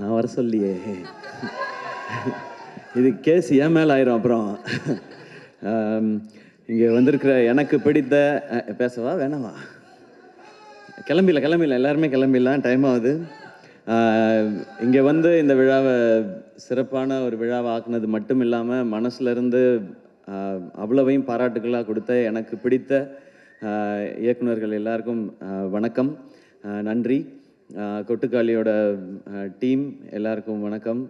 நான் வர சொல்லியே. இது கேஸ் ஏன் மேலே ஆயிரும் அப்புறம். இங்கே வந்திருக்கிற எனக்கு பிடித்த பேசவா வேணாமா? கிளம்பிடலாம் எல்லாருமே கிளம்பிடலாம், டைம் ஆகுது. இங்கே வந்து இந்த விழாவை சிறப்பான ஒரு விழாவை ஆக்குனது மட்டும் இல்லாமல் மனசுலேருந்து அவ்வளவையும் பாராட்டுகளாக கொடுத்த எனக்கு பிடித்த இயக்குனர்கள் எல்லாருக்கும் வணக்கம், நன்றி. கொட்டுக்காளியோட டீம் எல்லாருக்கும் வணக்கம்.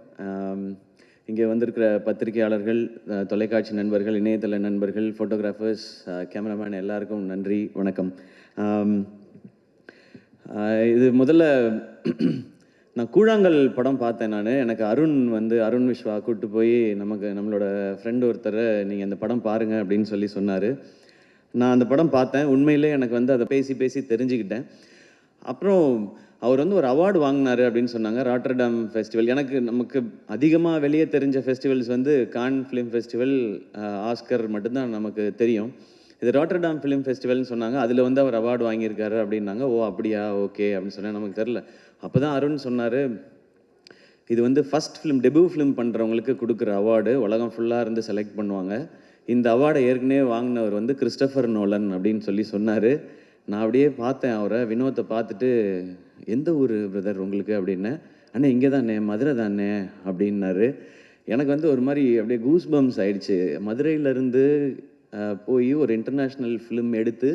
இங்கே வந்திருக்கிற பத்திரிகையாளர்கள், தொலைக்காட்சி நண்பர்கள், இணையதள நண்பர்கள், ஃபோட்டோகிராஃபர்ஸ், கேமராமேன் எல்லாருக்கும் நன்றி, வணக்கம். இது முதல்ல நான் கூழாங்கல் படம் பார்த்தேன். எனக்கு அருண் விஸ்வா கூப்பிட்டு போய் நம்மளோட ஃப்ரெண்ட் ஒருத்தர் நீங்கள் அந்த படம் பாருங்கள் அப்படின்னு சொன்னார். நான் அந்த படம் பார்த்தேன். உண்மையிலே எனக்கு அதை பேசி தெரிஞ்சுக்கிட்டேன். அப்புறம் அவர் ஒரு அவார்டு வாங்கினார் அப்படின்னு சொன்னாங்க, ராட்டர்டாம் ஃபெஸ்டிவல். நமக்கு அதிகமாக வெளியே தெரிஞ்ச festivals Cannes film festival, Oscar மட்டும்தான் நமக்கு தெரியும். இது ராட்டர்டாம் ஃபிலிம் ஃபெஸ்டிவல்னு சொன்னாங்க. அதில் அவர் அவார்டு வாங்கியிருக்காரு அப்படின்னாங்க. ஓ அப்படியா, ஓகே அப்படின்னு சொன்னேன். நமக்கு தெரில. அப்போ தான் அருண் சொன்னார், இது ஃபஸ்ட் ஃபிலிம், டெபியூ ஃபிலிம் பண்ணுறவங்களுக்கு கொடுக்குற அவார்டு, உலகம் ஃபுல்லாக இருந்து செலக்ட் பண்ணுவாங்க. இந்த அவார்டை ஏற்கனவே வாங்கினவர் கிறிஸ்டோஃபர் நோலன் அப்படின்னு சொன்னார். நான் அப்படியே பார்த்தேன் அவரை, வினோத்தை பார்த்துட்டு, எந்த ஊர் பிரதர் உங்களுக்கு அப்படின்னு. அண்ணே இங்கே தானே, மதுரை தானே அப்படின்னாரு. எனக்கு ஒரு மாதிரி அப்படியே கூஸ் பம்ஸ் ஆயிடுச்சு. மதுரையிலேருந்து போய் ஒரு இன்டர்நேஷ்னல் ஃபிலிம் எடுத்து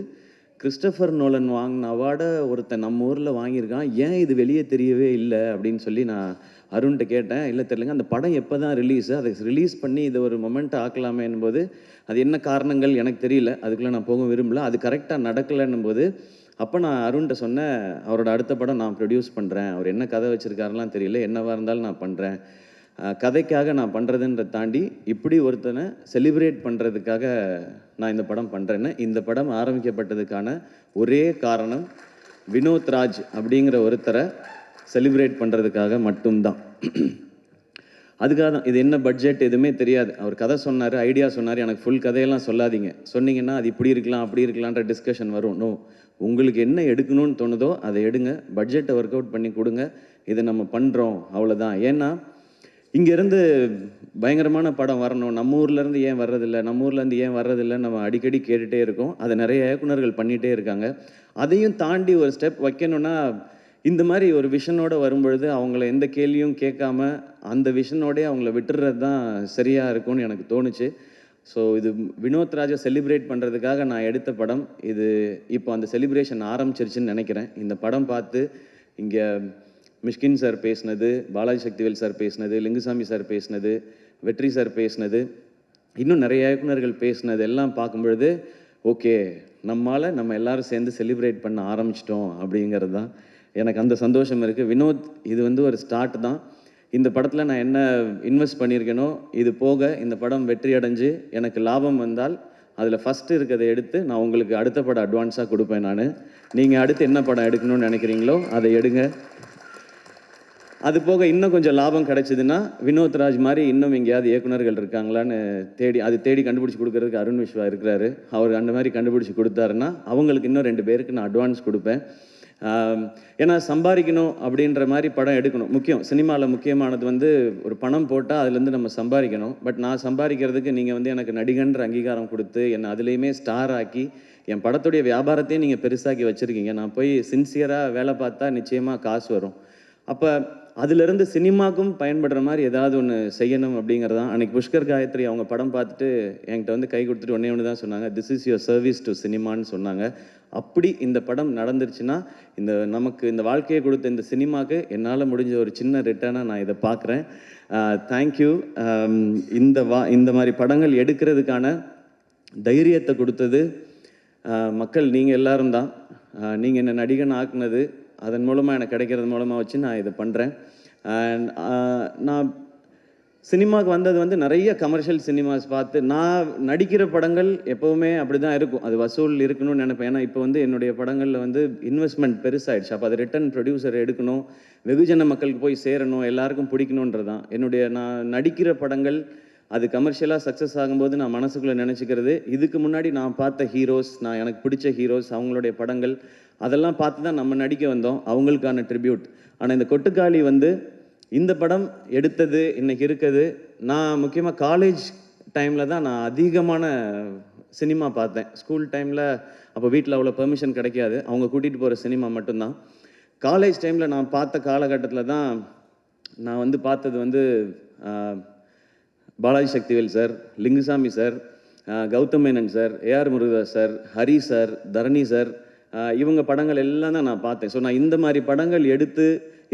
கிறிஸ்டோஃபர் நோலன் வாங்கின அவார்டை ஒருத்தன் நம்ம ஊரில் வாங்கியிருக்கான், ஏன் இது வெளியே தெரியவே இல்லை அப்படின்னு நான் அருண்கிட்ட கேட்டேன். இல்லை தெரியலங்க, அந்த படம் எப்போ தான் ரிலீஸு, அதை ரிலீஸ் பண்ணி இதை ஒரு மொமெண்ட் ஆக்கலாமே என்போது, அது என்ன காரணங்கள் எனக்கு தெரியல, அதுக்குள்ளே நான் போக விரும்பல, அது கரெக்டாக நடக்கலைன்னும் போது அப்போ நான் அருண்கிட்ட சொன்னேன், அவரோட அடுத்த படம் நான் ப்ரொடியூஸ் பண்ணுறேன், அவர் என்ன கதை வச்சுருக்காருலாம் தெரியல, என்னவாக இருந்தாலும் நான் பண்ணுறேன், கதைக்காக நான் பண்ணுறதுன்ற தாண்டி இப்படி ஒருத்தனை செலிப்ரேட் பண்ணுறதுக்காக நான் இந்த படம் பண்ணுறேன்னு. இந்த படம் ஆரம்பிக்கப்பட்டதுக்கான ஒரே காரணம் வினோத் ராஜ் அப்படிங்கிற ஒருத்தரை செலிப்ரேட் பண்ணுறதுக்காக மட்டும்தான். அதுக்காக தான். இது என்ன பட்ஜெட் எதுவுமே தெரியாது. அவர் கதை சொன்னார், ஐடியா சொன்னார். எனக்கு ஃபுல் கதையெல்லாம் சொல்லாதீங்க, சொன்னீங்கன்னா அது இப்படி இருக்கலாம் அப்படி இருக்கலான்ற டிஸ்கஷன் வரும். நோ, உங்களுக்கு என்ன எடுக்கணும்னு தோணுதோ அதை எடுங்க, பட்ஜெட்டை ஒர்க் அவுட் பண்ணி கொடுங்க, இதை நம்ம பண்ணுறோம், அவ்வளோதான். ஏன்னா இங்கேருந்து பயங்கரமான படம் வரணும், நம்ம ஊர்லேருந்து ஏன் வர்றதில்லை, நம்ம ஊர்லேருந்து ஏன் வர்றதில்லைன்னு நம்ம அடிக்கடி கேட்டுகிட்டே இருக்கோம். அதை நிறைய இயக்குனர்கள் பண்ணிகிட்டே இருக்காங்க. அதையும் தாண்டி ஒரு ஸ்டெப் வைக்கணும்னா இந்த மாதிரி ஒரு விஷனோடு வரும்பொழுது அவங்கள எந்த கேள்வியும் கேட்காம அந்த விஷனோடே அவங்கள விட்டுறது தான் சரியாக இருக்கும்னு எனக்கு தோணுச்சு. ஸோ இது வினோத் ராஜை செலிப்ரேட் பண்ணுறதுக்காக நான் எடுத்த படம் இது. இப்போ அந்த செலிப்ரேஷன் ஆரம்பிச்சிருச்சுன்னு நினைக்கிறேன். இந்த படம் பார்த்து இங்கே மிஷ்கின் சார் பேசினது, பாலாஜி சக்திவேல் சார் பேசினது, லிங்குசாமி சார் பேசினது, வெற்றி சார் பேசினது, இன்னும் நிறைய இயக்குனர்கள் பேசினது எல்லாம் பார்க்கும்பொழுது ஓகே, நம்ம எல்லாரும் சேர்ந்து செலிப்ரேட் பண்ண ஆரம்பிச்சிட்டோம் அப்படிங்கிறது தான் எனக்கு அந்த சந்தோஷம் இருக்குது. வினோத், இது ஒரு ஸ்டார்ட் தான். இந்த படத்தில் நான் என்ன இன்வெஸ்ட் பண்ணியிருக்கேனோ இது போக இந்த படம் வெற்றி அடைஞ்சு எனக்கு லாபம் வந்தால் அதில் ஃபஸ்ட்டு இருக்கிறத எடுத்து நான் உங்களுக்கு அடுத்த படம் அட்வான்ஸாக கொடுப்பேன். நீங்கள் அடுத்து என்ன படம் எடுக்கணும்னு நினைக்கிறீங்களோ அதை எடுங்க. அது போக இன்னும் கொஞ்சம் லாபம் கிடைச்சிதுன்னா வினோத் ராஜ் மாதிரி இன்னும் எங்கேயாவது இயக்குனர்கள் இருக்காங்களான்னு தேடி கண்டுபிடிச்சி கொடுக்கறதுக்கு அருண் விஸ்வா இருக்கிறாரு. அவர் அந்த மாதிரி கண்டுபிடிச்சி கொடுத்தாருன்னா அவங்களுக்கு இன்னும் 2 பேருக்கு நான் அட்வான்ஸ் கொடுப்பேன். ஏன்னா சம்பாதிக்கணும் அப்படின்ற மாதிரி படம் எடுக்கணும். சினிமாவில் முக்கியமானது ஒரு பணம் போட்டால் அதுலேருந்து நம்ம சம்பாதிக்கணும். பட் நான் சம்பாதிக்கிறதுக்கு நீங்கள் எனக்கு நடிகன்ற அங்கீகாரம் கொடுத்து என்னை அதுலேயுமே ஸ்டார் ஆக்கி என் படத்துடைய வியாபாரத்தையும் நீங்கள் பெருசாக்கி வச்சுருக்கீங்க. நான் போய் சின்சியராக வேலை பார்த்தா நிச்சயமாக காசு வரும். அப்போ அதிலிருந்து சினிமாவுக்கும் பயன்படுற மாதிரி ஏதாவது ஒன்று செய்யணும் அப்படிங்கிறதான். அன்றைக்கி புஷ்கர் காயத்ரி அவங்க படம் பார்த்துட்டு என்கிட்ட கை கொடுத்துட்டு ஒன்று தான் சொன்னாங்க, this is your service to சினிமான்னு சொன்னாங்க. அப்படி இந்த படம் நடந்துருச்சுன்னா நமக்கு இந்த வாழ்க்கையை கொடுத்த இந்த சினிமாவுக்கு என்னால் முடிஞ்ச ஒரு சின்ன ரிட்டர்னாக நான் இதை பார்க்குறேன். தேங்க்யூ. இந்த மாதிரி படங்கள் எடுக்கிறதுக்கான தைரியத்தை கொடுத்தது மக்கள், நீங்கள் எல்லாரும் தான். நீங்கள் என்ன நடிகன் ஆக்குனது, அதன் மூலமாக எனக்கு கிடைக்கிறது மூலமாக வச்சு நான் இதை பண்ணுறேன். அண்ட் நான் சினிமாவுக்கு வந்தது நிறைய கமர்ஷியல் சினிமாஸ் பார்த்து. நான் நடிக்கிற படங்கள் எப்போவுமே அப்படி தான் இருக்கும், அது வசூல் இருக்கணும்னு நினைப்பேன். ஏன்னா இப்போ என்னுடைய படங்களில் இன்வெஸ்ட்மெண்ட் பெருசாகிடுச்சு. அப்போ அதை ரிட்டன் ப்ரொடியூசர் எடுக்கணும், வெகுஜன மக்களுக்கு போய் சேரணும், எல்லாருக்கும் பிடிக்கணுன்றது தான் நான் நடிக்கிற படங்கள். அது கமர்ஷியலாக சக்ஸஸ் ஆகும்போது நான் மனசுக்குள்ளே நினச்சிக்கிறது, இதுக்கு முன்னாடி நான் பார்த்த ஹீரோஸ், எனக்கு பிடிச்ச ஹீரோஸ், அவங்களுடைய படங்கள் அதெல்லாம் பார்த்து தான் நம்ம நடிக்க வந்தோம், அவங்களுக்கான ட்ரிபியூட். ஆனால் இந்த கொட்டுக்காளி இந்த படம் எடுத்தது இன்னைக்கு இருக்குது. நான் முக்கியமாக காலேஜ் டைமில் தான் நான் அதிகமான சினிமா பார்த்தேன். ஸ்கூல் டைமில் அப்போ வீட்டில் அவ்வளோ பெர்மிஷன் கிடைக்காது. அவங்க கூட்டிகிட்டு போகிற சினிமா மட்டும்தான். காலேஜ் டைமில் நான் பார்த்த காலகட்டத்தில் தான் நான் வந்து பார்த்தது வந்து Balaji Sakthivel sir, Lingusamy sir, Gautham Menon sir, AR Murugadoss sir, Hari sir, Dharani sir, இவங்க படங்கள் எல்லாம் தான் நான் பார்த்தேன். ஸோ நான் இந்த மாதிரி படங்கள் எடுத்து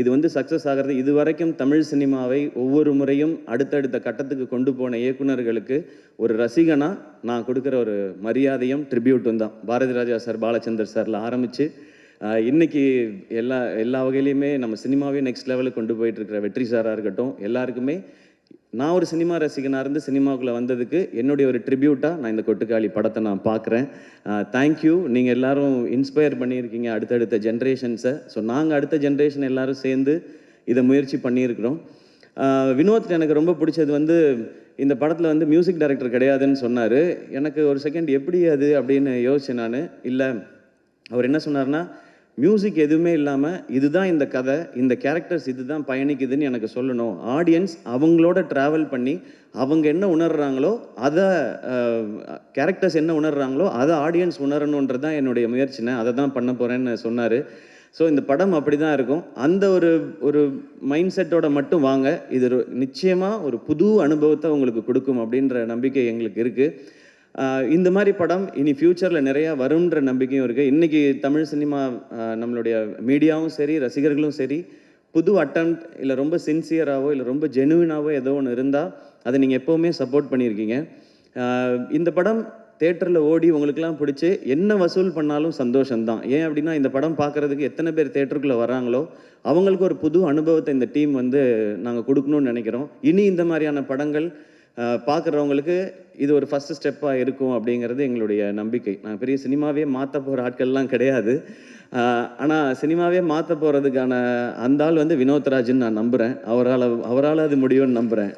இது வந்து சக்ஸஸ் ஆகிறது, இது வரைக்கும் தமிழ் சினிமாவை ஒவ்வொரு முறையும் அடுத்தடுத்த கட்டத்துக்கு கொண்டு போன இயக்குனர்களுக்கு ஒரு ரசிகனாக நான் கொடுக்குற ஒரு மரியாதையும் ட்ரிபியூட்டும் தான். பாரதி ராஜா சார், பாலச்சந்தர் சாரில் ஆரம்பித்து இன்னைக்கு எல்லா வகையிலையுமே நம்ம சினிமாவே நெக்ஸ்ட் லெவலுக்கு கொண்டு போயிட்டு இருக்கிற வெற்றி சாராக இருக்கட்டும், எல்லாருக்குமே நான் ஒரு சினிமா ரசிகனாக இருந்து சினிமாவுக்குள்ளே வந்ததுக்கு என்னுடைய ஒரு ட்ரிபியூட்டாக நான் இந்த கொட்டுக்காளி படத்தை நான் பார்க்குறேன். தேங்க்யூ. நீங்கள் எல்லோரும் இன்ஸ்பயர் பண்ணியிருக்கீங்க அடுத்தடுத்த ஜென்ரேஷன்ஸை. ஸோ நாங்கள் அடுத்த ஜென்ரேஷன் எல்லோரும் சேர்ந்து இதை முயற்சி பண்ணியிருக்கிறோம். வினோத் எனக்கு ரொம்ப பிடிச்சது வந்து இந்த படத்தில் வந்து மியூசிக் டைரக்டர் கிடையாதுன்னு சொன்னார். எனக்கு ஒரு செகண்ட் எப்படி அது அப்படின்னு யோசிச்சேன் நான். இல்லை, அவர் என்ன சொன்னார்னா, மியூசிக் எதுவுமே இல்லாமல் இதுதான் இந்த கதை, இந்த கேரக்டர்ஸ் இதுதான் பயணிக்குதுன்னு எனக்கு சொல்லணும். ஆடியன்ஸ் அவங்களோட ட்ராவல் பண்ணி அவங்க என்ன உணர்கிறாங்களோ அதை, கேரக்டர்ஸ் என்ன உணர்கிறாங்களோ அதை ஆடியன்ஸ் உணரணுன்றது தான் என்னுடைய முயற்சினை, அதை தான் பண்ண போகிறேன்னு சொன்னார். ஸோ இந்த படம் அப்படி தான் இருக்கும். அந்த ஒரு மைண்ட் செட்டோட மட்டும் வாங்க, இது நிச்சயமாக ஒரு புது அனுபவத்தை உங்களுக்கு கொடுக்கும் அப்படின்ற நம்பிக்கை எங்களுக்கு இருக்குது. இந்த மாதிரி படம் இனி ஃப்யூச்சரில் நிறையா வரும்ன்ற நம்பிக்கையும் இருக்குது. இன்றைக்கி தமிழ் சினிமா, நம்மளுடைய மீடியாவும் சரி, ரசிகர்களும் சரி, புது அட்டம்ப்ட் இல்லை ரொம்ப சின்சியராகவோ இல்லை ரொம்ப ஜெனுவினாவோ ஏதோ ஒன்று இருந்தால் அதை நீங்கள் எப்போவுமே சப்போர்ட் பண்ணியிருக்கீங்க. இந்த படம் தேட்டரில் ஓடி உங்களுக்கெல்லாம் பிடிச்சி என்ன வசூல் பண்ணாலும் சந்தோஷம்தான். ஏன் அப்படின்னா, இந்த படம் பார்க்குறதுக்கு எத்தனை பேர் தேட்டருக்குள்ளே வராங்களோ அவங்களுக்கு ஒரு புது அனுபவத்தை இந்த டீம் வந்து நாங்கள் கொடுக்கணும்னு நினைக்கிறோம். இனி இந்த மாதிரியான படங்கள் பார்க்குறவங்களுக்கு இது ஒரு ஃபஸ்ட்டு ஸ்டெப்பாக இருக்கும் அப்படிங்கிறது எங்களுடைய நம்பிக்கை. நான் பெரிய சினிமாவே மாற்ற போகிற ஆட்கள்லாம் கிடையாது. ஆனால் சினிமாவே மாற்ற போகிறதுக்கான அந்த ஆள் வந்து வினோத்ராஜ்னு நான் நம்புகிறேன். அவரால் அது முடியும்னு நம்புகிறேன்.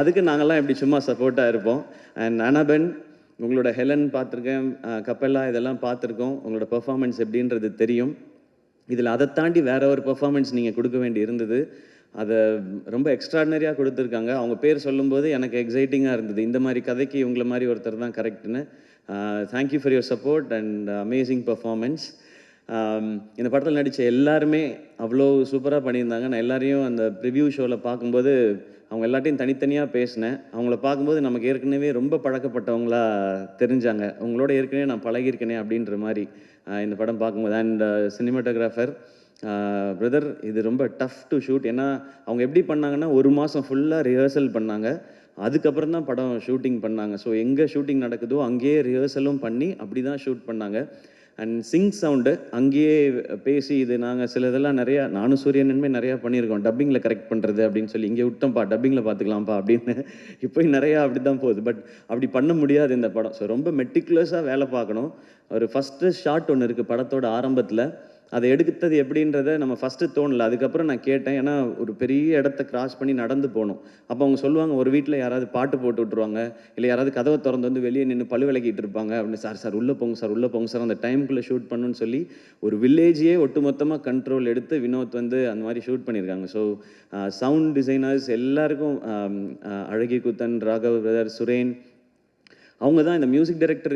அதுக்கு நாங்கள்லாம் இப்படி சும்மா சப்போர்ட்டாக இருப்போம். அண்ட் அனபென், உங்களோட ஹெலன் பார்த்துருக்கேன், கப்பெல்லா இதெல்லாம் பார்த்துருக்கோம். உங்களோட பெர்ஃபார்மன்ஸ் எப்படின்றது தெரியும். இதில் அதை தாண்டி வேற ஒரு பெர்ஃபார்மன்ஸ் நீங்கள் கொடுக்க வேண்டி இருந்தது. அதை ரொம்ப எக்ஸ்ட்ராடினரியாக கொடுத்துருக்காங்க. அவங்க பேர் சொல்லும்போது எனக்கு எக்ஸைட்டிங்காக இருந்தது. இந்த மாதிரி கதைக்கு இவங்கள மாதிரி ஒருத்தர் தான் கரெக்டுன்னு. Thank you for your support and amazing performance. இந்த படத்தில் நடித்த எல்லாருமே அவ்வளோ சூப்பராக பண்ணியிருந்தாங்க. நான் எல்லாரையும் அந்த ப்ரிவ்யூ ஷோவில் பார்க்கும்போது அவங்க எல்லாத்தையும் தனித்தனியாக பேசினேன். அவங்கள பார்க்கும்போது நமக்கு ஏற்கனவே ரொம்ப பழக்கப்பட்டவங்களா தெரிஞ்சாங்க. உங்களோட ஏற்கனவே நான் பழகியிருக்கேனே அப்படின்ற மாதிரி இந்த படம் பார்க்கும்போது. அண்ட் சினிமாட்டோகிராஃபர் பிரதர், இது ரொம்ப டஃப் டு ஷூட். ஏன்னா அவங்க எப்படி பண்ணாங்கன்னா, ஒரு மாதம் ஃபுல்லாக ரிஹர்சல் பண்ணாங்க. அதுக்கப்புறம் தான் படம் ஷூட்டிங் பண்ணாங்க. ஸோ எங்கே ஷூட்டிங் நடக்குதோ அங்கேயே ரிஹர்சலும் பண்ணி அப்படி தான் ஷூட் பண்ணாங்க. அண்ட் சிங்க் சவுண்டு அங்கேயே பேசி, இது நாங்கள் சில இதெல்லாம் நிறையா, நானும் சூரியனுமே நிறையா பண்ணியிருக்கோம். டப்பிங்கில் கரெக்ட் பண்ணுறது அப்படின்னு சொல்லி, இங்கே விட்டோம்ப்பா டப்பிங்கில் பார்த்துக்கலாம்ப்பா அப்படின்னு இப்போ நிறையா அப்படி தான் போகுது. பட் அப்படி பண்ண முடியாது இந்த படம். ஸோ ரொம்ப மெட்டிகுலஸாக வேலை பார்க்கணும். ஒரு ஃபஸ்ட்டு ஷாட் ஒன்று இருக்குது படத்தோட ஆரம்பத்தில். அதை எடுத்தது எப்படின்றத நம்ம ஃபஸ்ட்டு தோணலை. அதுக்கப்புறம் நான் கேட்டேன். ஏன்னா ஒரு பெரிய இடத்த கிராஸ் பண்ணி நடந்து போகணும். அப்போ அவங்க சொல்லுவாங்க, ஒரு வீட்டில் யாராவது பாட்டு போட்டு விட்ருவாங்க, இல்லை யாராவது கதவை திறந்து வந்து வெளியே நின்று பழு விளக்கிட்டு இருப்பாங்க அப்படின்னு. சார் உள்ளே போங்க சார், உள்ளே போங்க சார், அந்த டைமுக்குள்ளே ஷூட் பண்ணுன்னு சொல்லி ஒரு வில்லேஜையே ஒட்டுமொத்தமாக கண்ட்ரோல் எடுத்து வினோத் வந்து அந்த மாதிரி ஷூட் பண்ணியிருக்காங்க. ஸோ சவுண்ட் டிசைனர்ஸ் எல்லாருக்கும், அழகி குத்தன், ராகவ் பிரதர், சுரேன், அவங்க தான் இந்த மியூசிக் டைரக்டர்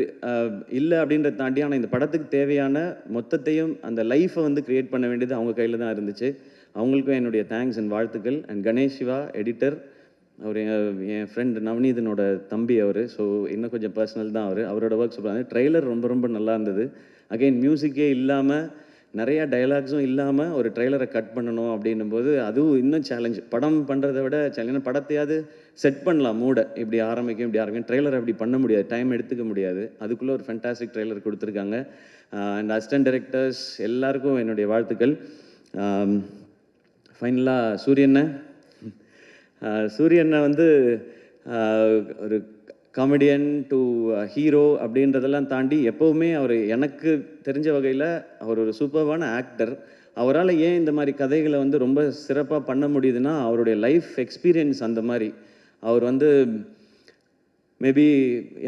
இல்லை அப்படின்றத தாண்டி, ஆனால் இந்த படத்துக்கு தேவையான மொத்தத்தையும் அந்த லைஃப்பை வந்து க்ரியேட் பண்ண வேண்டியது அவங்க கையில் தான் இருந்துச்சு. அவங்களுக்கும் என்னுடைய தேங்க்ஸ் அண்ட் வாழ்த்துக்கள். அண்ட் கணேஷ் சிவா எடிட்டர், அவர் என் ஃப்ரெண்ட் நவநீதனோட தம்பி அவர். ஸோ இன்னும் கொஞ்சம் பர்சனல் தான் அவரோட ஒர்க் சூப்பராக இருந்தது. ட்ரெய்லர் ரொம்ப ரொம்ப நல்லா இருந்தது. அகெயின் மியூசிக்கே இல்லாமல், நிறையா டைலாக்ஸும் இல்லாமல் ஒரு ட்ரெய்லரை கட் பண்ணணும் அப்படின்னும்போது அதுவும் இன்னும் சேலஞ்ச். படம் பண்ணுறதை விட சேலஞ்ச். படத்தையாவது செட் பண்ணலாம், மூடை இப்படி ஆரம்பிக்கும். ட்ரெய்லர் அப்படி பண்ண முடியாது, டைம் எடுத்துக்க முடியாது. அதுக்குள்ளே ஒரு ஃபென்டாஸ்டிக் ட்ரெய்லர் கொடுத்துருக்காங்க. அண்ட் அசிஸ்டன்ட் டைரக்டர்ஸ் எல்லாருக்கும் என்னுடைய வாழ்த்துக்கள். ஃபைனலாக சூரியனை வந்து ஒரு காமெடியன் டு ஹீரோ அப்படின்றதெல்லாம் தாண்டி எப்போவுமே அவர் எனக்கு தெரிஞ்ச வகையில் அவர் ஒரு சூப்பர்வான ஆக்டர். அவரால் ஏன் இந்த மாதிரி கதைகளை வந்து ரொம்ப சிறப்பாக பண்ண முடியுதுன்னா, அவருடைய லைஃப் எக்ஸ்பீரியன்ஸ் அந்த மாதிரி. அவர் வந்து மேபி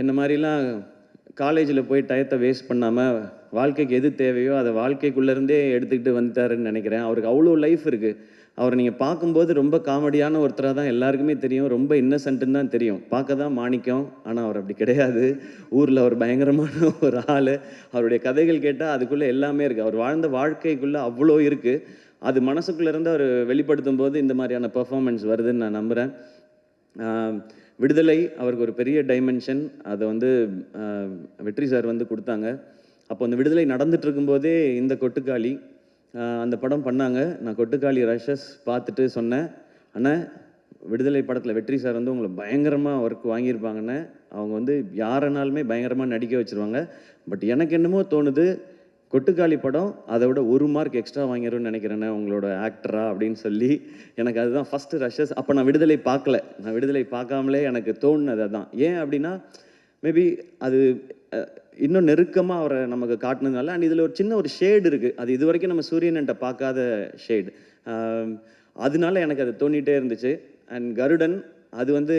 என்ன மாதிரிலாம் காலேஜில் போய் டயத்தை வேஸ்ட் பண்ணாமல் வாழ்க்கைக்கு எது தேவையோ அதை வாழ்க்கைக்குள்ளேருந்தே எடுத்துக்கிட்டு வந்துட்டாருன்னு நினைக்கிறேன். அவருக்கு அவ்வளோ லைஃப் இருக்குது. அவரை நீங்கள் பார்க்கும்போது ரொம்ப காமெடியான ஒருத்தராக தான் எல்லாருக்குமே தெரியும், ரொம்ப இன்னசென்ட்டுன்னு தான் தெரியும். பார்க்க தான் மாணிக்கம், ஆனால் அவர் அப்படி கிடையாது. ஊரில் அவர் பயங்கரமான ஒரு ஆள். அவருடைய கதைகள் கேட்டால் அதுக்குள்ளே எல்லாமே இருக்குது. அவர் வாழ்ந்த வாழ்க்கைக்குள்ளே அவ்வளோ இருக்குது. அது மனசுக்குள்ளேருந்து அவர் வெளிப்படுத்தும் போது இந்த மாதிரியான பெர்ஃபார்மன்ஸ் வருதுன்னு நான் நம்புகிறேன். விடுதலை அவருக்கு ஒரு பெரிய டைமென்ஷன். அதை வந்து வெற்றி சார் வந்து கொடுத்தாங்க. அப்போ அந்த விடுதலை நடந்துட்டு இருக்கும்போதே இந்த கொட்டுக்காளி அந்த படம் பண்ணாங்க. நான் கொட்டுக்காளி ரஷஸ் பார்த்துட்டு சொன்னேன், அண்ணா விடுதலை படத்தில் வெற்றி சார் வந்து உங்களை பயங்கரமாக ஒர்க் வாங்கியிருப்பாங்கண்ணே. அவங்க வந்து யாரனாலுமே பயங்கரமாக நடிக்க வச்சுருவாங்க. பட் எனக்கு என்னமோ தோணுது, கொட்டுக்காளி படம் அதை விட 1 மார்க் எக்ஸ்ட்ரா வாங்கிடும்னு நினைக்கிறேண்ணே உங்களோட ஆக்டரா அப்படின்னு சொல்லி. எனக்கு அதுதான் ஃபஸ்ட்டு ரஷஸ். அப்போ நான் விடுதலை பார்க்கல. நான் விடுதலை பார்க்காமலே எனக்கு தோணுனது அதுதான். ஏன் அப்படின்னா, மேபி அது இன்னும் நெருக்கமாக அவரை நமக்கு காட்டினதுனால. அண்ட் இதில் ஒரு சின்ன ஒரு ஷேடு இருக்குது. அது இது வரைக்கும் நம்ம சூரியன்கிட்ட பார்க்காத ஷேடு. அதனால எனக்கு அது தோணிகிட்டே இருந்துச்சு. அண்ட் கருடன், அது வந்து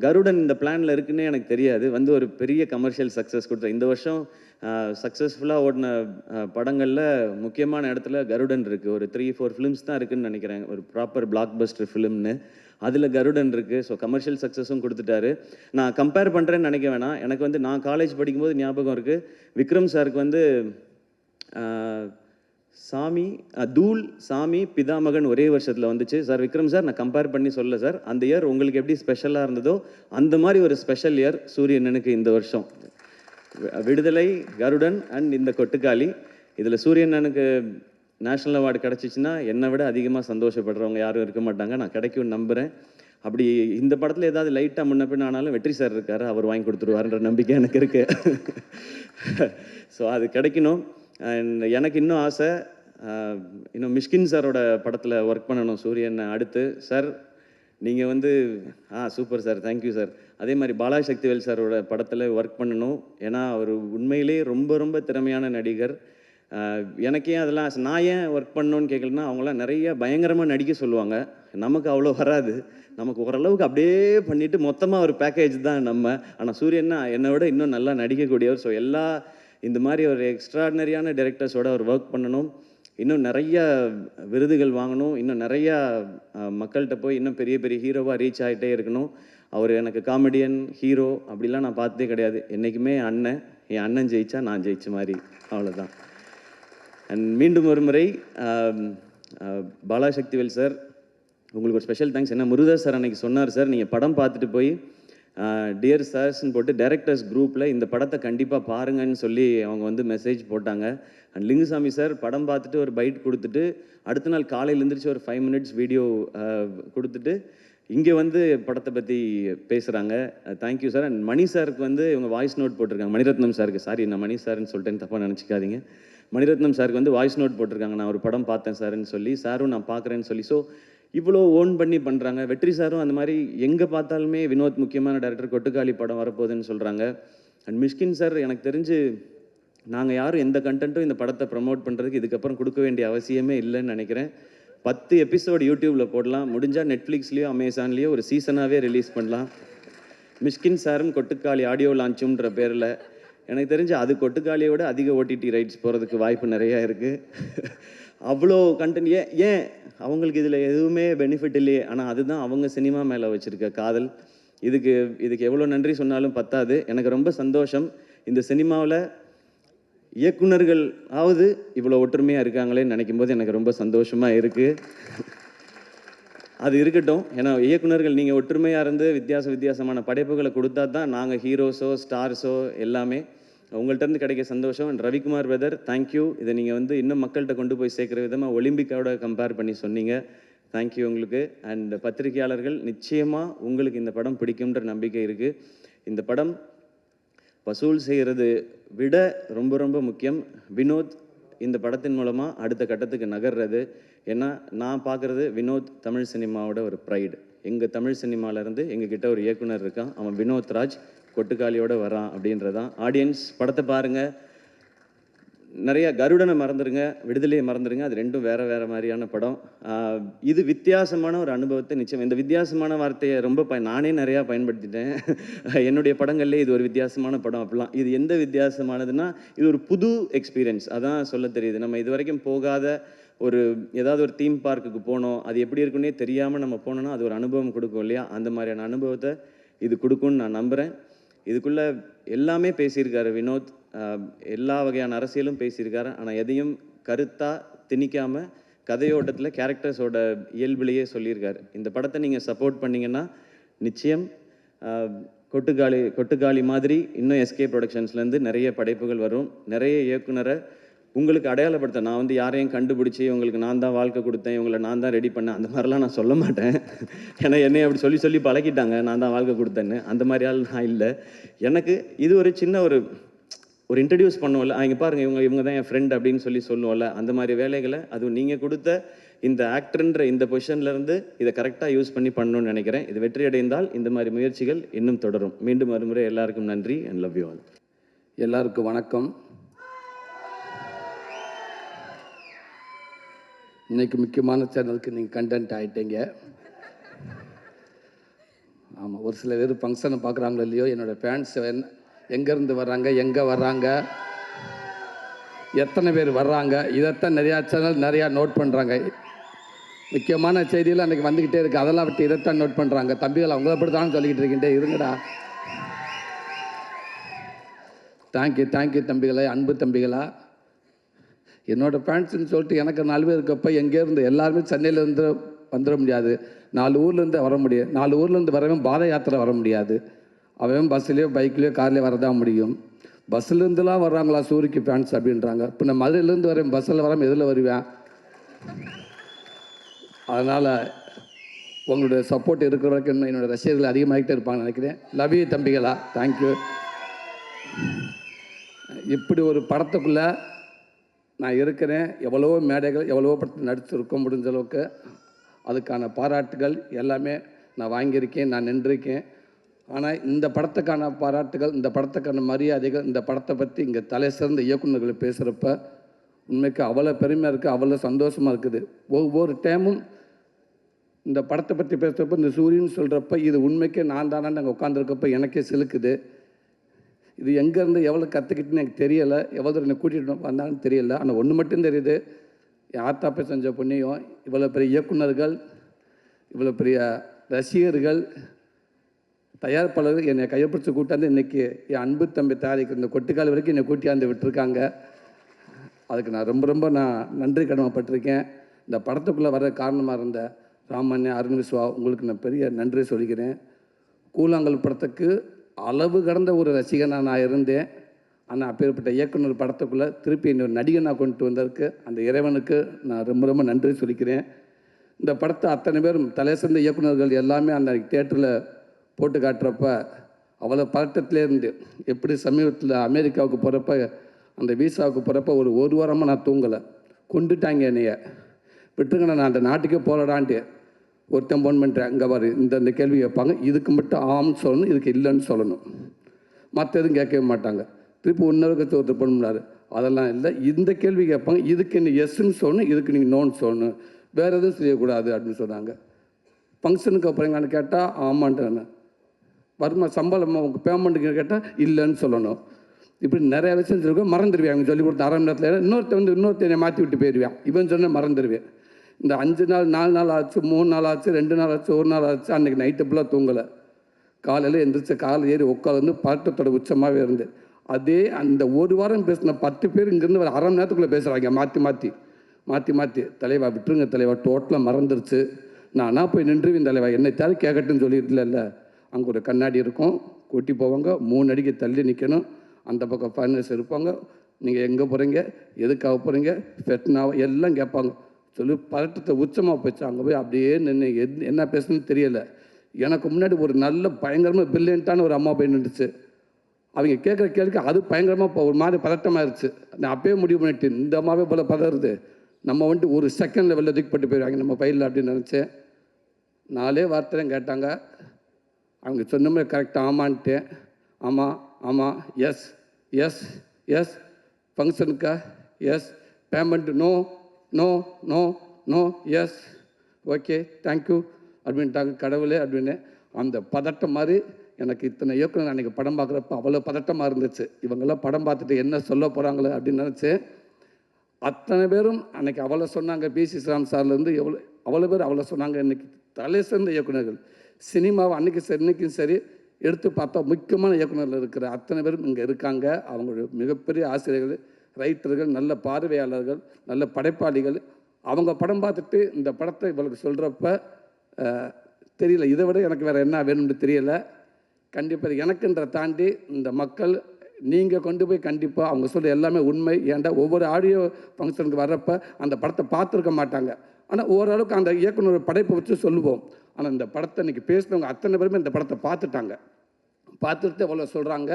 கருடன் இந்த பிளானில் இருக்குன்னே எனக்கு தெரியாது. வந்து ஒரு பெரிய கமர்ஷியல் சக்ஸஸ் கொடுத்தேன். இந்த வருஷம் சக்ஸஸ்ஃபுல்லாக ஓடின படங்களில் முக்கியமான இடத்துல கருடன் இருக்குது. ஒரு 3-4 ஃபிலிம்ஸ் தான் இருக்குதுன்னு நினைக்கிறேன், ஒரு ப்ராப்பர் பிளாக் பஸ்டர் ஃபிலிம்னு. அதில் கருடன் இருக்குது. ஸோ கமர்ஷியல் சக்ஸஸும் கொடுத்துட்டாரு. நான் கம்பேர் பண்ணுறேன்னு நினைக்க வேணாம். எனக்கு வந்து நான் காலேஜ் படிக்கும்போது ஞாபகம் இருக்குது, விக்ரம் சாருக்கு வந்து சாமி தூள், சாமி, பிதாமகன் ஒரே வருஷத்தில் வந்துச்சு. சார் விக்ரம் சார், நான் கம்பேர் பண்ணி சொல்ல சார், அந்த இயர் உங்களுக்கு எப்படி ஸ்பெஷலாக இருந்ததோ அந்த மாதிரி ஒரு ஸ்பெஷல் இயர் சூரியனனுக்கு இந்த வருஷம். விடுதலை, கருடன் அண்ட் இந்த கொட்டுக்காளி. இதில் சூரியனனுக்கு நேஷ்னல் அவார்டு கிடச்சிச்சின்னா என்னை விட அதிகமாக சந்தோஷப்படுறவங்க யாரும் இருக்க மாட்டாங்க. நான் கிடைக்கும்னு நம்புகிறேன். அப்படி இந்த படத்தில் ஏதாவது லைட்டாக முன்ன பின்ன ஆனாலும் வெற்றி சார் இருக்கார், அவர் வாங்கி கொடுத்துருவாருன்ற நம்பிக்கை எனக்கு இருக்குது. ஸோ அது கிடைக்கணும். அண்ட் எனக்கு இன்னும் ஆசை, இன்னும் மிஷ்கின் சாரோட படத்தில் ஒர்க் பண்ணணும் சூரியன் அடுத்து. சார் நீங்கள் வந்து சூப்பர் சார், தேங்க்யூ சார். அதே மாதிரி பாலா சக்திவேல் சாரோட படத்தில் ஒர்க் பண்ணணும். ஏன்னா அவர் உண்மையிலே ரொம்ப ரொம்ப திறமையான நடிகர். எனக்கே அதெல்லாம் நான் ஏன் ஒர்க் பண்ணணும்னு கேட்கலன்னா, அவங்களாம் நிறைய பயங்கரமாக நடிக்க சொல்லுவாங்க. நமக்கு அவ்வளோ வராது. நமக்கு ஓரளவுக்கு அப்படியே பண்ணிவிட்டு மொத்தமாக ஒரு பேக்கேஜ் தான் நம்ம. ஆனால் சூரியன்னா என்னை விட இன்னும் நல்லா நடிக்கக்கூடியவர். ஸோ எல்லா இந்த மாதிரி ஒரு எக்ஸ்ட்ராடினரியான டைரக்டர்ஸோட அவர் ஒர்க் பண்ணணும். இன்னும் நிறைய விருதுகள் வாங்கணும். இன்னும் நிறையா மக்கள்கிட்ட போய் இன்னும் பெரிய பெரிய ஹீரோவாக ரீச் ஆகிட்டே இருக்கணும். அவர் எனக்கு காமெடியன், ஹீரோ அப்படிலாம் நான் பார்த்ததே கிடையாது. என்றைக்குமே அண்ணன், என் அண்ணன் ஜெயிச்சா நான் ஜெயிச்ச மாதிரி, அவ்வளோதான். அண்ட் மீண்டும் ஒரு முறை பாலா சக்திவேல் சார், உங்களுக்கு ஒரு ஸ்பெஷல் தேங்க்ஸ். ஏன்னா முருகதாஸ் சார் அன்றைக்கி சொன்னார், சார் நீங்கள் படம் பார்த்துட்டு போய் டியர் சார்ஸ்ன்னு போட்டு டைரக்டர்ஸ் குரூப்பில் இந்த படத்தை கண்டிப்பாக பாருங்கன்னு சொல்லி அவங்க வந்து மெசேஜ் போட்டாங்க. அண்ட் லிங்குசாமி சார் படம் பார்த்துட்டு ஒரு பைட் கொடுத்துட்டு அடுத்த நாள் காலையில் எழுந்திரிச்சு ஒரு 5 மினிட்ஸ் வீடியோ கொடுத்துட்டு இங்கே வந்து படத்தை பற்றி பேசுகிறாங்க. Thank you sir. அண்ட் மணி சாருக்கு வந்து இவங்க வாய்ஸ் நோட் போட்டிருக்காங்க. மணிரத்னம் சாருக்கு, சாரி நான் மணி சார்ன்னு சொல்லிட்டேன்னு தப்பாக நினச்சிக்காதீங்க. மணிரத்னம் சாருக்கு வந்து வாய்ஸ் நோட் போட்டிருக்காங்க, நான் ஒரு படம் பார்த்தேன் சார்ன்னு சொல்லி, சாரும் நான் பார்க்குறேன்னு சொல்லி. ஸோ இவ்வளோ ஓன் பண்ணி பண்ணுறாங்க. வெற்றி சாரும் அந்த மாதிரி எங்கே பார்த்தாலுமே வினோத் முக்கியமான டைரக்டர், கொட்டுக்காளி படம் வரப்போகுதுன்னு சொல்கிறாங்க. அண்ட் மிஷ்கின் சார், எனக்கு தெரிஞ்சு நாங்கள் யாரும் எந்த கண்டென்ட்டும் இந்த படத்தை ப்ரமோட் பண்ணுறதுக்கு இதுக்கப்புறம் கொடுக்க வேண்டிய அவசியமே இல்லைன்னு நினைக்கிறேன். 10 எபிசோடு யூடியூப்பில் போடலாம், முடிஞ்சால் நெட்ஃப்ளிக்ஸ்லேயோ அமேசான்லேயோ ஒரு சீசனாகவே ரிலீஸ் பண்ணலாம். மிஷ்கின் சாரும் கொட்டுக்காளி ஆடியோ லான்ச்சுன்ற பேரில். எனக்கு தெரிஞ்சு அது கொட்டுக்காளியோட அதிக ஓடிடி ரைட்ஸ் போகிறதுக்கு வாய்ப்பு நிறையா இருக்குது. அவ்வளோ கண்டென்ட். ஏன் அவங்களுக்கு இதில் எதுவுமே பெனிஃபிட் இல்லையே. ஆனால் அதுதான் அவங்க சினிமா மேலே வச்சுருக்க காதல். இதுக்கு எவ்வளோ நன்றி சொன்னாலும் பத்தாது. எனக்கு ரொம்ப சந்தோஷம், இந்த சினிமாவில் இயக்குனர்கள் ஆவது இவ்வளோ ஒற்றுமையாக இருக்காங்களேன்னு நினைக்கும் போது எனக்கு ரொம்ப சந்தோஷமாக இருக்குது. அது இருக்கட்டும். ஏன்னா இயக்குனர்கள் நீங்கள் ஒற்றுமையாக இருந்து வித்தியாசமான படைப்புகளை கொடுத்தா தான் நாங்கள் ஹீரோஸோ ஸ்டார்ஸோ எல்லாமே. உங்கள்கிட்ட கிடைக்க சந்தோஷம். And Ravikumar brother, thank you. இதை நீங்கள் வந்து இன்னும் மக்கள்கிட்ட கொண்டு போய் சேர்க்குற விதமாக ஒலிம்பிக்கோட கம்பேர் பண்ணி சொன்னீங்க. தேங்க்யூ உங்களுக்கு. அண்ட் பத்திரிகையாளர்கள், நிச்சயமாக உங்களுக்கு இந்த படம் பிடிக்கும்ன்ற நம்பிக்கை இருக்குது. இந்த படம் வசூல் செய்கிறது விட ரொம்ப ரொம்ப முக்கியம் வினோத் இந்த படத்தின் மூலமாக அடுத்த கட்டத்துக்கு நகர்றது. ஏன்னா நான் பார்க்குறது வினோத் தமிழ் சினிமாவோட ஒரு ப்ரைடு. எங்கள் தமிழ் சினிமாவிலேருந்து எங்ககிட்ட ஒரு இயக்குனர் இருக்கான், அவன் வினோத் ராஜ், கொட்டுக்காளியோடு வரான் அப்படின்றதான். ஆடியன்ஸ் படத்தை பாருங்கள். நிறையா கருடனை மறந்துடுங்க, விடுதலையை மறந்துடுங்க. அது ரெண்டும் வேறு மாதிரியான படம். இது வித்தியாசமான ஒரு அனுபவத்தை நிச்சயம். இந்த வித்தியாசமான வார்த்தையை ரொம்ப நானே நிறையா பயன்படுத்திட்டேன் என்னுடைய படங்கள்லேயே. இது ஒரு வித்தியாசமான படம் அப்படிலாம். இது எந்த வித்தியாசமானதுன்னா, இது ஒரு புது எக்ஸ்பீரியன்ஸ், அதான் சொல்ல தெரியுது. நம்ம இது வரைக்கும் போகாத ஒரு ஏதாவது ஒரு தீம் பார்க்குக்கு போனோம், அது எப்படி இருக்குன்னே தெரியாமல் நம்ம போனோம்னா அது ஒரு அனுபவம் கொடுக்கும் இல்லையா? அந்த மாதிரியான அனுபவத்தை இது கொடுக்கும்னு நான் நம்புகிறேன். இதுக்குள்ளே எல்லாமே பேசியிருக்காரு வினோத். எல்லா வகையான அரசியலும் பேசியிருக்காரு. ஆனால் எதையும் கருத்தாக திணிக்காமல் கதையோட்டத்தில் கேரக்டர்ஸோட இயல்பிலேயே சொல்லியிருக்காரு. இந்த படத்தை நீங்கள் சப்போர்ட் பண்ணிங்கன்னா நிச்சயம் கொட்டுக்காளி மாதிரி இன்னும் எஸ்கே ப்ரொடக்ஷன்ஸ்லேருந்து நிறைய படைப்புகள் வரும். நிறைய இயக்குனரை உங்களுக்கு அடையாளப்படுத்த நான் யாரையும் கண்டுபிடிச்சி உங்களுக்கு நான் தான் வாழ்க்கை கொடுத்தேன், இவங்களை நான் தான் ரெடி பண்ணேன், அந்த மாதிரிலாம் நான் சொல்ல மாட்டேன். ஏன்னா என்னை அப்படி சொல்லி சொல்லி பழகிட்டாங்க, நான் தான் வாழ்க்கை கொடுத்தேன்னு. அந்த மாதிரி ஆள் நான் இல்லை. எனக்கு இது ஒரு சின்ன ஒரு இன்ட்ரடியூஸ் பண்ணுவோம்ல, இங்கே பாருங்கள் இவங்க தான் என் ஃப்ரெண்ட் அப்படின்னு சொல்லுவோம்ல, அந்த மாதிரி வேலைகளை அதுவும் நீங்கள் கொடுத்த இந்த ஆக்டர்ன்ற இந்த பொசிஷன்லேருந்து இதை கரெக்டாக யூஸ் பண்ணி பண்ணணும்னு நினைக்கிறேன். இது வெற்றி அடைந்தால் இந்த மாதிரி முயற்சிகள் இன்னும் தொடரும். மீண்டும் மறுமுறை எல்லாருக்கும் நன்றி அண்ட் லவ் யூ ஆல். எல்லாருக்கும் வணக்கம். இன்றைக்கி முக்கியமான சேனலுக்கு நீங்கள் கண்டென்ட் ஆகிட்டீங்க. ஆமாம், ஒரு சில பேர் ஃபங்க்ஷனை பார்க்குறாங்களோ இல்லையோ, என்னோடய ஃபேன்ஸ் எங்கேருந்து வர்றாங்க, எங்கே வர்றாங்க, எத்தனை பேர் வர்றாங்க, இதைத்தான் நிறையா சேனல் நிறையா நோட் பண்ணுறாங்க. முக்கியமான செய்தியில் அன்றைக்கி வந்துக்கிட்டே இருக்குது, அதெல்லாம் விட்டு இதைத்தான் நோட் பண்ணுறாங்க. தம்பிகள் அவங்கள அப்படி தான் சொல்லிக்கிட்டு இருக்கின்றே இருங்கடா. தேங்க்யூ தம்பிகளே, அன்பு தம்பிகளா. என்னோடய ஃபேன்ஸுன்னு சொல்லிட்டு எனக்கு 4 பேர் இருக்கப்போ எங்கேருந்து எல்லாருமே சென்னையிலேருந்து வந்துட முடியாது. 4 ஊர்லேருந்து வர முடியும். 4 ஊர்லேருந்து வரவும் பாத யாத்திரை வர முடியாது. அவன் பஸ்ஸுலேயோ பைக்லேயோ கார்லேயோ வரதான் முடியும். பஸ்ஸுலேருந்துலாம் வர்றாங்களா சூரிக்கு ஃபேன்ஸ் அப்படின்றாங்க. இப்போ நான் மதுரையிலேருந்து வரேன், பஸ்ஸில் வராமல் எதில் வருவேன்? அதனால் உங்களுடைய சப்போர்ட் இருக்கிற வரைக்கும் இன்னும் என்னோடய ரசிகர்கள் அதிகமாகிட்டே இருப்பாங்கன்னு நினைக்கிறேன். லவ் யூ தம்பிகளா, தேங்க்யூ. இப்படி ஒரு படத்துக்குள்ளே நான் இருக்கிறேன். எவ்வளவோ மேடைகள் எவ்வளவோ படத்தில் நடிச்சிருக்கோம். முடிஞ்ச அளவுக்கு அதுக்கான பாராட்டுகள் எல்லாமே நான் வாங்கியிருக்கேன், நான் நின்றிருக்கேன். ஆனால் இந்த படத்துக்கான பாராட்டுகள், இந்த படத்துக்கான மரியாதைகள், இந்த படத்தை பற்றி இங்கே தலை சிறந்த இயக்குநர்களை பேசுகிறப்ப உண்மைக்கு அவ்வளோ பெருமையாக இருக்குது, அவ்வளோ சந்தோஷமாக இருக்குது. ஒவ்வொரு டைமும் இந்த படத்தை பற்றி பேசுகிறப்ப, இந்த சூரியன் சொல்கிறப்ப இது உண்மைக்கே நான் தானே அங்கே உட்காந்துருக்கப்ப எனக்கே சிலுக்குது. இது எங்கேருந்து எவ்வளோ கற்றுக்கிட்டுன்னு எனக்கு தெரியலை, எவ்வளோ என்னை கூட்டிகிட்டு வந்தாங்கன்னு தெரியலை. ஆனால் ஒன்று மட்டும் தெரியுது, என் ஆத்தாப்பை செஞ்ச புண்ணியம், இவ்வளோ பெரிய இயக்குநர்கள், இவ்வளோ பெரிய ரசிகர்கள், தயாரிப்பாளர்கள் என்னை கையப்பிடிச்சு கூட்டாந்து இன்றைக்கி என் அன்பு தம்பி தயாரிக்கிற இந்த கொட்டுக்கால் வரைக்கும் என்னை கூட்டியாந்து விட்டுருக்காங்க. அதுக்கு நான் ரொம்ப நான் நன்றி கடமைப்பட்டிருக்கேன். இந்த படத்துக்குள்ளே வர காரணமாக இருந்த ராமண்ணே, அருண் விஸ்வா, உங்களுக்கு நான் பெரிய நன்றி சொல்லிக்கிறேன். கூழாங்கல் படத்துக்கு அளவு கடந்த ஒரு ரசிகனாக நான் இருந்தேன். ஆனால் அப்பேற்பட்ட இயக்குனர் படத்துக்குள்ளே திருப்பி இன்னொரு நடிகனாக கொண்டு வந்ததுக்கு அந்த இறைவனுக்கு நான் ரொம்ப நன்றி சொல்லிக்கிறேன். இந்த படத்தை அத்தனை பேரும் தலை சிறந்த இயக்குநர்கள் எல்லாமே அந்த தியேட்டரில் போட்டு காட்டுறப்ப அவ்வளோ பதட்டத்திலே இருந்து, எப்படி சமீபத்தில் அமெரிக்காவுக்கு போகிறப்ப அந்த வீசாவுக்கு போகிறப்ப ஒரு வாரமாக நான் தூங்கலை. கொண்டுட்டாங்க என்னைய, விட்டுருங்க நான் அந்த நாட்டுக்கே போகலான்ட்டு. ஒருத்தன் ஃபோன் பண்ணுறேன், அங்கே பாரு இந்த கேள்வி கேட்பாங்க, இதுக்கு மட்டும் ஆம்னு சொல்லணும், இதுக்கு இல்லைன்னு சொல்லணும், மற்ற எதுவும் கேட்கவே மாட்டாங்க. திருப்பி இன்னொருக்கு ஒருத்தர் ஃபோன் பண்ணார், அதெல்லாம் இல்லை, இந்த கேள்வி கேட்பாங்க, இதுக்கு நீ எஸ்ன்னு சொல்லணும், இதுக்கு நீங்கள் நோன்னு சொல்லணும், வேறு எதுவும் செய்யக்கூடாது அப்படின்னு சொன்னாங்க. ஃபங்க்ஷனுக்கு அப்புறம் எங்கன்னு கேட்டால் ஆமான்ட்டு, வருமா சம்பளம் உங்கள் பேமெண்ட்டுக்கு கேட்டால் இல்லைன்னு சொல்லணும். இப்படி நிறைய விஷயம் சொல்லியிருக்கோம், மறந்துடுவேன். அவங்க சொல்லிக் கொடுத்த 1/2 மணி நேரத்தில் இன்னொருத்தனை மாற்றி விட்டு போயிடுவேன். இவன் சொன்ன மறந்துடுவேன். இந்த 5 நாள் 4 நாள் ஆச்சு, 3 நாள் ஆச்சு, 2 நாள் ஆச்சு, 1 நாள் ஆச்சு. அன்றைக்கி நைட்டு ஃபுல்லாக தூங்கலை. காலையில் எந்திரிச்சு காலை ஏறி உட்காந்து பதட்டத்தோட உச்சமாகவே இருந்து அதே அந்த ஒரு வாரம் பேசின 10 பேர் இங்கேருந்து ஒரு 1/2 மணி நேரத்துக்குள்ளே பேசுகிறாங்க, மாற்றி தலைவா விட்டுருங்க தலைவா, டோட்டலாக மறந்துருச்சு, நானாக போய் நின்றுவேன் தலைவா, என்னை தேவை கேட்கட்டுன்னு சொல்லியிருக்கல. அங்கே ஒரு கண்ணாடி இருக்கும், கூட்டி போவாங்க, 3 அடிக்கு தள்ளி நிற்கணும், அந்த பக்கம் ஃபைனல்ஸ் இருப்பாங்க, நீங்கள் எங்கே போகிறீங்க, எதுக்காக போகிறீங்க, ஃபெட்னாவை எல்லாம் கேட்பாங்க. சொல்லி பதட்டத்தை உச்சமாக போச்சு. அங்கே போய் அப்படியே நின்று என்ன பேசணும்னு தெரியலை. எனக்கு முன்னாடி ஒரு நல்ல பயங்கரமாக பிரில்லியண்ட்டான ஒரு அம்மா போய் நின்றுச்சு. அவங்க கேட்குற கேள்விக்கு அது பயங்கரமாக ஒரு மாதிரி பதட்டமாகிடுச்சு. நான் அப்பயே முடிவு பண்ணிட்டு, இந்த அம்மாவே போல் பதறுது, நம்ம ஒரு செகண்ட் லெவலில் தூக்கிப்பட்டு போயிடுவாங்க நம்ம பையில் அப்படின்னு நினச்சேன். 4 வார்த்தை கேட்டாங்க. அவங்க சொன்ன மாதிரி கரெக்டாக ஆமான்ட்டேன். ஆமாம் எஸ் எஸ் எஸ் ஃபங்க்ஷனுக்கா yes, payment no no no no yes okay thank you அப்படின்ட்டாங்க. கடவுளே அப்படின்னு அந்த பதட்டம் மாதிரி எனக்கு இத்தனை இயக்குனர் அன்றைக்கி படம் பார்க்குறப்ப அவ்வளோ பதட்டமாக இருந்துச்சு. இவங்கெல்லாம் படம் பார்த்துட்டு என்ன சொல்ல போகிறாங்களே அப்படின்னு நினச்சேன். அத்தனை பேரும் அன்றைக்கி அவ்வளோ சொன்னாங்க. பிசி ஸ்ரீராம் சார்லேருந்து அவ்வளோ பேர் அவ்வளோ சொன்னாங்க. இன்றைக்கி தலை சிறந்த இயக்குநர்கள் சினிமாவை அன்றைக்கி சரி இன்றைக்கும் சரி எடுத்து பார்த்தா முக்கியமான இயக்குநர்கள் இருக்கிற அத்தனை பேரும் இங்கே இருக்காங்க. அவங்களுடைய மிகப்பெரிய ஆசிரியர்கள், ரைட்டர்கள், நல்ல பார்வையாளர்கள், நல்ல படைப்பாளிகள். அவங்க படம் பார்த்துட்டு இந்த படத்தை இவளுக்கு சொல்கிறப்ப தெரியல, இதை விட எனக்கு வேறு என்ன வேணும்னு தெரியலை. கண்டிப்பாக எனக்குன்ற தாண்டி இந்த மக்கள் நீங்கள் கொண்டு போய் கண்டிப்பாக அவங்க சொல்ல எல்லாமே உண்மை. ஏன்டா ஒவ்வொரு ஆடியோ ஃபங்க்ஷனுக்கு வர்றப்ப அந்த படத்தை பார்த்துருக்க மாட்டாங்க. ஆனால் ஓரளவுக்கு அந்த இயக்குனர் படைப்பை வச்சு சொல்லுவோம். ஆனால் இந்த படத்தை இன்றைக்கி பேசினவங்க அத்தனை பேருமே இந்த படத்தை பார்த்துட்டாங்க. பார்த்துட்டு அவ்வளோ சொல்கிறாங்க.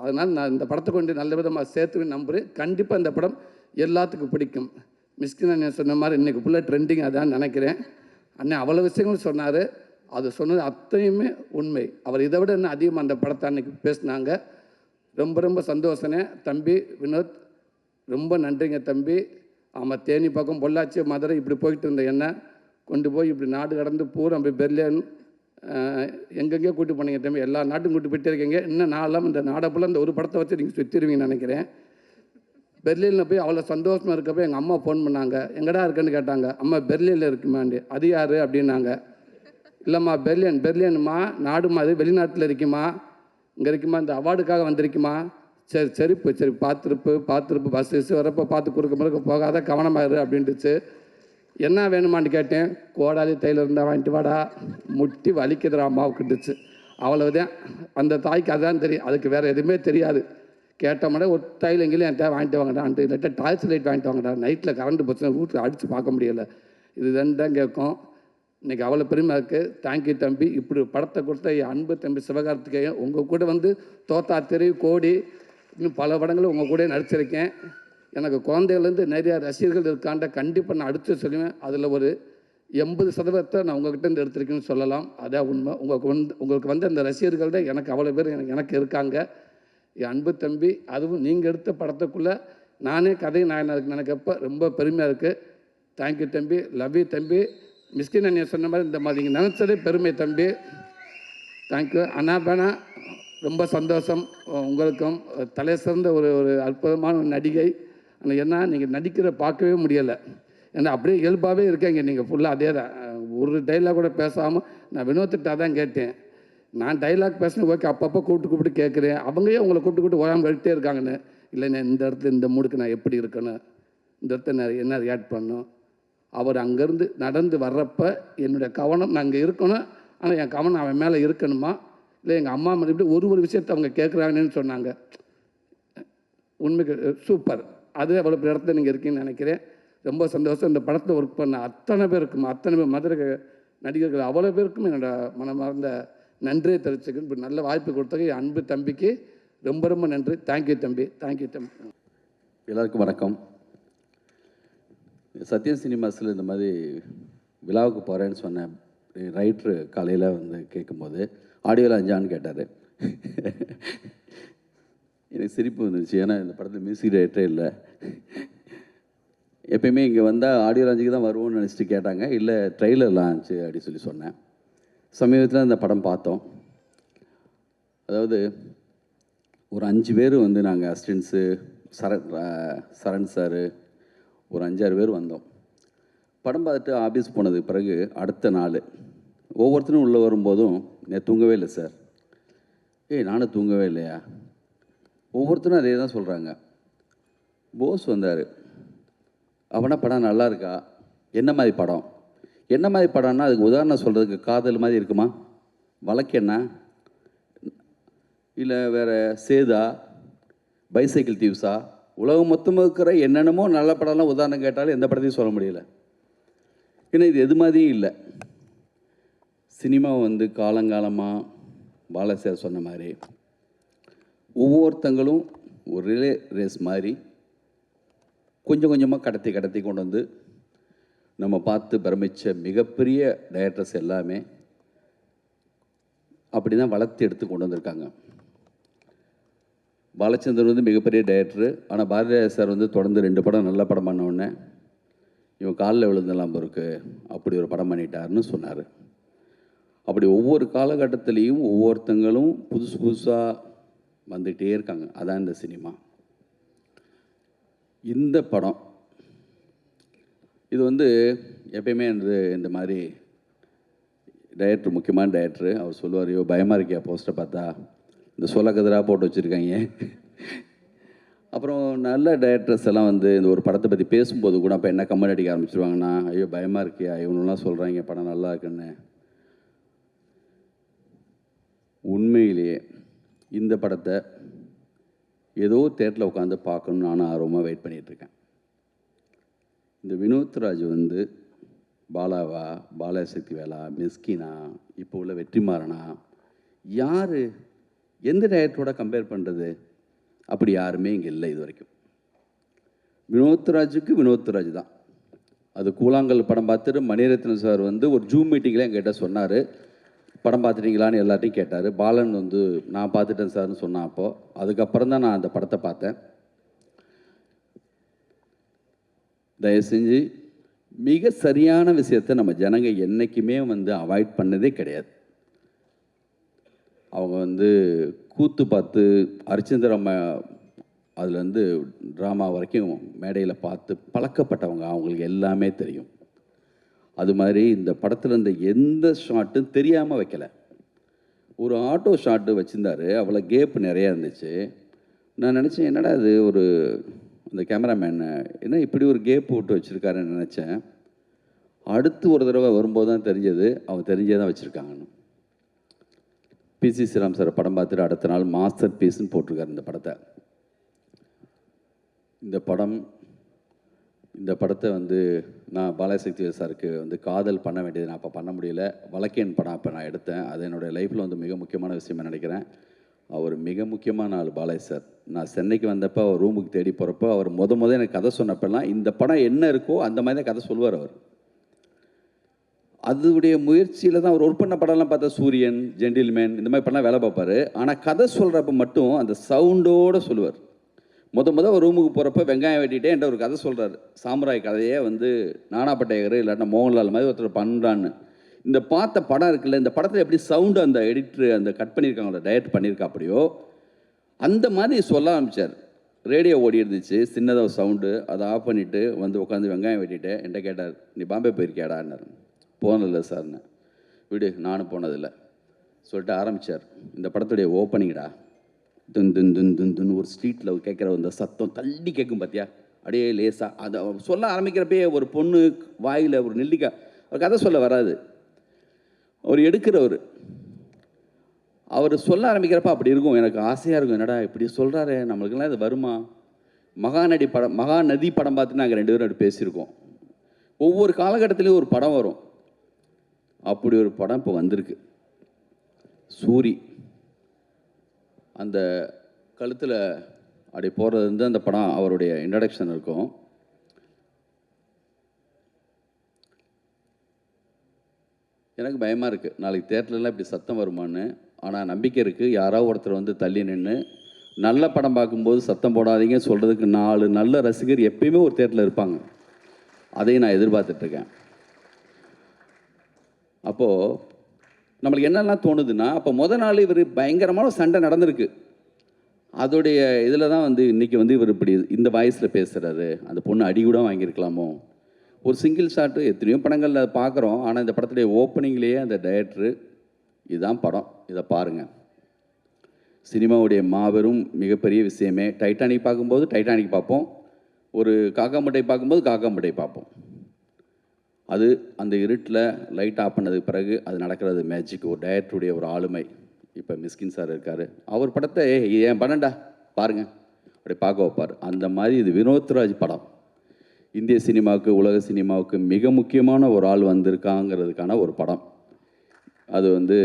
அதனால் நான் இந்த படத்தை கொண்டு நல்ல விதமாக சேர்த்து நம்புகிறேன். கண்டிப்பாக இந்த படம் எல்லாத்துக்கும் பிடிக்கும். மிஸ்கின் அண்ணன் சொன்ன மாதிரி இன்றைக்கி ஃபுல்லாக ட்ரெண்டிங் அதான் நினைக்கிறேன். அண்ணன் அவ்வளோ விஷயங்களும் சொன்னார். அது சொன்னது அத்தனையுமே உண்மை. அவர் இதை விட இன்னும் அதிகமாக அந்த படத்தை அன்றைக்கி பேசினாங்க. ரொம்ப ரொம்ப சந்தோஷனே தம்பி வினோத், ரொம்ப நன்றிங்க தம்பி. ஆமாம், தேனி பக்கம் பொள்ளாச்சி மதுரை இப்படி போயிட்டு இருந்த என்ன கொண்டு போய் இப்படி நாடு கடந்து பூரா அப்படி பெர்லின் எங்கெங்கேயோ கூட்டி போனீங்க தம்பி. எல்லா நாட்டும் கூட்டி போயிட்டே இருக்கீங்க. இன்னும் நாளெல்லாம் இந்த நாடப்பெல்லாம் இந்த ஒரு படத்தை வச்சு நீங்கள் சுற்றிடுவீங்கன்னு நினைக்கிறேன். பெர்லினில் போய் அவ்வளோ சந்தோஷமாக இருக்கப்போ எங்கள் அம்மா ஃபோன் பண்ணாங்க. எங்கடா இருக்குன்னு கேட்டாங்க. அம்மா பெர்லினில் இருக்குமாண்டி. அது யார் அப்படின்னாங்க. இல்லைம்மா பெர்லின்மா நாடுமா, அது வெளிநாட்டில் இருக்குமா, இங்கே இருக்குமா, இந்த அவார்டுக்காக வந்திருக்குமா. சரி பார்த்துருப்பு பஸ் வரப்போ பார்த்து குறுக்க முறுக்க போகாத, கவனமாயிரு அப்படின்ட்டுச்சு. என்ன வேணுமான்னு கேட்டேன். கோடாலி தையில் இருந்தால் வாங்கிட்டு வாடா, முட்டி வலிக்குதுடா அம்மாவுக்குட்டுச்சு. அவ்வளவுதான். அந்த தாய்க்கு அதுதான் தெரியும், அதுக்கு வேறு எதுவுமே தெரியாது. கேட்டோம்னா ஒரு தையில் எங்கேயும் என்கிட்ட வாங்கிட்டு வாங்கடான்ட்டு, இல்லாட்டா டார்ச் லைட் வாங்கிட்டு வாங்கடா, நைட்டில் கரண்ட் போச்சுன்னா வீட்டில் அடித்து பார்க்க முடியலை. இது தான் கேட்கும். இன்றைக்கி அவ்வளோ பெருமை இருக்குது. தேங்க்யூ தம்பி. இப்படி படத்தை கொடுத்த என் அன்பு தம்பி சிவகார்த்திகேயன், உங்கள் கூட வந்து தோத்தா தெரு, கோடி, இன்னும் பல படங்களும் உங்கள் கூட நடிச்சிருக்கேன். எனக்கு குழந்தைகள்லேருந்து நிறையா ரசிகர்கள் இருக்காண்ட கண்டிப்பாக நான் அடுத்து சொல்லுவேன். அதில் ஒரு 80% நான் உங்கள்கிட்ட எடுத்திருக்கேன்னு சொல்லலாம். அதான் உண்மை. உங்களுக்கு வந்து அந்த ரசிகர்கள் தான் எனக்கு அவ்வளோ பேர் எனக்கு இருக்காங்க. என் அன்பு தம்பி, அதுவும் நீங்கள் எடுத்த படத்துக்குள்ளே நானே கதை நாயனாருக்கு நினைக்கப்போ ரொம்ப பெருமையாக இருக்குது. தேங்க்யூ தம்பி. லவ் யூ தம்பி. மிஸ்கின் அண்ணன் சொன்ன மாதிரி இந்த மாதிரி நீங்கள் நினச்சதே பெருமை தம்பி. தேங்க்யூ அண்ணா பேனா. ரொம்ப சந்தோஷம். உங்களுக்கும் தலை சிறந்த ஒரு அற்புதமான நடிகை. ஆனால் என்ன நீங்கள் நடிக்கிற பார்க்கவே முடியலை. ஏன்னா அப்படியே இயல்பாகவே இருக்கீங்க நீங்கள் ஃபுல்லாக. அதே தான், ஒரு டைலாக் கூட பேசாமல். நான் வினோத்திட்ட தான் கேட்டேன். நான் டைலாக் பேசணும் ஓகே, அப்பப்போ கூப்பிட்டு கேட்குறேன். அவங்களே உங்களை கூப்பிட்டு ஓயாமல் கழிட்டே இருக்காங்கன்னு. இல்லை நான் இந்த இடத்துல இந்த மூடுக்கு நான் எப்படி இருக்கணும், இந்த இடத்துல நான் என்ன ரியாக்ட் பண்ணணும். அவர் அங்கேருந்து நடந்து வர்றப்ப என்னுடைய கவனம் நான் அங்கே இருக்கணும். ஆனால் என் கவனம் அவன் மேலே இருக்கணுமா, இல்லை எங்கள் அம்மா மேலே இப்படி ஒரு விஷயத்தை அவங்க கேட்குறாங்கன்னு சொன்னாங்க. உண்மைக்கு சூப்பர். அது அவ்வளோ இடத்துல நீங்கள் இருக்கீங்கன்னு நினைக்கிறேன். ரொம்ப சந்தோஷம். இந்த படத்தில் ஒர்க் பண்ண அத்தனை பேருக்கும், அத்தனை பேர் மதுரை நடிகர்கள் அவ்வளோ பேருக்கும் என்னோட மனமார்ந்த நன்றியை தெரிவிச்சுக்கணும். இப்படி நல்ல வாய்ப்பு கொடுத்தது என் அன்பு தம்பிக்கு ரொம்ப ரொம்ப நன்றி. தேங்க்யூ தம்பி. தேங்க்யூ தம்பி. எல்லாருக்கும் வணக்கம். சத்யம் சினிமாஸில் இந்த மாதிரி விழாவுக்கு போகிறேன்னு சொன்னேன். ரைட்ரு காலையில் வந்து கேட்கும்போது ஆடியோவில் அஞ்சான்னு கேட்டார். எனக்கு சிரிப்பு வந்துச்சு. ஏன்னா இந்த படத்தில் மியூசிக் டைரக்டரே இல்லை. எப்பயுமே இங்கே வந்தால் ஆடியோ லான்ச்சுக்கு தான் வருவோம்னு நினச்சிட்டு கேட்டாங்க. இல்லை ட்ரெய்லர் லான்ச்சு அப்படி சொல்லி சொன்னேன். சமீபத்தில் இந்த படம் பார்த்தோம். அதாவது ஒரு 5 பேர் வந்து நாங்கள் அசிஸ்டன்ஸு, சரண் சார், ஒரு 5-6 பேர் வந்தோம். படம் பார்த்துட்டு ஆஃபீஸ் போனதுக்கு பிறகு அடுத்த நாள் ஒவ்வொருத்தரும் உள்ளே வரும்போதும் நான் தூங்கவே இல்லை சார். நானும் தூங்கவே இல்லையா. ஒவ்வொருத்தரும் அதே தான் சொல்கிறாங்க. போஸ் வந்தார். அவனா படம் நல்லா இருக்கா, என்ன மாதிரி படம், என்ன மாதிரி படம்னா அதுக்கு உதாரணம் சொல்கிறதுக்கு காதல் மாதிரி இருக்குமா, வழக்கெண்ணா, இல்லை வேறு சேதா, பைசைக்கிள் தீவ்ஸா, உலகம் மொத்தமாக இருக்கிற என்னென்னமோ நல்ல படம்லாம் உதாரணம் கேட்டாலும் எந்த படத்தையும் சொல்ல முடியல. ஏன்னா இது எது மாதிரியும் இல்லை. சினிமா வந்து காலங்காலமாக பாலசார் சொன்ன மாதிரி ஒவ்வொருத்தங்களும் ஒரு ரிலே ரேஸ் மாதிரி கொஞ்சம் கொஞ்சமாக கடத்தி கொண்டு வந்து நம்ம பார்த்து பிரமித்த மிகப்பெரிய டைரக்டர்ஸ் எல்லாமே அப்படி தான் வளர்த்து எடுத்து கொண்டு வந்திருக்காங்க. பாலச்சந்தர் வந்து மிகப்பெரிய டைரக்டரு. ஆனால் பாரதிராஜா சார் வந்து தொடர்ந்து 2 படம் நல்ல படம் பண்ண உடனே இவன் காலில் விழுந்தெல்லாம் இருக்குது, அப்படி ஒரு படம் பண்ணிட்டாருன்னு சொன்னார். அப்படி ஒவ்வொரு காலகட்டத்திலையும் ஒவ்வொருத்தங்களும் புதுசாக வந்துகிட்டே இருக்காங்க. அதான் இந்த சினிமா. இந்த படம் இது வந்து எப்பயுமே இந்த மாதிரி டைரக்டர், முக்கியமான டைரக்டர், அவர் சொல்லுவார், ஐயோ பயமாக இருக்கியா போஸ்டரை பார்த்தா, இந்த சொல்ல கதிராக போட்டு வச்சுருக்காங்க. அப்புறம் நல்ல டைரக்டர்ஸ் எல்லாம் வந்து இந்த ஒரு படத்தை பற்றி பேசும்போது கூட அப்போ என்ன கமெண்ட் அடிக்க ஆரம்பிச்சிருவாங்கன்னா, ஐயோ பயமாக இருக்கியா, இவனெல்லாம் சொல்கிறாங்க படம் நல்லா இருக்குன்னு. உண்மையிலேயே இந்த படத்தை ஏதோ தேட்டரில் உட்காந்து பார்க்கணுன்னு நானும் ஆர்வமாக வெயிட் பண்ணிகிட்ருக்கேன். இந்த வினோத்ராஜ் வந்து பாலாவா, பாலசக்தி வேலா, மிஸ்கினா, இப்போ உள்ள வெற்றிமாறனா, யார் எந்த டைரக்டரோட கம்பேர் பண்ணுறது? அப்படி யாருமே இங்கே இல்லை இது வரைக்கும். வினோத்ராஜுக்கு வினோத்ராஜ் தான். அது கூழாங்கல் படம் பார்த்துட்டு மணிரத்னம் சார் வந்து ஒரு ஜூம் மீட்டிங்கில் என்கிட்ட சொன்னார், படம் பார்த்துட்டீங்களான்னு எல்லாத்தையும் கேட்டார். பாலன் வந்து நான் பார்த்துட்டேன் சார்னு சொன்னான். அப்போது அதுக்கப்புறம் தான் நான் அந்த படத்தை பார்த்தேன். தயவு செஞ்சு மிக சரியான விஷயத்தை நம்ம ஜனங்க என்றைக்குமே வந்து அவாய்ட் பண்ணதே கிடையாது. அவங்க வந்து கூத்து பார்த்து ஹரிச்சந்திரம்மா அதுலேருந்து ட்ராமா வரைக்கும் மேடையில் பார்த்து பழக்கப்பட்டவங்க, அவங்களுக்கு எல்லாமே தெரியும். அது மாதிரி இந்த படத்தில் இருந்த எந்த ஷாட்டும் தெரியாமல் வைக்கலை. ஒரு ஆட்டோ ஷாட்டு வச்சுருந்தாரு, அவ்வளோ கேப் நிறையா இருந்துச்சு. நான் நினச்சேன், என்னடா இது ஒரு அந்த கேமராமேன் என்ன இப்படி ஒரு கேப் விட்டு வச்சுருக்காருன்னு நினச்சேன். அடுத்து ஒரு தடவை வரும்போது தான் தெரிஞ்சது, அவங்க தெரிஞ்சே தான் வச்சுருக்காங்கன்னு. பிசி ஸ்ரீராம் சார் படம் பார்த்துட்டு அடுத்த நாள் மாஸ்டர் பீஸ்ன்னு போட்டிருக்காரு இந்த படத்தை. இந்த படத்தை வந்து நான் பாலசக்தி சாருக்கு வந்து காதல் பண்ண வேண்டியது நான் அப்போ பண்ண முடியல. வழக்கேன் படம் அப்போ நான் எடுத்தேன். அது என்னுடைய லைஃப்பில் வந்து மிக முக்கியமான விஷயமா நினைக்கிறேன். அவர் மிக முக்கியமான ஆள் பாலாஜி சார். நான் சென்னைக்கு வந்தப்போ அவர் ரூமுக்கு தேடி போகிறப்போ அவர் முத எனக்கு கதை சொன்னப்பெல்லாம் இந்த படம் என்ன இருக்கோ அந்த மாதிரி தான் கதை சொல்லுவார் அவர். அதுடைய முயற்சியில் தான் அவர் ஒர்க் பண்ண படம்லாம் பார்த்தா சூரியன், ஜென்டில்மேன் இந்த மாதிரி படம்லாம் வேலை பார்ப்பார். ஆனால் கதை சொல்கிறப்ப மட்டும் அந்த சவுண்டோடு சொல்லுவார். முத ஒரு ரூமுக்கு போகிறப்ப வெங்காயம் வெட்டிகிட்டே என்ற ஒரு கதை சொல்கிறார். சாமுராய் கதையே வந்து நானா பட்டேகர் இல்லாட்டா மோகன்லால் மாதிரி ஒருத்தர் பண்ணுறான்னு. இந்த பார்த்த படம் இருக்குல்ல, இந்த படத்தில் எப்படி சவுண்டு அந்த எடிட்ரு அந்த கட் பண்ணியிருக்காங்களோ, டைரக்ட் பண்ணியிருக்கா அப்படியோ அந்த மாதிரி சொல்ல ஆரம்பித்தார். ரேடியோ ஓடி இருந்துச்சு, சின்னதாக சவுண்டு, அதை ஆஃப் பண்ணிவிட்டு வந்து உட்காந்து வெங்காயம் வெட்டிட்டு என்கிட்ட கேட்டார், நீ பாம்பே போயிருக்கியாடான்னாரு. போனதில்லை சார்னு. விடு, நானும் போனதில்லை சொல்லிட்டு ஆரம்பித்தார். இந்த படத்துடைய ஓப்பனிங்கடா, துன் துன் துன் துன் துன் ஒரு ஸ்ட்ரீட்டில் கேட்குற அந்த சத்தம் தள்ளி கேட்கும் பார்த்தியா, அப்படியே லேசாக அதை சொல்ல ஆரம்பிக்கிறப்பே ஒரு பொண்ணு வாயில் ஒரு நெல்லிக்காய், அவர் கதை சொல்ல வராது, அவர் எடுக்கிறவர், அவர் சொல்ல ஆரம்பிக்கிறப்ப அப்படி இருக்கும். எனக்கு ஆசையாக இருக்கும், என்னடா இப்படி சொல்கிறாரு, நம்மளுக்கெல்லாம் இது வருமா? மகாநதி படம் பார்த்து நாங்கள் 2 பேரும் அப்படி பேசியிருக்கோம். ஒவ்வொரு காலகட்டத்திலையும் ஒரு படம் வரும். அப்படி ஒரு படம் இப்போ வந்திருக்கு. சூரி அந்த கழுத்தில் அப்படி போகிறது வந்து அந்த படம் அவருடைய இன்ட்ரடக்ஷன் இருக்கும். எனக்கு பயமாக இருக்குது, நாளைக்கு தேட்டர்லாம் இப்படி சத்தம் வருமானு. ஆனால் நம்பிக்கை இருக்குது, யாராவது ஒருத்தர் வந்து தள்ளி நின்று நல்ல படம் பார்க்கும்போது சத்தம் போடாதீங்க சொல்கிறதுக்கு 4 நல்ல ரசிகர் எப்பயுமே ஒரு தேட்டரில் இருப்பாங்க. அதையும் நான் எதிர்பார்த்துட்ருக்கேன். அப்போது நம்மளுக்கு என்னெல்லாம் தோணுதுன்னா, அப்போ நாள் இவர் பயங்கரமான சண்டை நடந்திருக்கு. அதோடைய இதில் தான் வந்து இன்றைக்கி வந்து இவர் இப்படி இந்த வாய்ஸில் பேசுகிறாரு. அந்த பொண்ணு அடி கூட வாங்கியிருக்கலாமோ. ஒரு சிங்கிள் ஷாட்டு எத்தனையோ படங்களில் பார்க்குறோம். ஆனால் இந்த படத்துடைய ஓப்பனிங்லேயே அந்த டைரக்டரு, இதுதான் படம், இதை பாருங்கள். சினிமாவுடைய மாபெரும் மிகப்பெரிய விஷயமே, டைட்டானிக் பார்க்கும்போது டைட்டானிக் பார்ப்போம், ஒரு காக்காம்பட்டை பார்க்கும்போது காக்காம்பட்டை பார்ப்போம். அது அந்த இருட்டில் லைட் ஆஃப் பண்ணதுக்கு பிறகு அது நடக்கிறது மேஜிக், ஒரு டைரக்டருடைய ஒரு ஆளுமை. இப்போ மிஸ்கின் சார் இருக்கார், அவர் படத்தை என் படம்டா பாருங்கள் அப்படி பார்க்க வைப்பார். அந்த மாதிரி இது வினோத்ராஜ் படம் இந்திய சினிமாவுக்கு, உலக சினிமாவுக்கு மிக முக்கியமான ஒரு ஆள் வந்திருக்காங்கிறதுக்கான ஒரு படம். அது வந்து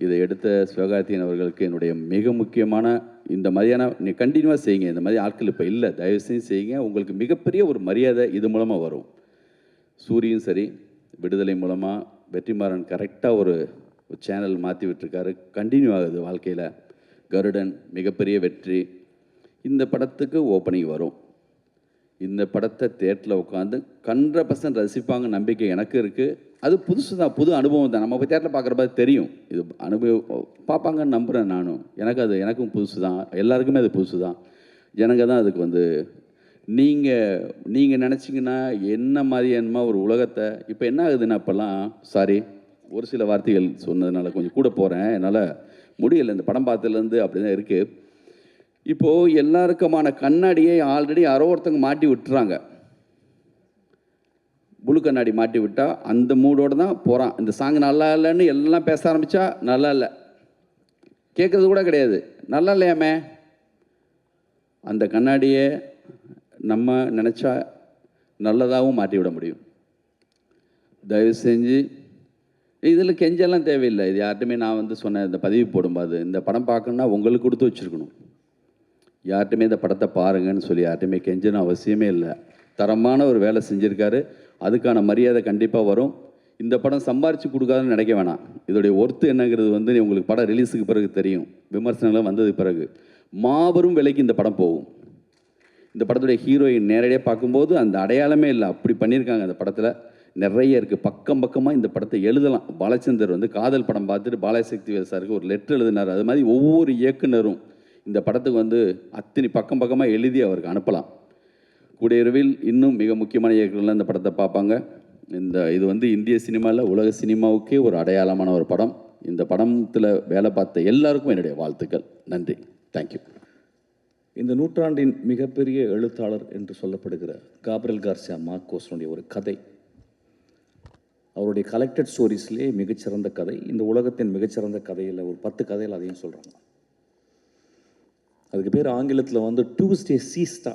இதை எடுத்த சிவகார்த்திகேயன் அவர்களுக்கு என்னுடைய மிக முக்கியமான, இந்த மாதிரியான நீ கண்டினியூவாக செய்யுங்க, இந்த மாதிரி ஆட்கள் இப்போ இல்லை, தயவுசெய்து செய்யுங்க, உங்களுக்கு மிகப்பெரிய ஒரு மரியாதை இது மூலமாக வரும். சூரியும் சரி, விடுதலை மூலமாக வெற்றிமாறன் கரெக்டாக ஒரு சேனல் மாற்றி விட்டுருக்காரு, கண்டினியூ ஆகுது வாழ்க்கையில். கருடன் மிகப்பெரிய வெற்றி. இந்த படத்துக்கு ஓப்பனிங் வரும். இந்த படத்தை தேட்டரில் உட்காந்து 100% ரசிப்பாங்க நம்பிக்கை எனக்கு இருக்குது. அது புதுசு தான், புது அனுபவம் தான். நம்ம போய் தேட்டரில் பார்க்குறப்ப தெரியும், இது அனுபவம் பார்ப்பாங்கன்னு நம்புகிறேன் நானும். எனக்கும் புதுசு தான், எல்லாருக்குமே அது புதுசு தான். ஜனங்க தான் அதுக்கு வந்து நீங்கள் நினச்சிங்கன்னா என்ன மாதிரியானமா ஒரு உலகத்தை இப்போ என்ன ஆகுதுன்னா இப்போல்லாம் சாரி ஒரு சில வார்த்தைகள் சொன்னதுனால கொஞ்சம் கூட போகிறேன், என்னால் முடியலை. இந்த படம் பார்த்ததுலேருந்து அப்படி தான் இருக்குது. இப்போது எல்லாருக்குமான கண்ணாடியை ஆல்ரெடி யாரோ ஒருத்தங்க மாட்டி விட்டுறாங்க. புழு கண்ணாடி மாட்டி விட்டால் அந்த மூடோடு தான் போகிறான். இந்த சாங் நல்லா இல்லைன்னு எல்லாம் பேச ஆரம்பித்தா நல்லா இல்லை, கேட்குறது கூட கிடையாது, நல்லா இல்லையாமே. அந்த கண்ணாடியை நம்ம நினச்சா நல்லதாகவும் மாட்டி விட முடியும். தயவு செஞ்சு இதில் கெஞ்செல்லாம் தேவையில்லை. இது யார்ட்டுமே நான் வந்து சொன்னேன், இந்த பதிவு போடும்போது இந்த படம் பார்க்கணுன்னா உங்களுக்கு கொடுத்து வச்சுருக்கணும். யார்ட்டுமே இந்த படத்தை பாருங்கன்னு சொல்லி யார்ட்டுமே கெஞ்சணும் அவசியமே இல்லை. தரமான ஒரு வேலை செஞ்சுருக்காரு, அதுக்கான மரியாதை கண்டிப்பாக வரும். இந்த படம் சம்பாரித்து கொடுக்காதுன்னு நினைக்க வேணாம். இதோடைய ஒர்த்து என்னங்கிறது வந்து உங்களுக்கு படம் ரிலீஸுக்கு பிறகு தெரியும், விமர்சனங்கள்லாம் வந்ததுக்கு பிறகு. மாபெரும் விலைக்கு இந்த படம் போகும். இந்த படத்துடைய ஹீரோயின் நேரடியாக பார்க்கும்போது அந்த அடையாளமே இல்லை, அப்படி பண்ணியிருக்காங்க. அந்த படத்தில் நிறைய இருக்குது, பக்கம் பக்கமாக இந்த படத்தை எழுதலாம். பாலச்சந்தர் வந்து காதல் படம் பார்த்துட்டு பாலசக்திவேல் சாருக்கு ஒரு லெட்டர் எழுதினார். அது மாதிரி ஒவ்வொரு இயக்குனரும் இந்த படத்துக்கு வந்து அத்தனை பக்கம் பக்கமாக எழுதி அவருக்கு அனுப்பலாம். கூடியவிரைவில் இன்னும் மிக முக்கியமான இயக்குனர்லாம் இந்த படத்தை பார்ப்பாங்க. இது வந்து இந்திய சினிமாவில் உலக சினிமாவுக்கே ஒரு அடையாளமான ஒரு படம். இந்த படத்தில் வேலை பார்த்த எல்லாருக்கும் என்னுடைய வாழ்த்துக்கள். நன்றி, தேங்க்யூ. இந்த நூற்றாண்டின் மிகப்பெரிய எழுத்தாளர் என்று சொல்லப்படுகிற காப்ரியல் கார்சியா மார்கோஸனுடைய ஒரு கதை, அவருடைய கலெக்டட் ஸ்டோரிஸ்லேயே மிகச்சிறந்த கதை. இந்த உலகத்தின் மிகச்சிறந்த கதையில் ஒரு 10 கதையில் அதையும் சொல்கிறாங்க. அதுக்கு பேர் ஆங்கிலத்தில் வந்து டியூஸ்டே சீஸ்டா,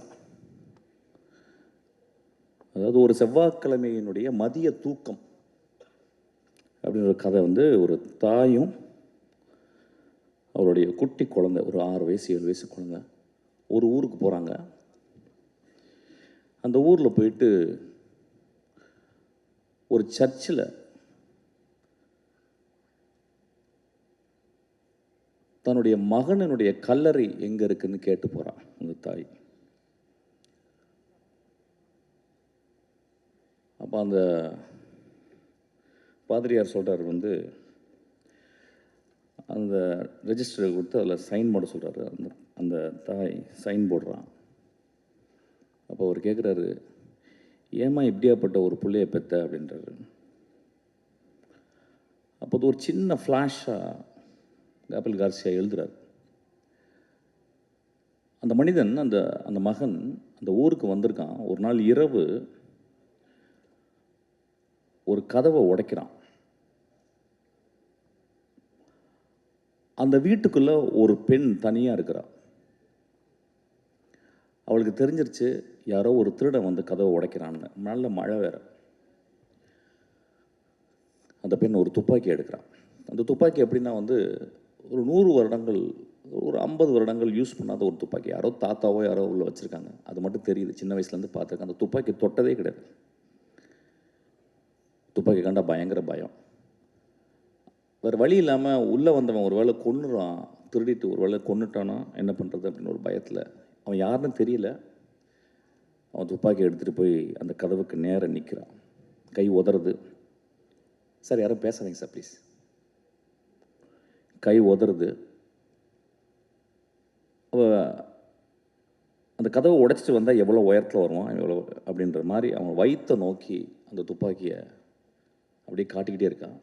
அதாவது ஒரு செவ்வாய்க்கிழமையினுடைய மதிய தூக்கம் அப்படின்ற ஒரு கதை. வந்து ஒரு தாயும் அவருடைய குட்டி குழந்தை, ஒரு 6 வயசு 7 வயசு குழந்தை, ஒரு ஊருக்கு போகிறாங்க. அந்த ஊரில் போயிட்டு ஒரு சர்ச்சில் தன்னுடைய மகனுடைய கல்லறை எங்கே இருக்குன்னு கேட்டு போகிறான் அந்த தாய். அப்போ அந்த பாதிரியார் சொல்கிறார் வந்து அந்த ரெஜிஸ்டரை கொடுத்து அதில் சைன் போட சொல்கிறாரு. அந்த தாய் சைன் போடுறான். அப்போ அவர் கேட்குறாரு, ஏம்மா இப்படியாப்பட்ட ஒரு பிள்ளைய பெற்ற அப்படின்றாரு. அப்போது ஒரு சின்ன ஃப்ளாஷாக காப்ரியல் கார்சியா எழுதுறார். அந்த மனிதன் அந்த மகன் அந்த ஊருக்கு வந்திருக்கான். ஒரு நாள் இரவு ஒரு கதவை உடைக்கிறான். அந்த வீட்டுக்குள்ளே ஒரு பெண் தனியாக இருக்கிறாள். அவளுக்கு தெரிஞ்சிருச்சு யாரோ ஒரு திருடன் வந்து கதவை உடைக்கிறான்னு. நல்ல மழை வேறு. அந்த பெண் ஒரு துப்பாக்கி எடுக்கிறான். அந்த துப்பாக்கி எப்படின்னா வந்து ஒரு 100 வருடங்கள், ஒரு 50 வருடங்கள் யூஸ் பண்ணாத ஒரு துப்பாக்கி. யாரோ தாத்தாவோ யாரோ உள்ள வச்சுருக்காங்க, அது மட்டும் தெரியுது. சின்ன வயசுலேருந்து பார்த்துருக்கேன். அந்த துப்பாக்கி தொட்டதே கிடையாது. துப்பாக்கி கண்டா பயங்கர பயம். வேறு வழி இல்லாமல் உள்ளே வந்தவன் ஒரு வேளை கொன்னுறான், திருடிட்டு ஒரு வேளை கொன்னுட்டானா என்ன பண்ணுறது அப்படின்னு ஒரு பயத்தில், அவன் யாருன்னு தெரியல, அவன் துப்பாக்கி எடுத்துகிட்டு போய் அந்த கதவுக்கு நேராக நிற்கிறான். கை உதறது. சார் யாரும் பேசாதீங்க சார் ப்ளீஸ். கை உதறது. அந்த கதவை உடைச்சிட்டு வந்தால் எவ்வளோ உயரத்தில் வருவான் எவ்வளோ அப்படின்ற மாதிரி அவன் வயிற்றை நோக்கி அந்த துப்பாக்கியை அப்படியே காட்டிக்கிட்டே இருக்கான்.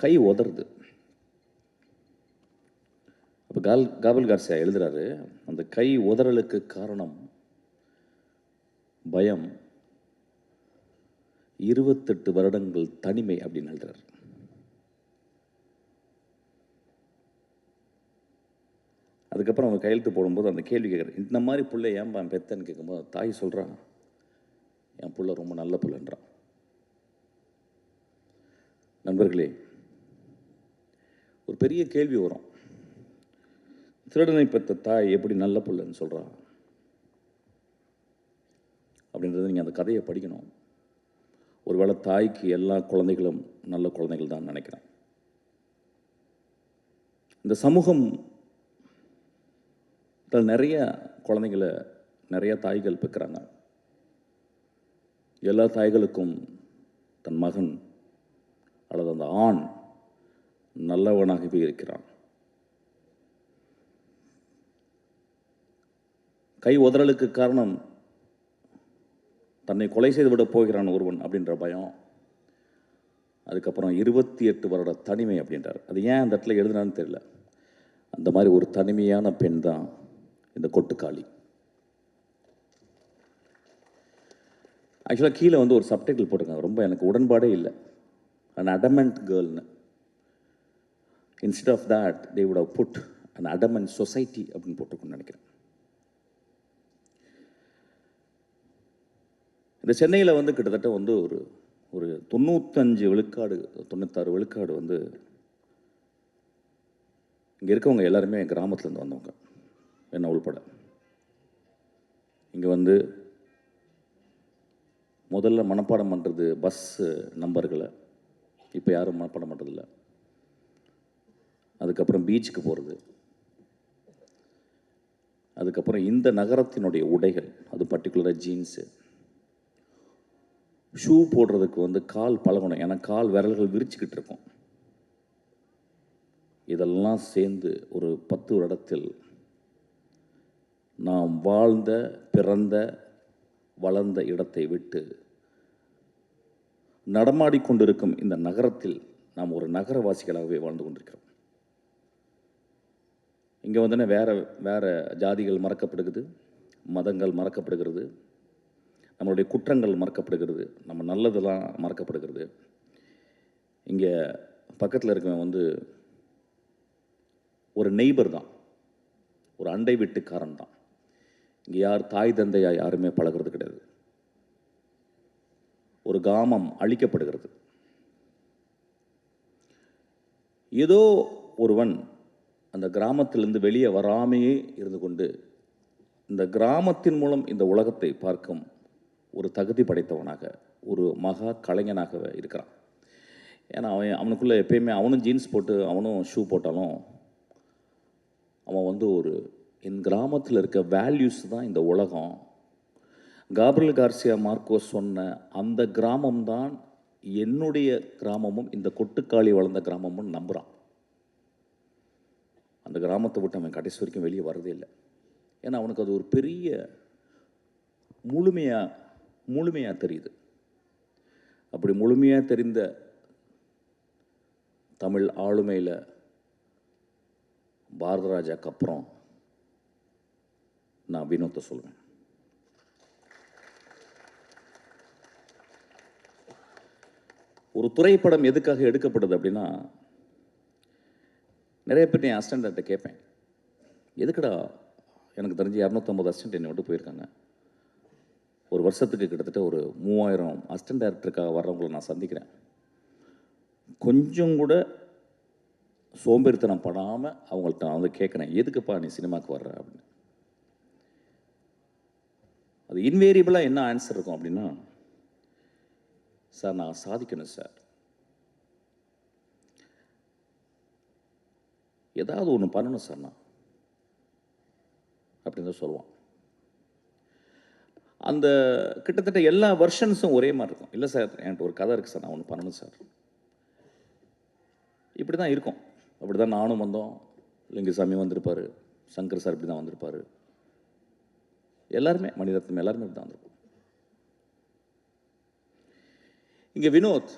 கை உதறது. அப்போ காப்ரியல் கார்சியா எழுதுறாரு, அந்த கை உதறலுக்கு காரணம் பயம், 28 வருடங்கள் தனிமை அப்படின்னு எழுதுறாரு. அதுக்கப்புறம் அவங்க கையெழுத்து போடும்போது அந்த கேள்வி கேட்குறேன், இந்த மாதிரி பிள்ளை ஏன்பா பெத்தன்னு கேட்கும்போது தாய் சொல்கிறான், என் பிள்ளை ரொம்ப நல்ல பிள்ளைன்றான். நண்பர்களே, ஒரு பெரிய கேள்வி வரும், திருடனை பெற்ற தாய் எப்படி நல்ல பிள்ளைன்னு சொல்கிறான் அப்படின்றது நீங்கள் அந்த கதையை படிக்கணும். ஒருவேளை தாய்க்கு எல்லா குழந்தைகளும் நல்ல குழந்தைகள் தான் நினைக்கிறேன். இந்த சமூகம் நிறைய குழந்தைகளை நிறைய தாய்கள் பெற்கிறாங்க. எல்லா தாய்களுக்கும் தன் மகன் அல்லது அந்த ஆண் நல்லவனாகவே இருக்கிறான். கை உதறலுக்கு காரணம் தன்னை கொலை செய்து விட போகிறான் ஒருவன் அப்படின்ற பயம். அதுக்கப்புறம் 28 வருட தனிமை அப்படின்றார். அது ஏன் அந்த இடத்துல எழுதுனான்னு தெரியல. அந்த மாதிரி ஒரு தனிமையான பெண் தான் இந்த கொட்டுக்காளி. ஆக்சுவலாக கீழே வந்து ஒரு சப்டைட்டில் போட்டிருக்காங்க, ரொம்ப எனக்கு உடன்பாடே இல்லை. an adamant கேர்ள்னு. Instead of that they would have put an adamant society அப்படின்னு போட்டிருக்குன்னு நினைக்கிறேன். இந்த சென்னையில் வந்து கிட்டத்தட்ட வந்து ஒரு 95 விழுக்காடு 96 விழுக்காடு வந்து இங்கே இருக்கவங்க எல்லாருமே கிராமத்துலேருந்து வந்தவங்க, என்ன உள்பட. இங்கே வந்து முதல்ல மனப்பாடம் பண்ணுறது பஸ்ஸு நம்பர்களை, இப்போ யாரும் மனப்பாடம் பண்ணுறதில்ல. அதுக்கப்புறம் பீச்சுக்கு போகிறது, அதுக்கப்புறம் இந்த நகரத்தினுடைய உடைகள், அது பர்டிகுலராக ஜீன்ஸு, ஷூ போடுறதுக்கு வந்து கால் பழகணும், ஏன்னா கால் விரல்கள் விரிச்சுக்கிட்டு இருக்கும். இதெல்லாம் சேர்ந்து ஒரு 10 வருடத்தில் நாம் வாழ்ந்த பிறந்த வளர்ந்த இடத்தை விட்டு நடமாடிக்கொண்டிருக்கும் இந்த நகரத்தில் நாம் ஒரு நகரவாசிகளாகவே வாழ்ந்து கொண்டிருக்கிறோம். இங்கே வந்து வேறு ஜாதிகள் மறக்கப்படுகிறது, மதங்கள் மறக்கப்படுகிறது, நம்மளுடைய குற்றங்கள் மறக்கப்படுகிறது, நம்ம நல்லதெல்லாம் மறக்கப்படுகிறது. இங்கே பக்கத்தில் இருக்கவன் வந்து ஒரு நெய்பர் தான், ஒரு அண்டை வீட்டுக்காரன் தான். இங்கே யார் தாய் தந்தையாக யாருமே பழகிறது கிடையாது. ஒரு கிராமம் அழிக்கப்படுகிறது. ஏதோ ஒருவன் அந்த கிராமத்திலிருந்து வெளியே வராமையே இருந்து கொண்டு இந்த கிராமத்தின் மூலம் இந்த உலகத்தை பார்க்கும் ஒரு தகுதி படைத்தவனாக, ஒரு மகா கலைஞனாக இருக்கிறான். ஏன்னா அவனுக்குள்ளே எப்பயுமே அவனும் ஜீன்ஸ் போட்டு அவனும் ஷூ போட்டாலும் அவன் வந்து என் கிராமத்தில் இருக்க வேல்யூஸ் தான் இந்த உலகம். காப்ரியல் கார்சியா மார்க்கோஸ் சொன்ன அந்த கிராமம்தான் என்னுடைய கிராமமும் இந்த கொட்டுக்காளி வளர்ந்த கிராமமும் நம்புகிறான். அந்த கிராமத்தை விட்டு அவன் கடைசி வரைக்கும் வெளியே வரதே இல்லை. ஏன்னா அவனுக்கு அது ஒரு பெரிய முழுமையாக தெரியுது. அப்படி முழுமையாக தெரிந்த தமிழ் ஆளுமையில் பாரத ராஜாக்கு அப்புறம் நான் வினோத்தை சொல்வேன். ஒரு திரைப்படம் எதுக்காக எடுக்கப்படுது அப்படின்னா, நிறைய பேர் என் அசிஸ்டண்ட்டை கேட்பேன், எதுக்குடா, எனக்கு தெரிஞ்சு 250 அசிஸ்டண்ட் என்னை விட்டு போயிருக்காங்க. ஒரு வருஷத்துக்கு கிட்டத்தட்ட ஒரு 3000 அசிஸ்டன்ட் டைரக்டருக்காக வர்றவங்களை நான் சந்திக்கிறேன். கொஞ்சம் கூட சோம்பேறித்தனம் படாமல் அவங்கள்ட்ட நான் வந்து கேட்குறேன், எதுக்குப்பா நீ சினிமாவுக்கு வர்ற அப்படின்னு. அது இன்வேரியபிளாக என்ன ஆன்சர் இருக்கும் அப்படின்னா, சார் நான் சாதிக்கணும் சார், ஏதாவது ஒன்று பண்ணணும் சார் நான் அப்படின்னு தான் சொல்லுவான். அந்த கிட்டத்தட்ட எல்லா வெர்ஷன்ஸும் ஒரே மாதிரி இருக்கும். இல்லை சார் என்கிட்ட ஒரு கதை இருக்குது சார், நான் ஒன்று பண்ணணும் சார். இப்படி தான் இருக்கும். அப்படி தான் நானும் வந்தோம், லிங்குசாமி வந்திருப்பார், சங்கர் சார் இப்படி தான் வந்திருப்பார், எல்லாருமே மணிரத்னம் எல்லாருமே இப்படி தான் வந்திருப்போம். இங்கே வினோத்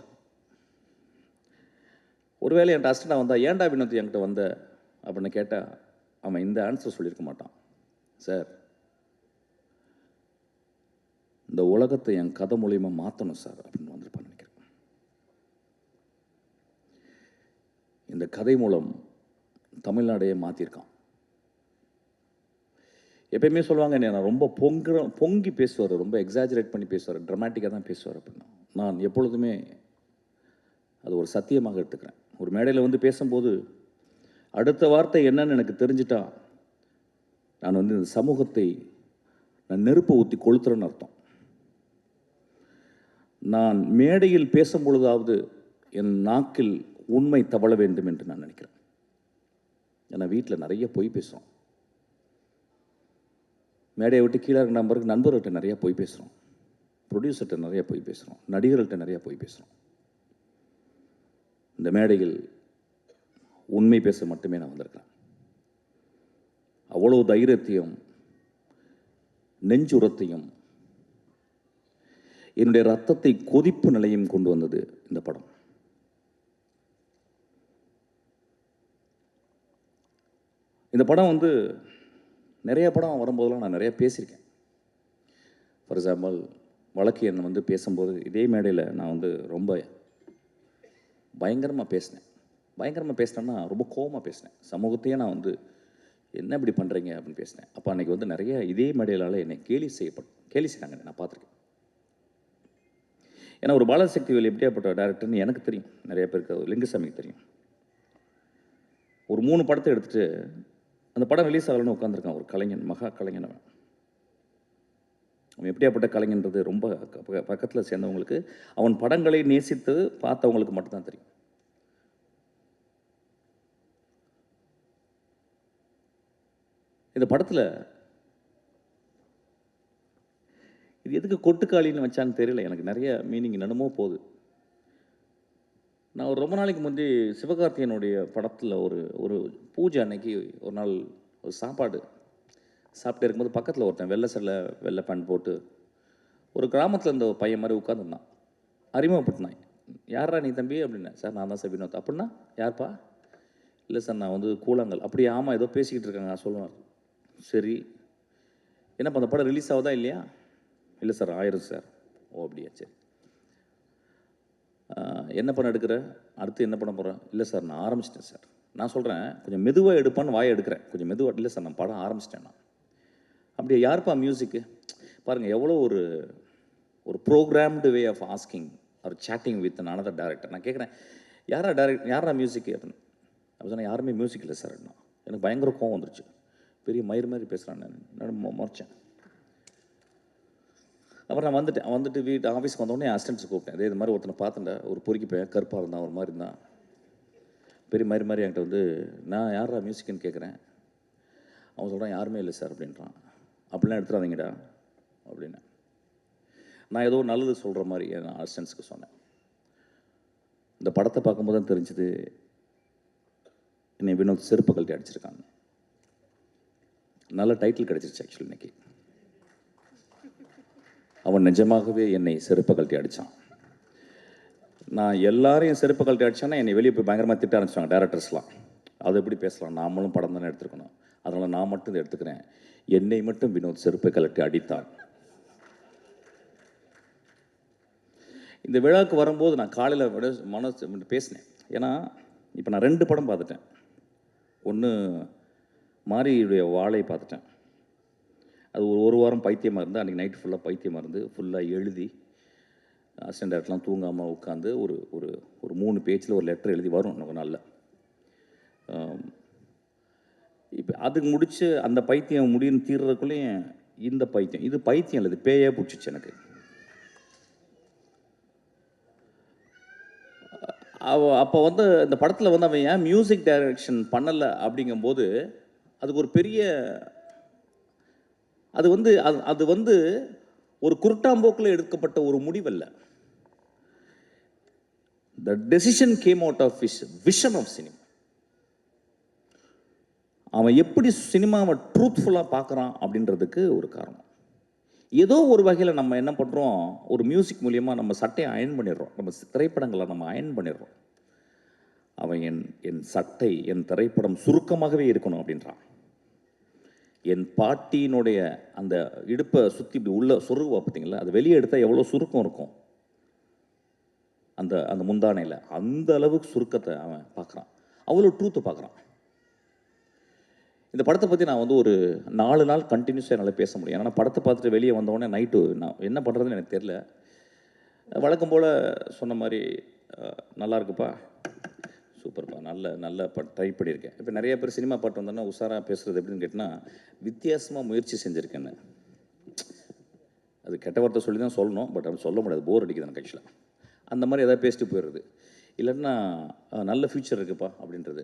ஒருவேளை என்கிட்ட அசிஸ்டண்டாக வந்தால், ஏன்டா வினோத் என்கிட்ட வந்த அப்படின்னு கேட்டால் அவன் இந்த ஆன்சர் சொல்லியிருக்க மாட்டான். சார் இந்த உலகத்தை என் கதை மூலியமா மாற்றணும் சார் அப்படின்னு வந்திருப்பான்னு நினைக்கிறேன். இந்த கதை மூலம் தமிழ்நாடையே மாற்றிருக்கான். எப்பயுமே சொல்லுவாங்க, நான் ரொம்ப பொங்கி பேசுவார், ரொம்ப எக்ஸாஜரேட் பண்ணி பேசுவார், ட்ராமாட்டிக்காக தான் பேசுவார் அப்படின்னா. நான் எப்பொழுதுமே அது ஒரு சத்தியமாக எடுத்துக்கிறேன். ஒரு மேடையில் வந்து பேசும்போது அடுத்த வார்த்தை என்னன்னு எனக்கு தெரிஞ்சிட்டா நான் வந்து இந்த சமூகத்தை நான் நெருப்பை ஊற்றி கொளுத்துறேன்னு அர்த்தம். நான் மேடையில் பேசும் பொழுதாவது என் நாக்கில் உண்மை தவழ வேண்டும் என்று நான் நினைக்கிறேன். ஏன்னா வீட்டில் நிறைய பொய் பேசுகிறோம், மேடையை விட்டு கீழே இருக்கிற நண்பர்கள்ட்ட நிறையா பொய் பேசுகிறோம், ப்ரொடியூசர்கிட்ட நிறையா பொய் பேசுகிறோம், நடிகர்கள்ட்ட நிறையா பொய் பேசுகிறோம். இந்த மேடையில் உண்மை பேச மட்டுமே நான் வந்திருக்கேன். அவ்வளோ தைரியத்தையும் நெஞ்சுரத்தையும் என்னுடைய ரத்தத்தை கொதிப்பு நிலையும் கொண்டு வந்தது இந்த படம். இந்த படம் வந்து நிறைய படம் வரும்போதெல்லாம் நான் நிறைய பேசியிருக்கேன். ஃபார் எக்ஸாம்பிள் வழக்கு எண்ணை வந்து பேசும்போது இதே மேடையில் நான் வந்து ரொம்ப பயங்கரமாக பேசினேன்னா ரொம்ப கோவமாக பேசினேன். சமூகத்தையே நான் வந்து என்ன இப்படி பண்ணுறீங்க அப்படின்னு பேசினேன். அப்போ அன்றைக்கி வந்து நிறைய இதே மேடையிலால் என்னை கேலி செய்கிறாங்க, நான் பார்த்துருக்கேன். ஏன்னா ஒரு பாலசக்திவேல் எப்படியாப்பட்ட டேரக்டர்னு எனக்கு தெரியும், நிறைய பேருக்கு லிங்குசாமிக்கு தெரியும். ஒரு 3 படத்தை எடுத்துகிட்டு அந்த படம் ரிலீஸ் ஆகலன்னு உட்காந்துருக்கான் ஒரு கலைஞன், மகா கலைஞன். அவன் எப்படியாப்பட்ட கலைஞன்றது ரொம்ப பக்கத்தில் சேர்ந்தவங்களுக்கு, அவன் படங்களை நேசித்து பார்த்தவங்களுக்கு மட்டும்தான் தெரியும். இந்த படத்தில் இது எதுக்கு கொட்டுக்காளின்னு வச்சான்னு தெரியல, எனக்கு நிறைய மீனிங் என்னமோ போகுது. நான் ஒரு ரொம்ப நாளைக்கு முந்தி சிவகார்த்திகேயனுடைய படத்தில் ஒரு பூஜை அன்னைக்கு ஒரு நாள் ஒரு சாப்பாடு சாப்பிட்டு இருக்கும்போது பக்கத்தில் ஒருத்தன் வெள்ளை சட்டை வெள்ளை பேண்ட் போட்டு ஒரு கிராமத்தில் இருந்த ஒரு பையன் மாதிரி உட்காந்துருந்தான். அறிமுகப்படுத்தினான். யாரா நீ தம்பி அப்படின்னேன். சார் நான் தான் சார் வினோத். அப்படின்னா யார்ப்பா? இல்லை சார் நான் வந்து கூழாங்கல். அப்படியே ஆமாம் ஏதோ பேசிக்கிட்டு இருக்காங்க நான் சொல்லுவேன். சரி என்னப்பா அந்த படம் ரிலீஸ் ஆகுதா இல்லையா? இல்லை சார் ஆயிரும் சார். ஓ அப்படியா, சரி. என்ன பண்ண எடுக்கிற, அடுத்து என்ன பண்ண போகிறேன்? இல்லை சார் நான் ஆரம்பிச்சிட்டேன் சார். நான் சொல்கிறேன் கொஞ்சம் மெதுவாக எடுப்பான்னு வாயை எடுக்கிறேன், கொஞ்சம் மெதுவாக. இல்லை சார் நான் படம் ஆரம்பிச்சிட்டேன். நான் அப்படியே யாருப்பா மியூசிக்கு? பாருங்கள் எவ்வளோ ஒரு programmed way of asking or chatting with another director. நான் கேட்குறேன் யாரா மியூசிக்கு அப்படின்னு. அப்போ சொன்னேன் யாருமே மியூசிக் இல்லை சார். எனக்கு பயங்கர கோவம் வந்துருச்சு. பெரிய மயிர் மாதிரி பேசுகிறேன் நான் முறைச்சேன். அப்புறம் நான் வந்துட்டு வீட்டு ஆஃபீஸ்க்கு வந்தோடனே அசிஸ்டன்ட்ஸ் கூப்பிட்டேன். இது மாதிரி ஒருத்தனை பார்த்தேன்டா, ஒரு பொறுக்கி பையன், கருப்பாக இருந்தான், ஒரு மாதிரி இருந்தான், பெரிய மாதிரி என்கிட்ட வந்து நான் யாரா மியூசிக்குன்னு கேட்குறேன். அவன் சொல்கிறான் யாருமே இல்லை சார் அப்படின்றான். அப்படிலாம் எடுத்துடாதீங்கடா அப்படின்னு நான் ஏதோ நல்லது சொல்கிற மாதிரி என் அசிஸ்டன்ட்ஸுக்கு சொன்னேன். இந்த படத்தை பார்க்கும்போது தான் தெரிஞ்சுது என்னை வினோத் செருப்பு கழட்டி அடிச்சிருக்காங்க. நல்ல டைட்டில் கிடச்சிருச்சு ஆக்சுவலி இன்னைக்கு. அவன் நிஜமாகவே என்னை செருப்பு கழட்டி அடித்தான். நான் எல்லாரையும் செருப்பு கழட்டி அடித்தான்னா என்னை வெளியே போய் பயங்கரமாக திட்ட ஆரம்பிச்சாங்க டேரக்டர்ஸ்லாம். அது எப்படி பேசலாம், நாமளும் படம் தானே எடுத்துருக்கணும், அதனால் நான் மட்டும் இதை எடுத்துக்கிறேன். என்னை மட்டும் வினோத் செருப்பை கழட்டி அடித்தான். இந்த விழாவுக்கு வரும்போது நான் காலையில் பேசினேன். ஏன்னா இப்போ நான் 2 படம் பார்த்துட்டேன். ஒன்று மாரியுடைய வாழை பார்த்துட்டேன். அது ஒரு வாரம் பைத்தியமாக இருந்து, அன்றைக்கி நைட்டு ஃபுல்லாக பைத்தியமாக இருந்து ஃபுல்லாக எழுதி அசிஸ்டன்ட் டேரக்டர்லாம் தூங்காமல் உட்காந்து ஒரு 3 பேஜில் ஒரு லெட்டர் எழுதி வரும் நம்ம நாளில். இப்போ அதுக்கு முடித்து அந்த பைத்தியம் முடின்னு தீர்றதுக்குள்ளேயும் இந்த பைத்தியம், இது பைத்தியம் இல்லை, இது பேயே பிடிச்சிச்சு எனக்கு. அப்போ வந்து இந்த படத்தில் வந்து அவன் ஏன் மியூசிக் டைரக்ஷன் பண்ணலை அப்படிங்கும்போது அதுக்கு ஒரு பெரிய அது வந்து ஒரு குருட்டாம்போக்கில் எடுக்கப்பட்ட ஒரு முடிவல்ல. The decision came out of his vision of cinema. அவன் எப்படி சினிமாவை ட்ரூத்ஃபுல்லாக பார்க்குறான் அப்படின்றதுக்கு ஒரு காரணம். ஏதோ ஒரு வகையில் நம்ம என்ன பண்ணுறோம், ஒரு மியூசிக் மூலியமாக நம்ம சட்டையை அயன் பண்ணிடுறோம், நம்ம திரைப்படங்களை நம்ம அயன் பண்ணிடுறோம். அவன் என் சட்டை, என் திரைப்படம் சுருக்கமாகவே இருக்கணும் அப்படின்றான். என் பாட்டியினுடைய அந்த இடுப்பை சுற்றி இப்படி உள்ள சொருகுவா பார்த்தீங்களா, அது வெளியே எடுத்தால் எவ்வளோ சுருக்கம் இருக்கும் அந்த முந்தானையில், அந்த அளவுக்கு சுருக்கத்தை அவன் பார்க்குறான், அவ்வளோ ட்ரூத்தை பார்க்குறான். இந்த படத்தை பற்றி நான் வந்து ஒரு 4 நாள் கண்டினியூஸாக என்னால் பேச முடியும். ஏன்னா படத்தை பார்த்துட்டு வெளியே வந்தோடனே நைட்டு நான் என்ன பண்ணுறதுன்னு எனக்கு தெரியல. வழக்கம் போல் சொன்ன மாதிரி நல்லா இருக்குப்பா, சூப்பர்ப்பா, நல்ல ட்ரை பண்ணியிருக்கேன். இப்போ நிறைய பேர் சினிமா பாட்டு வந்தோன்னா உஷாராக பேசுகிறது எப்படின்னு கேட்டால் வித்தியாசமாக முயற்சி செஞ்சுருக்கேன்னு. அது கெட்ட வார்த்தை சொல்லி தான் சொல்லணும், பட் அப்படி சொல்ல முடியாது, போர் அடிக்குது எனக்கு ஆக்சுவலாக. அந்த மாதிரி எதாவது பேசிட்டு போயிடுறது, இல்லைன்னா நல்ல ஃப்யூச்சர் இருக்குப்பா அப்படின்றது,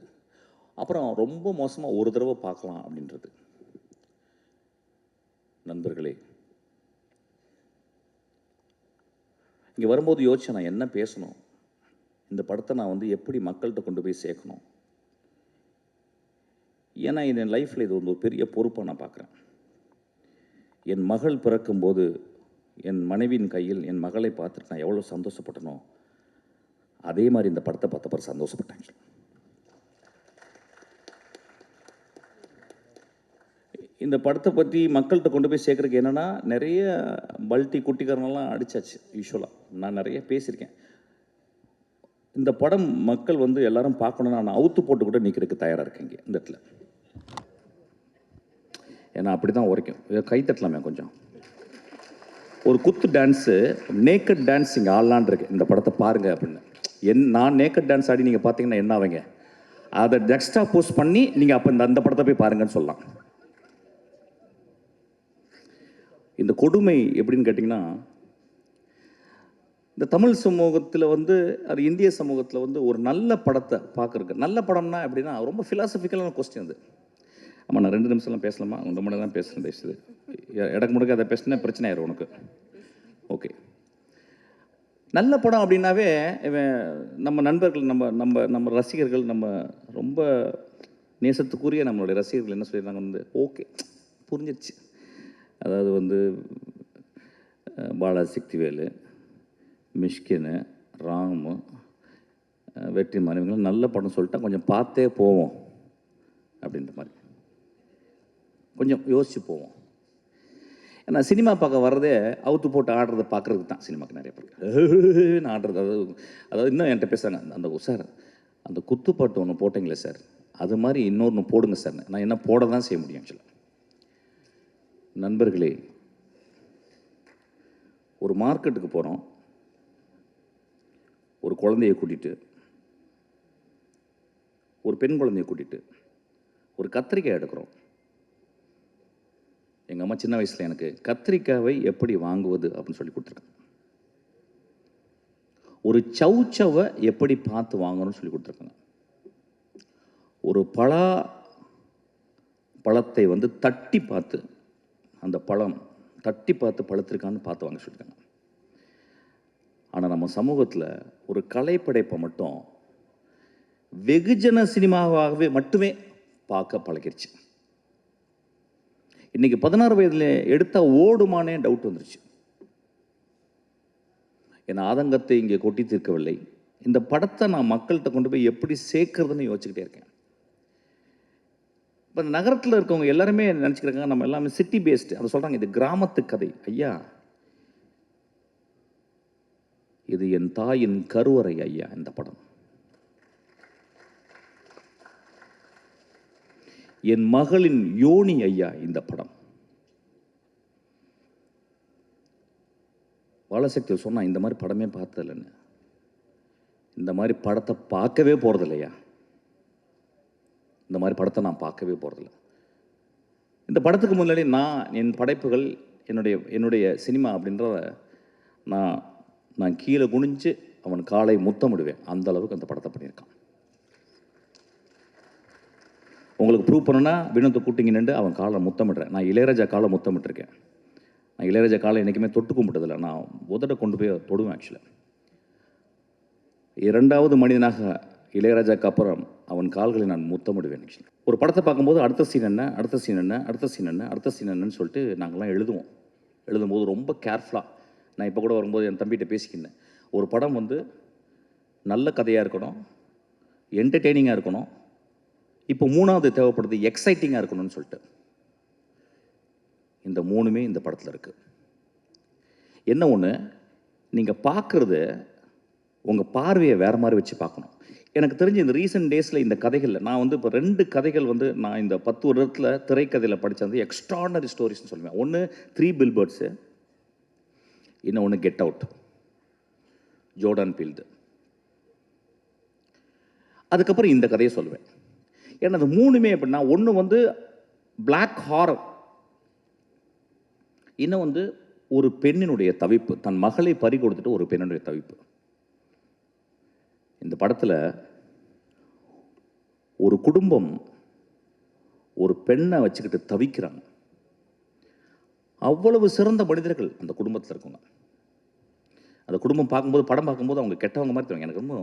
அப்புறம் ரொம்ப மோசமாக ஒரு தடவை பார்க்கலாம் அப்படின்றது. நண்பர்களே, இங்கே வரும்போது யோசிச்சேன் நான் என்ன பேசணும், இந்த படத்தை நான் வந்து எப்படி மக்கள்கிட்ட கொண்டு போய் சேர்க்கணும். ஏன்னா என் லைஃப்பில் இது வந்து ஒரு பெரிய பொறுப்பாக நான் பார்க்குறேன். என் மகள் பிறக்கும்போது என் மனைவியின் கையில் என் மகளை பார்த்துட்டு நான் எவ்வளோ சந்தோஷப்பட்டனோ அதே மாதிரி இந்த படத்தை பார்த்தப்ப சந்தோஷப்பட்டேன். இந்த படத்தை பற்றி மக்கள்கிட்ட கொண்டு போய் சேர்க்குறதுக்கு என்னென்னா, நிறைய பல்ட்டி குட்டிக்காரனெல்லாம் அடித்தாச்சு. யூஸ்வலாக நான் நிறைய பேசியிருக்கேன். இந்த படம் மக்கள் வந்து எல்லாரும் பார்க்கணுன்னா நான் அவுத்து போட்டு கூட நிற்கிறதுக்கு தயாராக இருக்கேங்க இந்த இடத்துல. ஏன்னா அப்படி தான் உரைக்கும். கை தட்டலாமே கொஞ்சம். ஒரு குத்து டான்ஸு, நேக்கட் டான்ஸ் இங்கே ஆடலான் இருக்கு. இந்த படத்தை பாருங்கள் அப்படின்னு. நான் நேக்கட் டான்ஸ் ஆடி நீங்கள் பார்த்தீங்கன்னா என்ன ஆவீங்க? அதை எக்ஸ்ட்ரா போஸ்ட் பண்ணி நீங்கள் அப்போ அந்த படத்தை போய் பாருங்கன்னு சொல்லலாம். இந்த கொடுமை எப்படின்னு கேட்டிங்கன்னா, இந்த தமிழ் சமூகத்தில் வந்து அது இந்திய சமூகத்தில் வந்து ஒரு நல்ல படத்தை பார்க்குறக்கு, நல்ல படம்னா எப்படின்னா ரொம்ப ஃபிலாசபிக்கலான கொஸ்டின் அது. ஆமாம், நான் 2 நிமிஷம்லாம் பேசலாமா? 2 மணி நேரம் பேசுகிறேன். தயவுசெய்து இடக்கு முடக்க அதை பேசினா பிரச்சனை ஆயிரும் உனக்கு. ஓகே, நல்ல படம் அப்படின்னாவே நம்ம நண்பர்கள், நம்ம ரசிகர்கள், நம்ம ரொம்ப நேசத்துக்குரிய நம்மளுடைய ரசிகர்கள் என்ன சொல்லிடுறாங்க வந்து, ஓகே புரிஞ்சிருச்சு. அதாவது வந்து பாலாசக்திவேலு, மிஷ்கினு, ராமு, வெற்றிமாறன் இவங்களாம் நல்ல படம் சொல்லிட்டா கொஞ்சம் பார்த்தே போவோம் அப்படின்ற மாதிரி கொஞ்சம் யோசித்து போவோம். ஏன்னா சினிமா பார்க்க வர்றதே அவுத்து போட்டு ஆடுறதை பார்க்குறதுக்கு தான் சினிமாவுக்கு நிறைய பேர் ஆடுறது. அதாவது இன்னும் என்கிட்ட பேசுகிறாங்க, அந்த சார் அந்த குத்துப்பாட்டு ஒன்று போட்டிங்களே சார், அது மாதிரி இன்னொன்று போடுங்க சார். நான் என்ன போட தான் செய்ய முடியும் ஆக்சுவலாக. நண்பர்களே, ஒரு மார்க்கெட்டுக்கு போகிறோம், ஒரு குழந்தையை கூட்டிகிட்டு, ஒரு பெண் குழந்தையை கூட்டிகிட்டு ஒரு கத்திரிக்காய் எடுக்கிறோம். எங்கள் அம்மா சின்ன வயசில் எனக்கு கத்திரிக்காவை எப்படி வாங்குவது அப்படின்னு சொல்லி கொடுத்துருக்காங்க. ஒரு சவுச்சவை எப்படி பார்த்து வாங்கணும்னு சொல்லி கொடுத்துருக்காங்க. ஒரு பழத்தை வந்து தட்டி பார்த்து, அந்த பழம் தட்டி பார்த்து பழுத்திருக்கான்னு பார்த்து வாங்க சொல்லியிருக்காங்க. ஆனால் நம்ம சமூகத்தில் ஒரு கலைப்படைப்பை மட்டும் வெகுஜன சினிமாவாகவே மட்டுமே பார்க்க பழகிருச்சு. இன்றைக்கி 16 வயதில் எடுத்தால் ஓடுமானே டவுட் வந்துருச்சு. என் ஆதங்கத்தை இங்கே கொட்டி தீர்க்கவில்லை. இந்த படத்தை நான் மக்கள்கிட்ட கொண்டு போய் எப்படி சேர்க்கறதுன்னு யோசிச்சுக்கிட்டே இருக்கேன். இப்போ இந்த நகரத்தில் இருக்கவங்க எல்லாருமே நினச்சிக்கிறாங்க நம்ம எல்லாமே சிட்டி பேஸ்டு. அதை சொல்கிறாங்க இது கிராமத்து கதை. ஐயா, இது என் தாயின் கருவறை ஐயா. இந்த படம் என் மகளின் யோனி ஐயா. இந்த படம் பாலசக்தி சொன்னா இந்த மாதிரி படமே பார்த்ததில்லைன்னு. இந்த மாதிரி படத்தை பார்க்கவே போகிறது இல்லையா? இந்த மாதிரி படத்தை நான் பார்க்கவே போகிறதில்ல. இந்த படத்துக்கு முன்னாடி என் படைப்புகள், என்னுடைய சினிமா அப்படின்றத நான் கீழே குனிஞ்சு அவன் காலை முத்தமிடுவேன். அந்த அளவுக்கு அந்த படத்தை பண்ணியிருக்கான். உங்களுக்கு ப்ரூவ் பண்ணணும்னா வினோத்தை கூட்டிங்க நின்று அவன் காலை முத்தமிடுறேன். நான் இளையராஜா காலை முத்தமிட்டிருக்கேன். நான் இளையராஜா காலை என்றைக்குமே தொட்டு கும்பிட்டதில்லை. நான் உதட்ட கொண்டு போய் தொடுவேன். ஆக்சுவலாக 2வது மனிதனாக இளையராஜாக்கு அப்புறம் அவன் கால்களை நான் முத்தமிடுவேன். ஒரு படத்தை பார்க்கும்போது அடுத்த சீன் என்ன, அடுத்த சீன் என்ன, அடுத்த சீன் என்ன, அடுத்த சீன் என்னன்னு சொல்லிட்டு நாங்கள்லாம் எழுதும்போது ரொம்ப கேர்ஃபுல்லாக. நான் இப்போ கூட வரும்போது என் தம்பிகிட்ட பேசிக்கிட்டேன். ஒரு படம் வந்து நல்ல கதையாக இருக்கணும், என்டர்டெய்னிங்காக இருக்கணும், இப்போ 3வது தேவைப்படுது எக்ஸைட்டிங்காக இருக்கணும்னு சொல்லிட்டு. இந்த 3மே இந்த படத்தில் இருக்குது. என்ன ஒன்று, நீங்கள் பார்க்குறது உங்கள் பார்வையை வேறு மாதிரி வச்சு பார்க்கணும். எனக்கு தெரிஞ்ச இந்த ரீசெண்ட் டேஸில் இந்த கதைகளில் நான் வந்து இப்போ 2 கதைகள் வந்து நான் இந்த 10 வருடத்தில் திரைக்கதையில் படித்தது எக்ஸ்ட்ராடனரி ஸ்டோரிஸ்னு சொல்லுவேன். ஒன்று 3 பில்பர்ட்ஸு, இன்னொன்று கெட் அவுட், ஜோர்டன் பீல்டு. அதுக்கப்புறம் இந்த கதையை சொல்லுவேன். ஏன்னா அது 3மே எப்படின்னா, ஒன்று வந்து பிளாக் ஹாரர், இன்னும் வந்து ஒரு பெண்ணினுடைய தவிப்பு, தன் மகளை பறி கொடுத்துட்டு ஒரு பெண்ணினுடைய தவிப்பு. இந்த படத்தில் ஒரு குடும்பம் ஒரு பெண்ணை வச்சுக்கிட்டு தவிக்கிறாங்க. அவ்வளவு சிறந்த மனிதர்கள் அந்த குடும்பத்தில் இருக்கவங்க. அந்த குடும்பம் பார்க்கும்போது, படம் பார்க்கும்போது அவங்க கெட்டவங்க மாதிரி தெரியும். எனக்கு ரொம்ப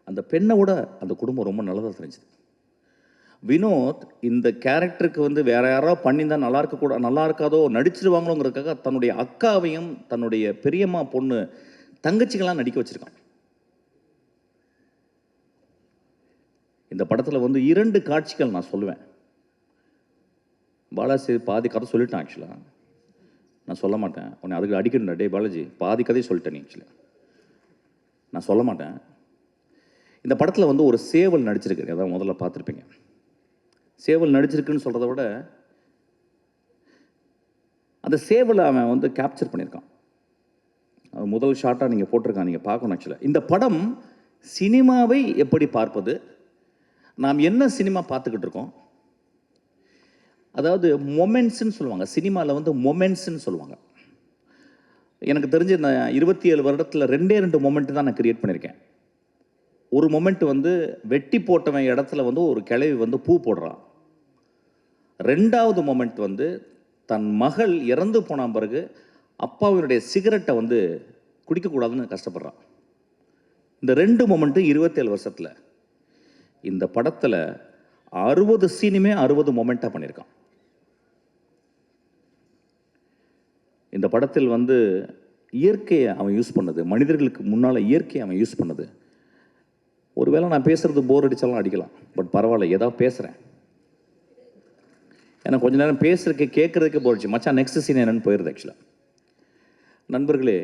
அந்த பெண்ணை விட அந்த குடும்பம் ரொம்ப நல்லதாக தெரிஞ்சுது. வினோத் இந்த கேரக்டருக்கு வந்து வேற யாரோ பண்ணியிருந்தா நல்லா இருக்காதோ, நடிச்சிருவாங்களோங்கிறதுக்காக தன்னுடைய அக்காவையும் தன்னுடைய பெரியம்மா பொண்ணு தங்கச்சிகளாம் நடிக்க வச்சிருக்கான். இந்த படத்தில் வந்து 2 காட்சிகள் நான் சொல்லுவேன். பாலாஜி பாதி கதை சொல்லிட்டேன். ஆக்சுவலாக நான் சொல்ல மாட்டேன். உன்னை அதுக்கு அடிக்கணும்டா, டே பாலாஜி பாதி கதையை சொல்லிட்டேன் நீ. ஆக்சுவலாக நான் சொல்ல மாட்டேன். இந்த படத்தில் வந்து ஒரு சேவல் நடிச்சிருக்கு, அதான் முதல்ல பார்த்துருப்பீங்க. சேவல் நடிச்சிருக்குன்னு சொல்கிறத விட அந்த சேவலை அவன் வந்து கேப்சர் பண்ணியிருக்கான். அது முதல் ஷாட்டாக நீங்கள் போட்டிருக்கான், நீங்கள் பார்க்கணும். ஆக்சுவலாக இந்த படம் சினிமாவை எப்படி பார்ப்பது, நாம் என்ன சினிமா பார்த்துக்கிட்டு இருக்கோம், அதாவது மொமெண்ட்ஸ்ன்னு சொல்லுவாங்க. சினிமாவில் வந்து மொமெண்ட்ஸ்ன்னு சொல்லுவாங்க. எனக்கு தெரிஞ்சு நான் 27 வருடத்தில் 2 மொமெண்ட் தான் நான் கிரியேட் பண்ணியிருக்கேன். ஒரு மொமெண்ட் வந்து வெட்டி போட்டவன் இடத்துல வந்து ஒரு கிழவி வந்து பூ போடுறான். 2வது மொமெண்ட் வந்து தன் மகள் இறந்து போன பிறகு அப்பாவினுடைய சிகரெட்டை வந்து குடிக்கக்கூடாதுன்னு கஷ்டப்படுறான். இந்த 2 மொமெண்ட்டு 27 வருஷத்தில். இந்த படத்தில் 60 சீனுமே 60 மொமெண்ட்டாக பண்ணியிருக்கான். இந்த படத்தில் வந்து இயற்கையை அவன் யூஸ் பண்ணது, மனிதர்களுக்கு முன்னால் இயற்கையை அவன் யூஸ் பண்ணது. ஒருவேளை நான் பேசுகிறது போர் அடித்தாலும் அடிக்கலாம், பட் பரவாயில்ல, ஏதாவது பேசுகிறேன். ஏன்னா கொஞ்ச நேரம் பேசுறதுக்கு கேட்குறதுக்கு போயிடுச்சு. மச்சான் நெக்ஸ்ட் சீன் என்னன்னு போயிடுது. ஆக்சுவலாக நண்பர்களே,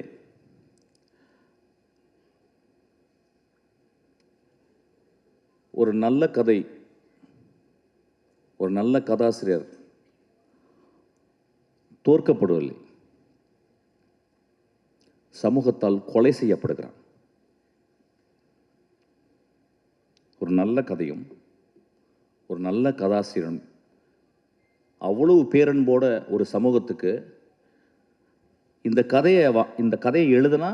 ஒரு நல்ல கதை, ஒரு நல்ல கதாசிரியர் தோற்கப்படுவதில்லை, சமூகத்தால் கொலை செய்யப்படுகிறான். ஒரு நல்ல கதையும் ஒரு நல்ல கதாசிரியரும் அவ்வளவு பேரன்போட ஒரு சமூகத்துக்கு இந்த கதையை எழுதுனா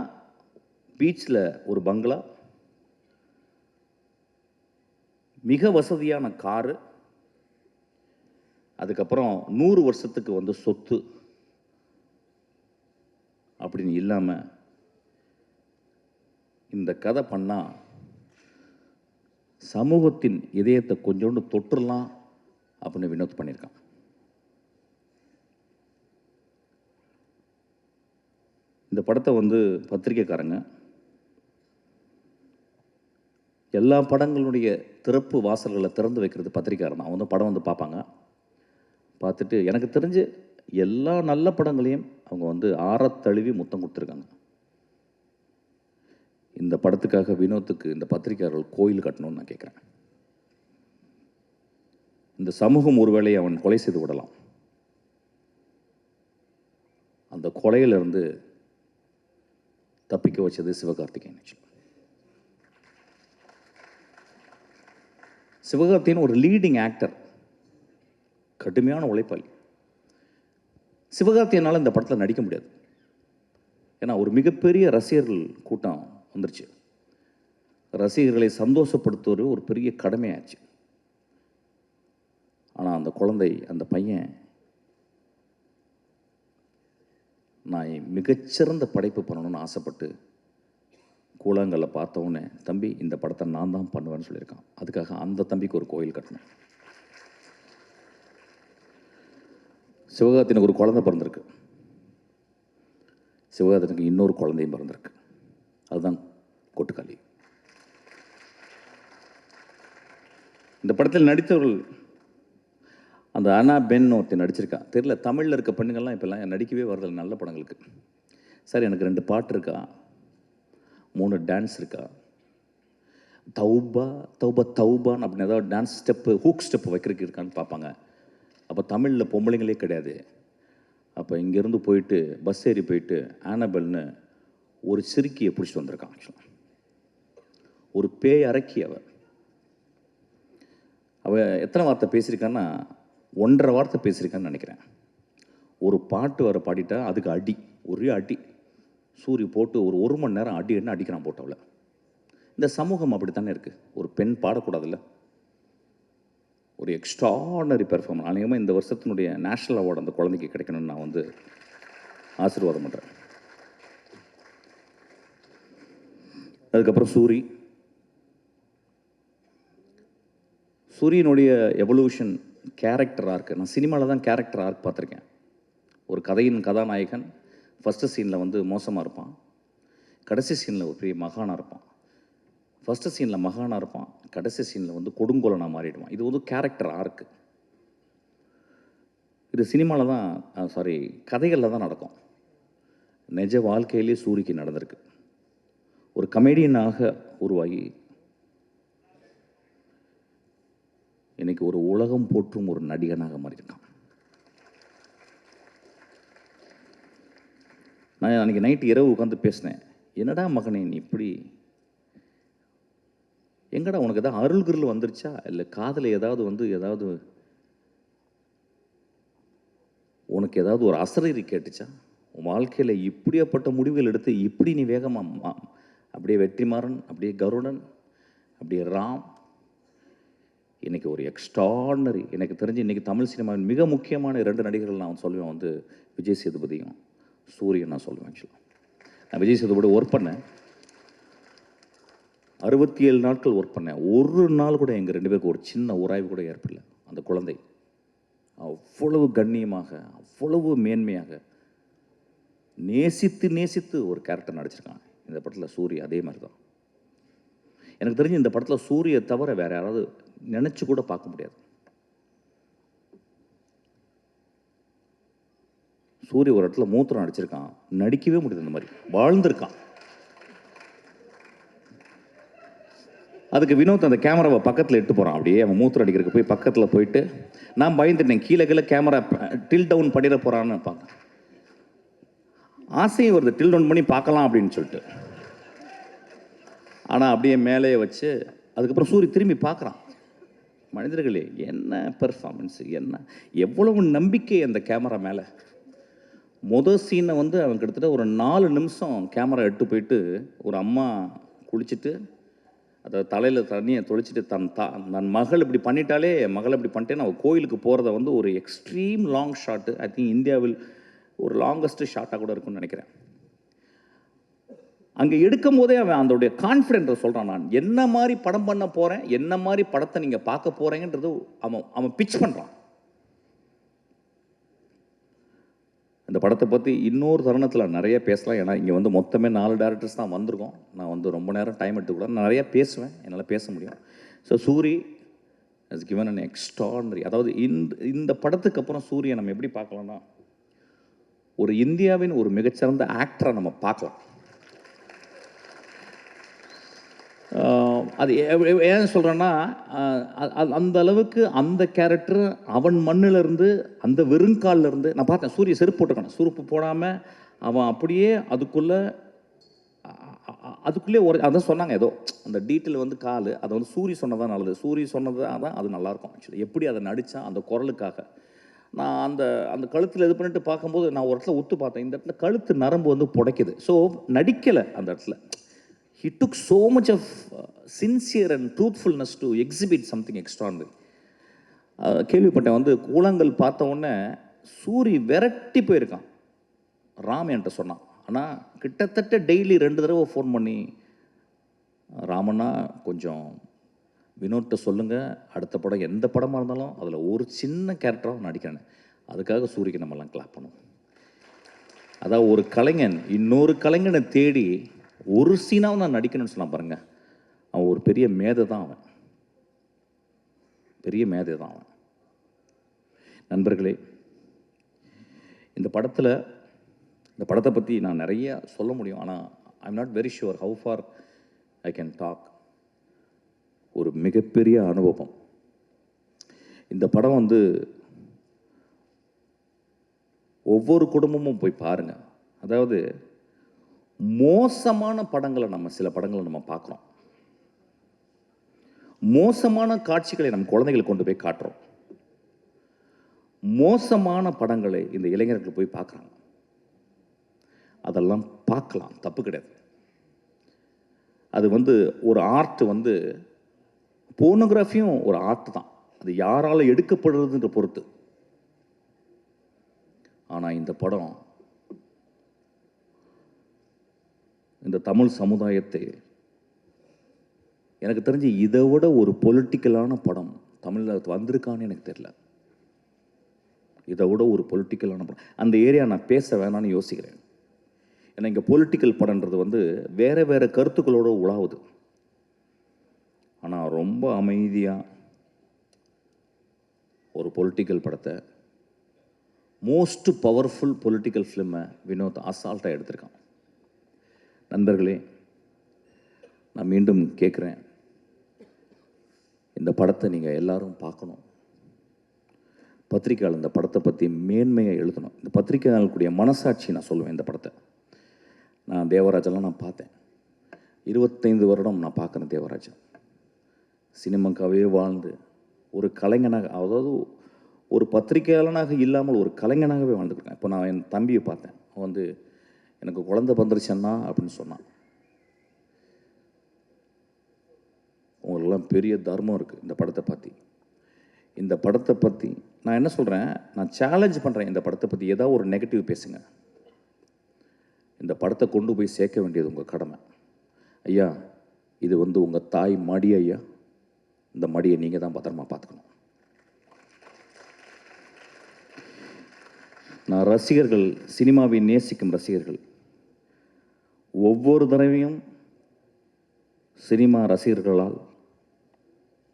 பீச்சில் ஒரு பங்களா, மிக வசதியான காரு, அதுக்கப்புறம் 100 வருஷத்துக்கு வந்து சொத்து அப்படின்னு இல்லாமல் இந்த கதை பண்ணால் சமூகத்தின் இதயத்தை கொஞ்சோண்டு தொற்றுலாம் அப்படின்னு வினோத் பண்ணியிருக்கான். இந்த படத்தை வந்து பத்திரிக்கைக்காரங்க எல்லா படங்களுடைய திறப்பு வாசல்களை திறந்து வைக்கிறது பத்திரிக்கையாளர் தான். அவங்க படம் வந்து பார்ப்பாங்க. பார்த்துட்டு எனக்கு தெரிஞ்சு எல்லா நல்ல படங்களையும் அவங்க வந்து ஆறத்தழுவி முத்தம் கொடுத்துருக்காங்க. இந்த படத்துக்காக வினோத்துக்கு இந்த பத்திரிக்கையாளர்கள் கோயில் கட்டணும்னு நான் கேட்குறேன். இந்த சமூகம் ஒருவேளை அவன் கொலை செய்து விடலாம். அந்த கொலையிலிருந்து தப்பிக்க வச்சது சிவகார்த்திகேயன். சிவகார்த்திகேயன் ஒரு லீடிங் ஆக்டர், கடுமையான உழைப்பாளி. சிவகார்த்திகேயனால் இந்த படத்தில் நடிக்க முடியாது. ஏன்னா ஒரு மிகப்பெரிய ரசிகர்கள் கூட்டம் வந்துருச்சு. ரசிகர்களை சந்தோஷப்படுத்துவது ஒரு பெரிய கடமையாச்சு. ஆனால் அந்த குழந்தை, அந்த பையன், நான் மிகச்சிறந்த படைப்பு பண்ணணும்னு ஆசைப்பட்டு கூழாங்கல்ல பார்த்தவொடனே, தம்பி இந்த படத்தை நான் தான் பண்ணுவேன்னு சொல்லியிருக்கான். அதுக்காக அந்த தம்பிக்கு ஒரு கோயில் கட்டணும். சிவகார்த்திகேயனுக்கு ஒரு குழந்தை பிறந்திருக்கு. சிவகார்த்திகேயனுக்கு இன்னொரு குழந்தையும் பிறந்திருக்கு. அதுதான் கொட்டுக்காளி. இந்த படத்தில் நடித்தவர்கள், அந்த அனா பென் ஒருத்தி நடிச்சிருக்கா. தெரியல, தமிழில் இருக்க பெண்ணுங்கள்லாம் இப்போல்லாம் நடிக்கவே வரதில்லை நல்ல படங்களுக்கு. சார் எனக்கு 2 பாட்டு இருக்கா, 3 டான்ஸ் இருக்கா, தௌபா தௌபா தௌபான்னு அப்படின்னு ஏதாவது டான்ஸ் ஸ்டெப்பு, ஹூக் ஸ்டெப்பு வைக்கிறதுக்கு இருக்கான்னு பார்ப்பாங்க. அப்போ தமிழில் பொம்பளைங்களே கிடையாது. அப்போ இங்கேருந்து போயிட்டு பஸ் ஏறி போயிட்டு ஆனபெல்னு ஒரு சிறுக்கியை பிடிச்சிட்டு வந்திருக்கான். ஆக்சுவலாக ஒரு பேய் அரக்கி. அவள் எத்தனை வார்த்தை பேசியிருக்கான்னா 1.5 வார்த்தை பேசியிருக்கான்னு நினைக்கிறேன். ஒரு பாட்டு வர பாடிட்டா அதுக்கு அடி, ஒரே அடி சூரிய போட்டு ஒரு மணி நேரம் அடி என்ன அடிக்கிறான் போட்டு அவளை. இந்த சமூகம் அப்படி தானே இருக்குது. ஒரு பெண் பாடக்கூடாதுல்ல. ஒரு எக்ஸ்ட்ராடனரி பெர்ஃபார்மன்ஸ். அநேகமாக இந்த வருஷத்தினுடைய நேஷ்னல் அவார்டு அந்த குழந்தைக்கு கிடைக்கணும்னு நான் வந்து ஆசீர்வாதம் பண்ணுறேன். அதுக்கப்புறம் சூரியனுடைய எவல்யூஷன் கேரக்டர் ஆர்க்கு, நான் சினிமாவில் தான் கேரக்டர் ஆர்க் பார்த்துருக்கேன். ஒரு கதையின் கதாநாயகன் ஃபஸ்ட்டு சீனில் வந்து மோசமாக இருப்பான், கடைசி சீனில் ஒரு பெரிய மகானாக இருப்பான். ஃபஸ்ட்டு சீனில் மகானாக இருப்பான், கடைசி சீனில் வந்து கொடுங்கோலனாக மாறிடுவான். இது வந்து கேரக்டர் ஆர்க்கு. இது சினிமாவில் தான், சாரி, கதைகளில் தான் நடக்கும். நிஜ வாழ்க்கையிலே சூரிக்கு நடந்திருக்கு. ஒரு கமெடியனாக உருவாகி இன்னைக்கு ஒரு உலகம் போற்றும் ஒரு நடிகனாக மாறியிருக்கான். நான் அன்றைக்கி நைட்டு இரவு உட்காந்து பேசினேன். என்னடா மகனே நீ இப்படி, எங்கடா உனக்கு எதாவது அருள்கிருள் வந்துருச்சா, இல்லை காதில் ஏதாவது உனக்கு ஏதாவது ஒரு அசரீரி கேட்டுச்சா, உன் வாழ்க்கையில் இப்படியாப்பட்ட முடிவுகள் எடுத்து இப்படி நீ வேகமாக அப்படியே வெற்றிமாறன், அப்படியே கருடன், அப்படியே ராம், இன்றைக்கி ஒரு எக்ஸ்ட்ராடனரி. எனக்கு தெரிஞ்சு இன்றைக்கி தமிழ் சினிமாவின் மிக முக்கியமான 2 நடிகர்கள் நான் சொல்லுவேன், வந்து விஜய் சேதுபதியும் சூரியன் நான் சொல்லுவேன். ஆக்சுவலாக நான் விஜய் சேதுபதி ஒர்க் பண்ணேன், 67 நாட்கள் ஒர்க் பண்ணேன். ஒரு நாள் கூட எங்கள் 2 பேருக்கு ஒரு சின்ன உராய்வு கூட ஏற்படல. அந்த குழந்தை அவ்வளவு கண்ணியமாக, அவ்வளவு மேன்மையாக நேசித்து ஒரு கேரக்டர் நடிச்சிருக்காங்க இந்த படத்தில். சூரிய அதே மாதிரி தான். எனக்கு தெரிஞ்சு இந்த படத்தில் சூரிய தவிர வேறு யாராவது நினச்சி கூட பார்க்க முடியாது. சூரிய ஒரு இடத்துல மூத்திரம் நடிச்சிருக்கான், நடிக்கவே முடியாது, இந்த மாதிரி வாழ்ந்திருக்கான். அதுக்கு வினோத் அந்த கேமராவை பக்கத்தில் எட்டு போகிறான். அப்படியே அவன் மூத்திரம் அடிக்கிறதுக்கு போய் பக்கத்தில் போயிட்டு நான் பயந்துட்டேன், கீழே கேமரா டில் டவுன் பண்ணிட போகிறான்னு பார்க்க ஆசையும் வருது, டில் டவுன் பண்ணி பார்க்கலாம் அப்படின்னு சொல்லிட்டு. ஆனால் அப்படியே மேலே வச்சு அதுக்கப்புறம் சூரிய திரும்பி பார்க்குறான். மனிதர்களே என்ன பெர்ஃபார்மன்ஸு, என்ன எவ்வளவு நம்பிக்கை அந்த கேமரா மேலே. மொதல் சீனை வந்து அவன் கிட்டத்தட்ட ஒரு 4 நிமிஷம் கேமரா எட்டு போயிட்டு ஒரு அம்மா குளிச்சுட்டு அதை தலையில் தண்ணியை தொளிச்சிட்டு தன் மகள் இப்படி பண்ணிட்டாலே, மகள் இப்படி பண்ணிட்டேன்னு அவள் கோயிலுக்கு போகிறத வந்து ஒரு extreme long shot. I think இந்தியாவில் ஒரு லாங்கஸ்ட் ஷாட்டாக கூட இருக்குன்னு நினைக்கிறேன். அங்கே எடுக்கும் போதே அவன் அதோடைய கான்ஃபிடென்ட்டை சொல்கிறான், நான் என்ன மாதிரி படம் பண்ண போகிறேன், என்ன மாதிரி படத்தை நீங்கள் பார்க்க போகிறீங்கன்றது அவன் பிச் பண்ணுறான். இந்த படத்தை பற்றி இன்னொரு தருணத்தில் நிறைய பேசலாம். ஏன்னா இங்கே வந்து மொத்தமே 4 டேரக்டர்ஸ் தான் வந்திருக்கோம். நான் வந்து ரொம்ப நேரம் டைம் எடுத்துக்கூடாது, நான் நிறையா பேசுவேன், என்னால் பேச முடியும். So Soori has given an extraordinary. அதாவது இந்த படத்துக்கு அப்புறம் சூரியை நம்ம எப்படி பார்க்கலாம்னா, ஒரு இந்தியாவின் ஒரு மிகச்சிறந்த ஆக்டரை நம்ம பார்க்கலாம். அது ஏன் சொல்கிறேன்னா, அந்த அளவுக்கு அந்த கேரக்டர் அவன் மண்ணிலிருந்து, அந்த வெறுங்காலிருந்து நான் பார்த்தேன். சூரிய செருப்பு போட்டிருக்கான், செருப்பு போடாமல் அவன் அப்படியே அதுக்குள்ளே ஒரு அதான் சொன்னாங்க, ஏதோ அந்த டீட்டெயில் வந்து கால் அதை வந்து சூரிய சொன்னதான் நல்லது, சூரிய சொன்னதான் தான் அது நல்லாயிருக்கும். ஆக்சுவலி எப்படி அதை நடித்தான் அந்த குரலுக்காக. நான் அந்த கழுத்தில் இது பண்ணிட்டு பார்க்கும்போது நான் ஒரு இடத்துல உத்து பார்த்தேன், இந்த இடத்துல கழுத்து நரம்பு வந்து புடைக்குது. ஸோ நடிக்கலை அந்த இடத்துல. He took so much of sincere and truthfulness to exhibit something extraordinary. கேள்விப்பட்டேன் வந்து கூழாங்கல் பார்த்த உடனே சூரி விரட்டி போயிருக்கான். ராம் என்கிட்ட சொன்னான். ஆனால் கிட்டத்தட்ட டெய்லி 2 தடவை ஃபோன் பண்ணி, ராமண்ணா கொஞ்சம் வினோட்ட சொல்லுங்கள், அடுத்த படம் எந்த படமாக இருந்தாலும் அதில் ஒரு சின்ன கேரக்டராக நடிக்கிறேன், அதுக்காக சூரிக்கு நம்மலாம் கிளாப் பண்ணுவோம். அதாவது ஒரு கலைஞன் இன்னொரு கலைஞனை தேடி ஒரு சீனாவும் நான் நடிக்கணும்னு சொன்னான் பாருங்க, அவன் ஒரு பெரிய மேதை தான். அவன் பெரிய மேதை தான் அவன். நண்பர்களே, இந்த படத்தை பற்றி நான் நிறைய சொல்ல முடியும், ஆனால் I am not very sure how far I can talk. ஒரு மிகப்பெரிய அனுபவம். இந்த படம் வந்து ஒவ்வொரு குடும்பமும் போய் பாருங்கள். அதாவது மோசமான படங்களை சில படங்களை நம்ம பார்க்குறோம், மோசமான காட்சிகளை நம்ம குழந்தைகளுக்கு கொண்டு போய் காட்டுறோம், மோசமான படங்களை இந்த இளைஞர்கள் போய் பார்க்குறாங்க. அதெல்லாம் பார்க்கலாம், தப்பு கிடையாது. அது வந்து ஒரு ஆர்ட், வந்து போர்னோகிராஃபியும் ஒரு ஆர்ட் தான். அது யாரால் எடுக்கப்படுறதுன்ற பொறுத்து. ஆனால் இந்த படம் இந்த தமிழ் சமுதாயத்தை, எனக்கு தெரிஞ்சு இதை விட ஒரு பொலிட்டிக்கலான படம் தமிழில் வந்திருக்கான்னு எனக்கு தெரியல. இதை விட ஒரு பொலிட்டிக்கலான படம் அந்த ஏரியா நான் பேச வேணான்னு யோசிக்கிறேன். ஏன்னா இங்கே பொலிட்டிக்கல் படன்றது வந்து வேறு வேறு கருத்துக்களோடு உலாவுது. ஆனால் ரொம்ப அமைதியாக ஒரு பொலிட்டிக்கல் படத்தை, மோஸ்ட் பவர்ஃபுல் பொலிட்டிக்கல் ஃபிலிமை வினோத் அசால்ட்டாக எடுத்திருக்கான். நண்பர்களே, நான் மீண்டும் கேட்குறேன், இந்த படத்தை நீங்கள் எல்லாரும் பார்க்கணும். பத்திரிக்கையாளர் இந்த படத்தை பற்றி மேன்மையை எழுதணும். இந்த பத்திரிக்கையாளர்களுடைய மனசாட்சி நான் சொல்லுவேன். இந்த படத்தை நான் தேவராஜெல்லாம் நான் பார்த்தேன். 25 வருடம் நான் பார்க்குறேன் தேவராஜன். சினிமாக்காகவே வாழ்ந்து ஒரு கலைஞனாக, அதாவது ஒரு பத்திரிகையாளனாக இல்லாமல் ஒரு கலைஞனாகவே வாழ்ந்துருக்கேன். இப்போ நான் என் தம்பியை பார்த்தேன். அவன் வந்து எனக்கு குழந்தை வந்துருச்சேன்னா அப்படின்னு சொன்னான். உங்களுக்கெல்லாம் பெரிய தர்மம் இருக்குது இந்த படத்தை பற்றி. இந்த படத்தை பற்றி நான் என்ன சொல்கிறேன், நான் சேலஞ்ச் பண்ணுறேன். இந்த படத்தை பற்றி ஏதாவது ஒரு நெகட்டிவ் பேசுங்க. இந்த படத்தை கொண்டு போய் சேர்க்க வேண்டியது உங்கள் கடமை. ஐயா, இது வந்து உங்கள் தாய் மடி ஐயா. இந்த மடியை நீங்கள் தான் பத்திரமா பார்த்துக்கணும். நான் ரசிகர்கள், சினிமாவை நேசிக்கும் ரசிகர்கள், ஒவ்வொரு தடவையும் சினிமா ரசிகர்களால்,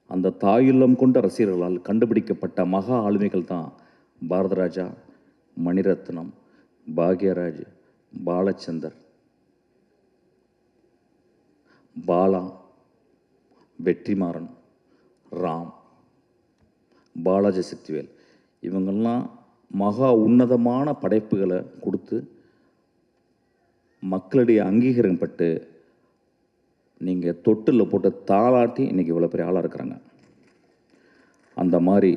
அந்த தாயுள்ளம் கொண்ட ரசிகர்களால் கண்டுபிடிக்கப்பட்ட மகா ஆளுமைகள் தான் பாரதராஜா, மணிரத்னம், பாக்யராஜ், பாலச்சந்தர், பாலா, வெற்றிமாறன், ராம், பாலாஜி சக்திவேல். இவங்கெல்லாம் மகா உன்னதமான படைப்புகளை கொடுத்து மக்களுடைய அங்கீகாரம் பட்டு நீங்கள் தொட்டில் போட்டு தாளாட்டி இன்றைக்கி இவ்வளோ பெரிய ஆளாக இருக்கிறாங்க. அந்த மாதிரி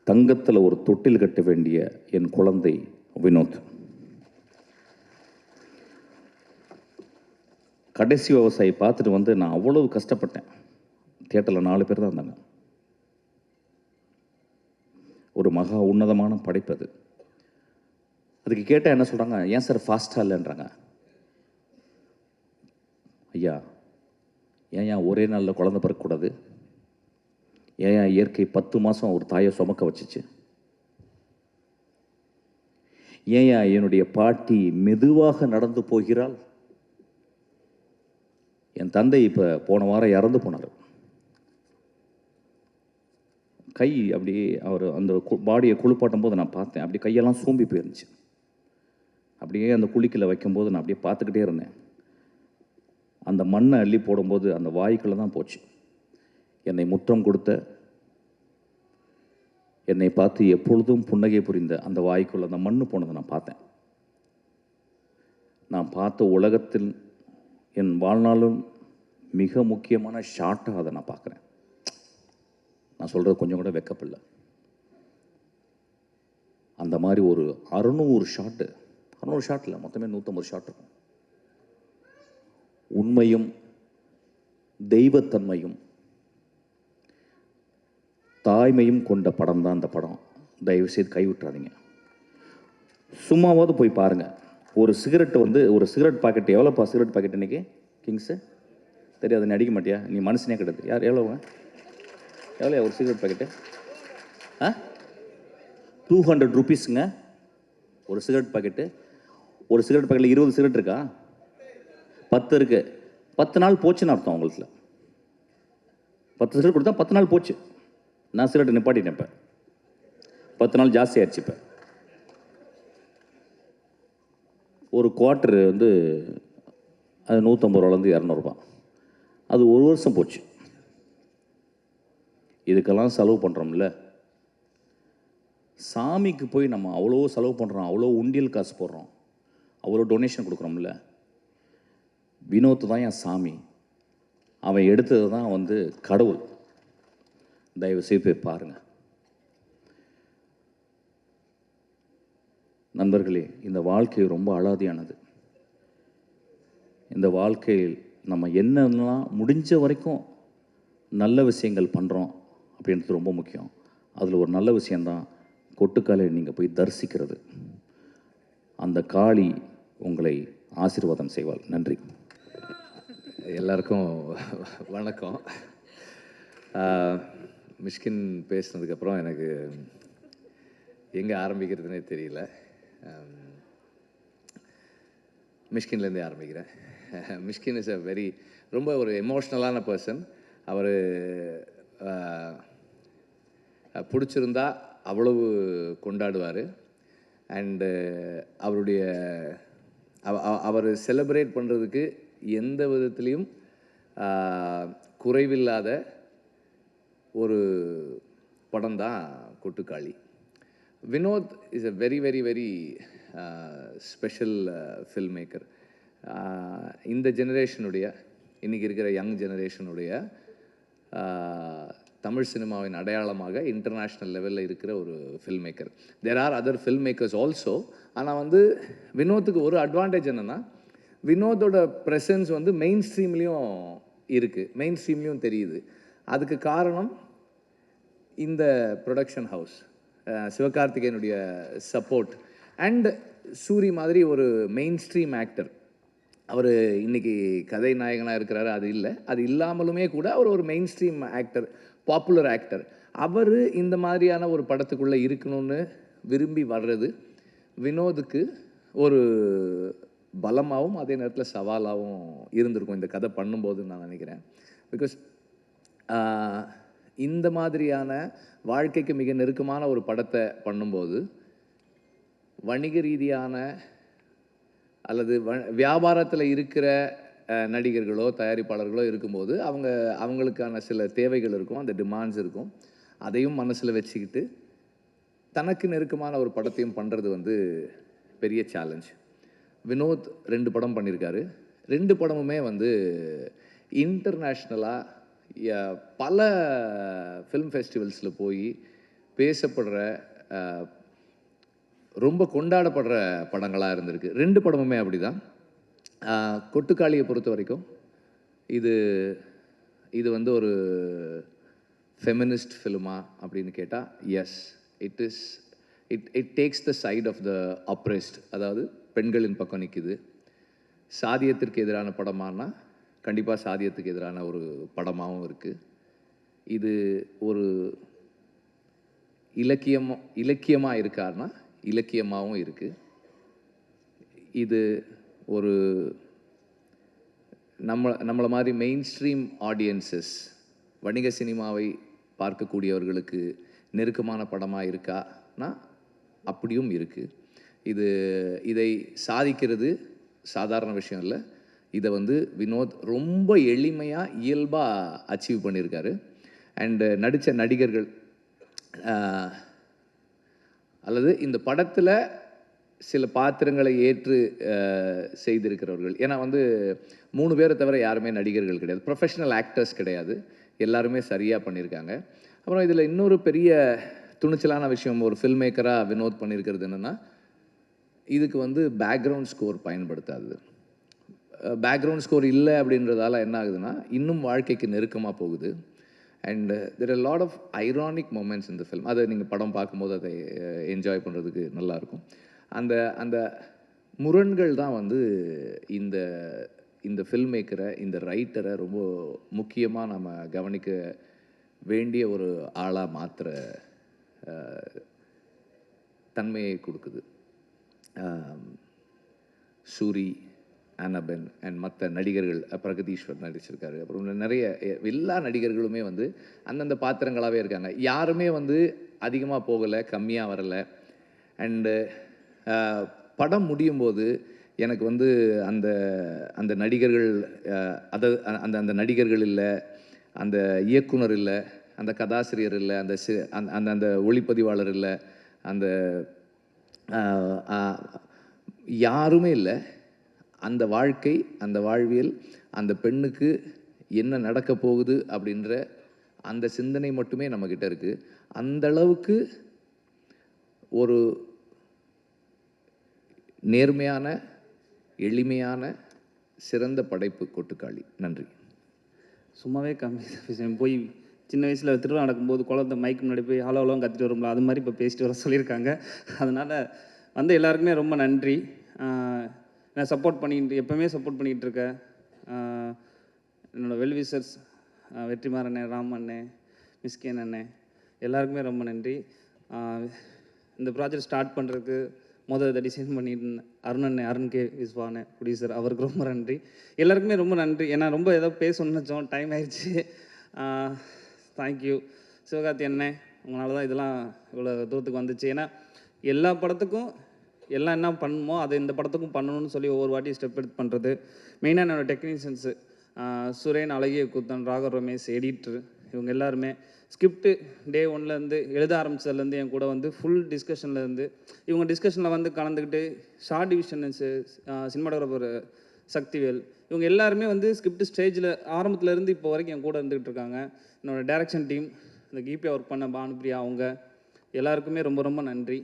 தங்கத்தில் ஒரு தொட்டில் கட்ட வேண்டிய என் குழந்தை வினோத். கடைசி விவசாயி பார்த்துட்டு வந்து நான் அவ்வளவு கஷ்டப்பட்டேன். தியேட்டரில் 4 பேர் தான் இருந்தாங்க. ஒரு மகா உன்னதமான படைப்பு அது. அதுக்கு கேட்டால் என்ன சொல்கிறாங்க, ஏன் சார் ஃபாஸ்ட்டாக இல்லைன்றாங்க. ஐயா, ஏன் ஒரே நாளில் குழந்தை பிறக்கக்கூடாது? ஏன் இயற்கை 10 மாதம் ஒரு தாயை சுமக்க வச்சுச்சு? ஏன் என்னுடைய பாட்டி மெதுவாக நடந்து போகிறாள்? என் தந்தை இப்போ போன வாரம் இறந்து போனார். கை அப்படியே அவர் அந்த பாடியை குளிப்பாட்டும் போது நான் பார்த்தேன். அப்படி கையெல்லாம் சூம்பி போயிருந்துச்சு. அப்படியே அந்த குளிக்கில் வைக்கும்போது நான் அப்படியே பார்த்துக்கிட்டே இருந்தேன். அந்த மண்ணை அள்ளி போடும்போது அந்த வாய்க்குள்ளே தான் போச்சு. என்னை முத்தம் கொடுத்த, என்னை பார்த்து எப்பொழுதும் புன்னகை புரிந்த அந்த வாய்க்குள்ள அந்த மண்ணு போனதை நான் பார்த்தேன். நான் பார்த்த உலகத்தில் என் வாழ்நாளும் மிக முக்கியமான ஷாட்டாக அதை நான் பார்க்குறேன். நான் சொல்கிறது கொஞ்சம் கூட வெக்கப்படல. அந்த மாதிரி ஒரு 600 ஷாட்டில் மொத்தமே 150 ஷாட் இருக்கும். உண்மையும் தெய்வத்தன்மையும் தாய்மையும் கொண்ட படம் தான் அந்த படம். தயவுசெய்து கைவிட்டுறாதீங்க. சும்மாவது போய் பாருங்கள். ஒரு சிகரெட்டு வந்து, ஒரு சிகரெட் பாக்கெட் எவ்வளோப்பா? சிகரெட் பாக்கெட் இன்றைக்கி கிங்ஸு தெரியாது, நீ அடிக்க மாட்டியா? நீ மனுஷனே கிடையாது. யார் எவ்வளோங்க? எவ்வளோ ஒரு சிகரெட் பாக்கெட்டு? 200 ருபீஸுங்க ஒரு சிகரெட் பாக்கெட்டு. ஒரு சிகரெட் பாக்கெட்டில் 20 சிகரெட் இருக்கா? 10 இருக்குது. 10 நாள் போச்சுன்னு அர்த்தம் உங்களுக்கு. 10 சிகரெட் கொடுத்தா 10 நாள் போச்சு. நான் சிகரெட் நிப்பாட்டிட்டேன். இப்போ 10 நாள் ஜாஸ்தி ஆயிடுச்சு. இப்போ ஒரு குவார்ட்டரு வந்து அது 150 ரூபாலேருந்து 200 ரூபா. அது ஒரு வருஷம் போச்சு. இதுக்கெல்லாம் செலவு பண்ணுறோம்ல. சாமிக்கு போய் நம்ம அவ்வளோ செலவு பண்ணுறோம், அவ்வளோ உண்டியல் காசு போடுறோம், அவ்வளோ டொனேஷன் கொடுக்குறோம்ல. வினோத் தான் என் சாமி. அவன் எடுத்தது தான் வந்து கடவுள். தயவுசெய்து போய் பாருங்கள். நண்பர்களே, இந்த வாழ்க்கை ரொம்ப அலாதியானது. இந்த வாழ்க்கையில் நம்ம என்னென்னலாம் முடிஞ்ச வரைக்கும் நல்ல விஷயங்கள் பண்ணுறோம் அப்படின்றது ரொம்ப முக்கியம். அதில் ஒரு நல்ல விஷயந்தான் கொட்டுக்காலை நீங்கள் போய் தரிசிக்கிறது. அந்த காளி உங்களை ஆசீர்வாதம் செய்வாள். நன்றி. எல்லாருக்கும் வணக்கம். மிஷ்கின் பேசினதுக்கப்புறம் எனக்கு எங்கே ஆரம்பிக்கிறதுனே தெரியல. மிஷ்கின்லேருந்தே ஆரம்பிக்கிறேன். மிஷ்கின் இஸ் ரொம்ப ஒரு எமோஷ்னலான பர்சன். அவர் பிடிச்சிருந்தா அவ்வளவு கொண்டாடுவார். அண்டு அவருடைய அவர் செலிப்ரேட் பண்ணுறதுக்கு எந்த விதத்துலேயும் குறைவில்லாத ஒரு படம் தான் Kottukkaali. Vinod is a very special film maker. இந்த ஜெனரேஷனுடைய, இன்றைக்கி இருக்கிற யங் ஜெனரேஷனுடைய தமிழ் சினிமாவின் அடையாளமாக இன்டர்நேஷ்னல் லெவலில் இருக்கிற ஒரு film maker. There are other film makers also. ஆனால் வந்து வினோத்துக்கு ஒரு அட்வான்டேஜ் என்னென்னா, வினோதோட ப்ரெசன்ஸ் வந்து மெயின் ஸ்ட்ரீம்லேயும் இருக்குது, மெயின் ஸ்ட்ரீம்லேயும் தெரியுது. அதுக்கு காரணம் இந்த ப்ரொடக்ஷன் ஹவுஸ், சிவகார்த்திகேயனுடைய சப்போர்ட் அண்ட் சூரி மாதிரி ஒரு மெயின் ஸ்ட்ரீம் ஆக்டர். அவர் இன்றைக்கி கதை நாயகனாக இருக்கிறாரு, அது இல்லை. அது இல்லாமலுமே கூட அவர் ஒரு mainstream actor, popular actor. அவர் இந்த மாதிரியான ஒரு படத்துக்குள்ளே இருக்கணும்னு விரும்பி வர்றது வினோதுக்கு ஒரு பலமாகவும் அதே நேரத்தில் சவாலாகவும் இருந்திருக்கும் இந்த கதை பண்ணும்போதுன்னு நான் நினைக்கிறேன். பிகாஸ் இந்த மாதிரியான வாழ்க்கைக்கு மிக நெருக்கமான ஒரு படத்தை பண்ணும்போது வணிக ரீதியான அல்லது வியாபாரத்தில் இருக்கிற நடிகர்களோ தயாரிப்பாளர்களோ இருக்கும்போது அவங்களுக்கான சில தேவைகள் இருக்கும், அந்த டிமாண்ட்ஸ் இருக்கும். அதையும் மனசில் வச்சுக்கிட்டு தனக்கு நெருக்கமான ஒரு படத்தையும் பண்ணுறது வந்து பெரிய சேலஞ்ச். வினோத் 2 படம் பண்ணியிருக்காரு. 2 படமுமே வந்து இன்டர்நேஷ்னலாக பல ஃபிலிம் ஃபெஸ்டிவல்ஸில் போய் பேசப்படுற, ரொம்ப கொண்டாடப்படுற படங்களாக இருந்திருக்கு. 2 படமுமே அப்படி தான். கொட்டுக்காளியை பொறுத்த வரைக்கும் இது வந்து ஒரு ஃபெமினிஸ்ட் ஃபிலிமா அப்படின்னு கேட்டால் yes, it takes the side of the oppressed. அதாவது பெண்களின் பக்கம் நிற்குது. சாதியத்திற்கு எதிரான படமானா கண்டிப்பாக சாதியத்துக்கு எதிரான ஒரு படமாகவும் இருக்குது. இது ஒரு இலக்கியமாக இருக்காருன்னா இலக்கியமாகவும் இருக்குது. இது ஒரு நம்மளை மாதிரி மெயின் ஸ்ட்ரீம் ஆடியன்சஸ், வணிக சினிமாவை பார்க்கக்கூடியவர்களுக்கு நெருக்கமான படமாக இருக்கானா அப்படியும் இருக்குது. இதை சாதிக்கிறது சாதாரண விஷயம் இல்லை. இதை வந்து வினோத் ரொம்ப எளிமையாக இயல்பாக அச்சீவ் பண்ணியிருக்காரு. அண்டு நடித்த நடிகர்கள் அல்லது இந்த படத்தில் சில பாத்திரங்களை ஏற்று செய்திருக்கிறவர்கள், ஏன்னா வந்து 3 பேரை தவிர யாருமே நடிகர்கள் கிடையாது, ப்ரொஃபஷனல் ஆக்டர்ஸ் கிடையாது, எல்லாருமே சரியாக பண்ணியிருக்காங்க. அப்புறம் இதில் இன்னொரு பெரிய துணிச்சலான விஷயம் ஒரு ஃபில்ம் மேக்கராக வினோத் பண்ணியிருக்கிறது என்னென்னா, இதுக்கு வந்து பேக்ரவுண்ட் ஸ்கோர் பயன்படுத்தாது. பேக்ரவுண்ட் ஸ்கோர் இல்லை அப்படின்றதால என்ன ஆகுதுன்னா இன்னும் வாழ்க்கைக்கு நெருக்கமாக போகுது. And there are lot of ironic moments இந்த ஃபில்ம். அதை நீங்கள் படம் பார்க்கும்போது அதை என்ஜாய் பண்ணுறதுக்கு நல்லாயிருக்கும். அந்த முரண்கள் தான் வந்து இந்த ஃபில்ம் மேக்கரை, இந்த ரைட்டரை ரொம்ப முக்கியமாக நம்ம கவனிக்க வேண்டிய ஒரு ஆளாக மாற்றுற தன்மையை கொடுக்குது. சூரி, ஆனபென் அண்ட் மற்ற நடிகர்கள், பிரகதீஸ்வர் நடிச்சிருக்காரு. அப்புறம் நிறைய எல்லா நடிகர்களுமே வந்து அந்தந்த பாத்திரங்களாகவே இருக்காங்க. யாருமே வந்து அதிகமாக போகலை, கம்மியாக வரலை. அண்டு படம் முடியும் போது எனக்கு வந்து அந்த நடிகர்கள் அந்த நடிகர்கள் இல்லை, அந்த இயக்குனர் இல்லை, அந்த கதாசிரியர் இல்லை, அந்த ஒளிப்பதிவாளர் இல்லை, அந்த யாருமே இல்லை. அந்த வாழ்க்கை, அந்த வாழ்வியல், அந்த பெண்ணுக்கு என்ன நடக்க போகுது அப்படின்ற அந்த சிந்தனை மட்டுமே நம்மக்கிட்ட இருக்குது. அந்த அளவுக்கு ஒரு நேர்மையான, எளிமையான, சிறந்த படைப்பு கொட்டுக்காளி. நன்றி. சும்மாவே கம்மி போய் சின்ன வயசில் திருவிழா நடக்கும்போது குழந்தை மைக்கு முன்னாடி போய் ஹலோ ஹலோன்னு கத்திட்டு வரும்ல, அது மாதிரி இப்போ பேசிட்டு வர சொல்லியிருக்காங்க. அதனால் வந்து எல்லாருக்குமே ரொம்ப நன்றி. நான் எப்போவுமே சப்போர்ட் பண்ணிக்கிட்டு இருக்கேன் என்னோடய வெல்விசர்ஸ், வெற்றிமாறண்ணே, ராமண்ணே, மிஸ்கின் அண்ணன் எல்லாருக்குமே ரொம்ப நன்றி. இந்த ப்ராஜெக்ட் ஸ்டார்ட் பண்ணுறதுக்கு டிசைன் பண்ணிட்டு அருண் கே விஸ்வானே ப்ரொடியூசர், அவருக்கு ரொம்ப நன்றி. எல்லாருக்குமே ரொம்ப நன்றி. ஏன்னா ரொம்ப ஏதோ பேசணும்னு நினச்சோம், டைம் ஆயிடுச்சு. தேங்க்யூ சிவகார்த்தி அண்ணன், உங்களால தான் இதெல்லாம் இவ்வளோ தூரத்துக்கு வந்துச்சு. ஏன்னா எல்லா படத்துக்கும் எல்லாம் என்ன பண்ணணுமோ அதை இந்த படத்துக்கும் பண்ணணும்னு சொல்லி ஒவ்வொரு வாட்டி ஸ்டெப் எடுத்து பண்ணுறது. மெயினாக என்னோடய டெக்னீஷியன்ஸு சுரேன், அழகிய கூத்தன், ராகவ் ரமேஷ், எடிட்ரு, இவங்க எல்லாருமே ஸ்கிரிப்டு டே ஒன்லேருந்து எழுத ஆரம்பித்ததுலேருந்து என் கூட வந்து ஃபுல் டிஸ்கஷன்லேருந்து இவங்க டிஸ்கஷனில் வந்து கலந்துக்கிட்டு ஷார்ட் டிவிஷன் சினிமாட்டோகிராஃபர் சக்திவேல், இவங்க எல்லாருமே வந்து ஸ்கிரிப்ட் ஸ்டேஜில் ஆரம்பத்துலேருந்து இப்போ வரைக்கும் என் கூட இருந்துகிட்டு இருக்காங்க. என்னோடய டைரக்ஷன் டீம், இந்த கீபியாக ஒர்க் பண்ண பானுப்ரியா, அவங்க எல்லாருக்குமே ரொம்ப ரொம்ப நன்றி.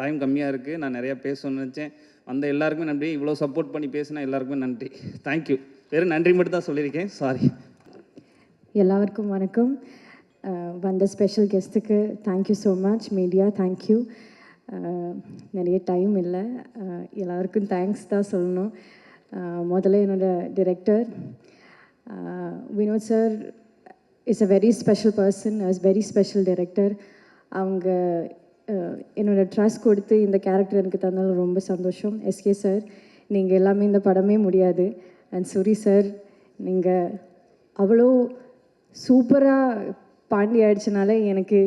டைம் கம்மியாக இருக்குது, நான் நிறையா பேசணும்னு நினச்சேன். வந்த எல்லாருக்குமே நன்றி. இவ்வளோ சப்போர்ட் பண்ணி பேசினா எல்லாருக்குமே நன்றி. தேங்க்யூ. வெறும் நன்றி மட்டும் தான் சொல்லியிருக்கேன், சாரி. எல்லாருக்கும் வணக்கம். வந்த ஸ்பெஷல் கெஸ்ட்டுக்கு thank you so much. Media thank you. நிறைய டைம் இல்லை, எல்லாருக்கும் தேங்க்ஸ் தான் சொல்லணும். முதல்ல என்னோடய director Vinoth sir is a very special person, is very special director. அவங்க என்னோடய ட்ரஸ்ட் கொடுத்து இந்த கேரக்டர் எனக்கு தந்தாலும் ரொம்ப சந்தோஷம். எஸ்கே சார், நீங்கள் எல்லாமே இந்த படமே முடியாது. அண்ட் சூரி சார், நீங்கள் அவ்வளோ சூப்பராக பாண்டி ஆயிடுச்சனால எனக்கு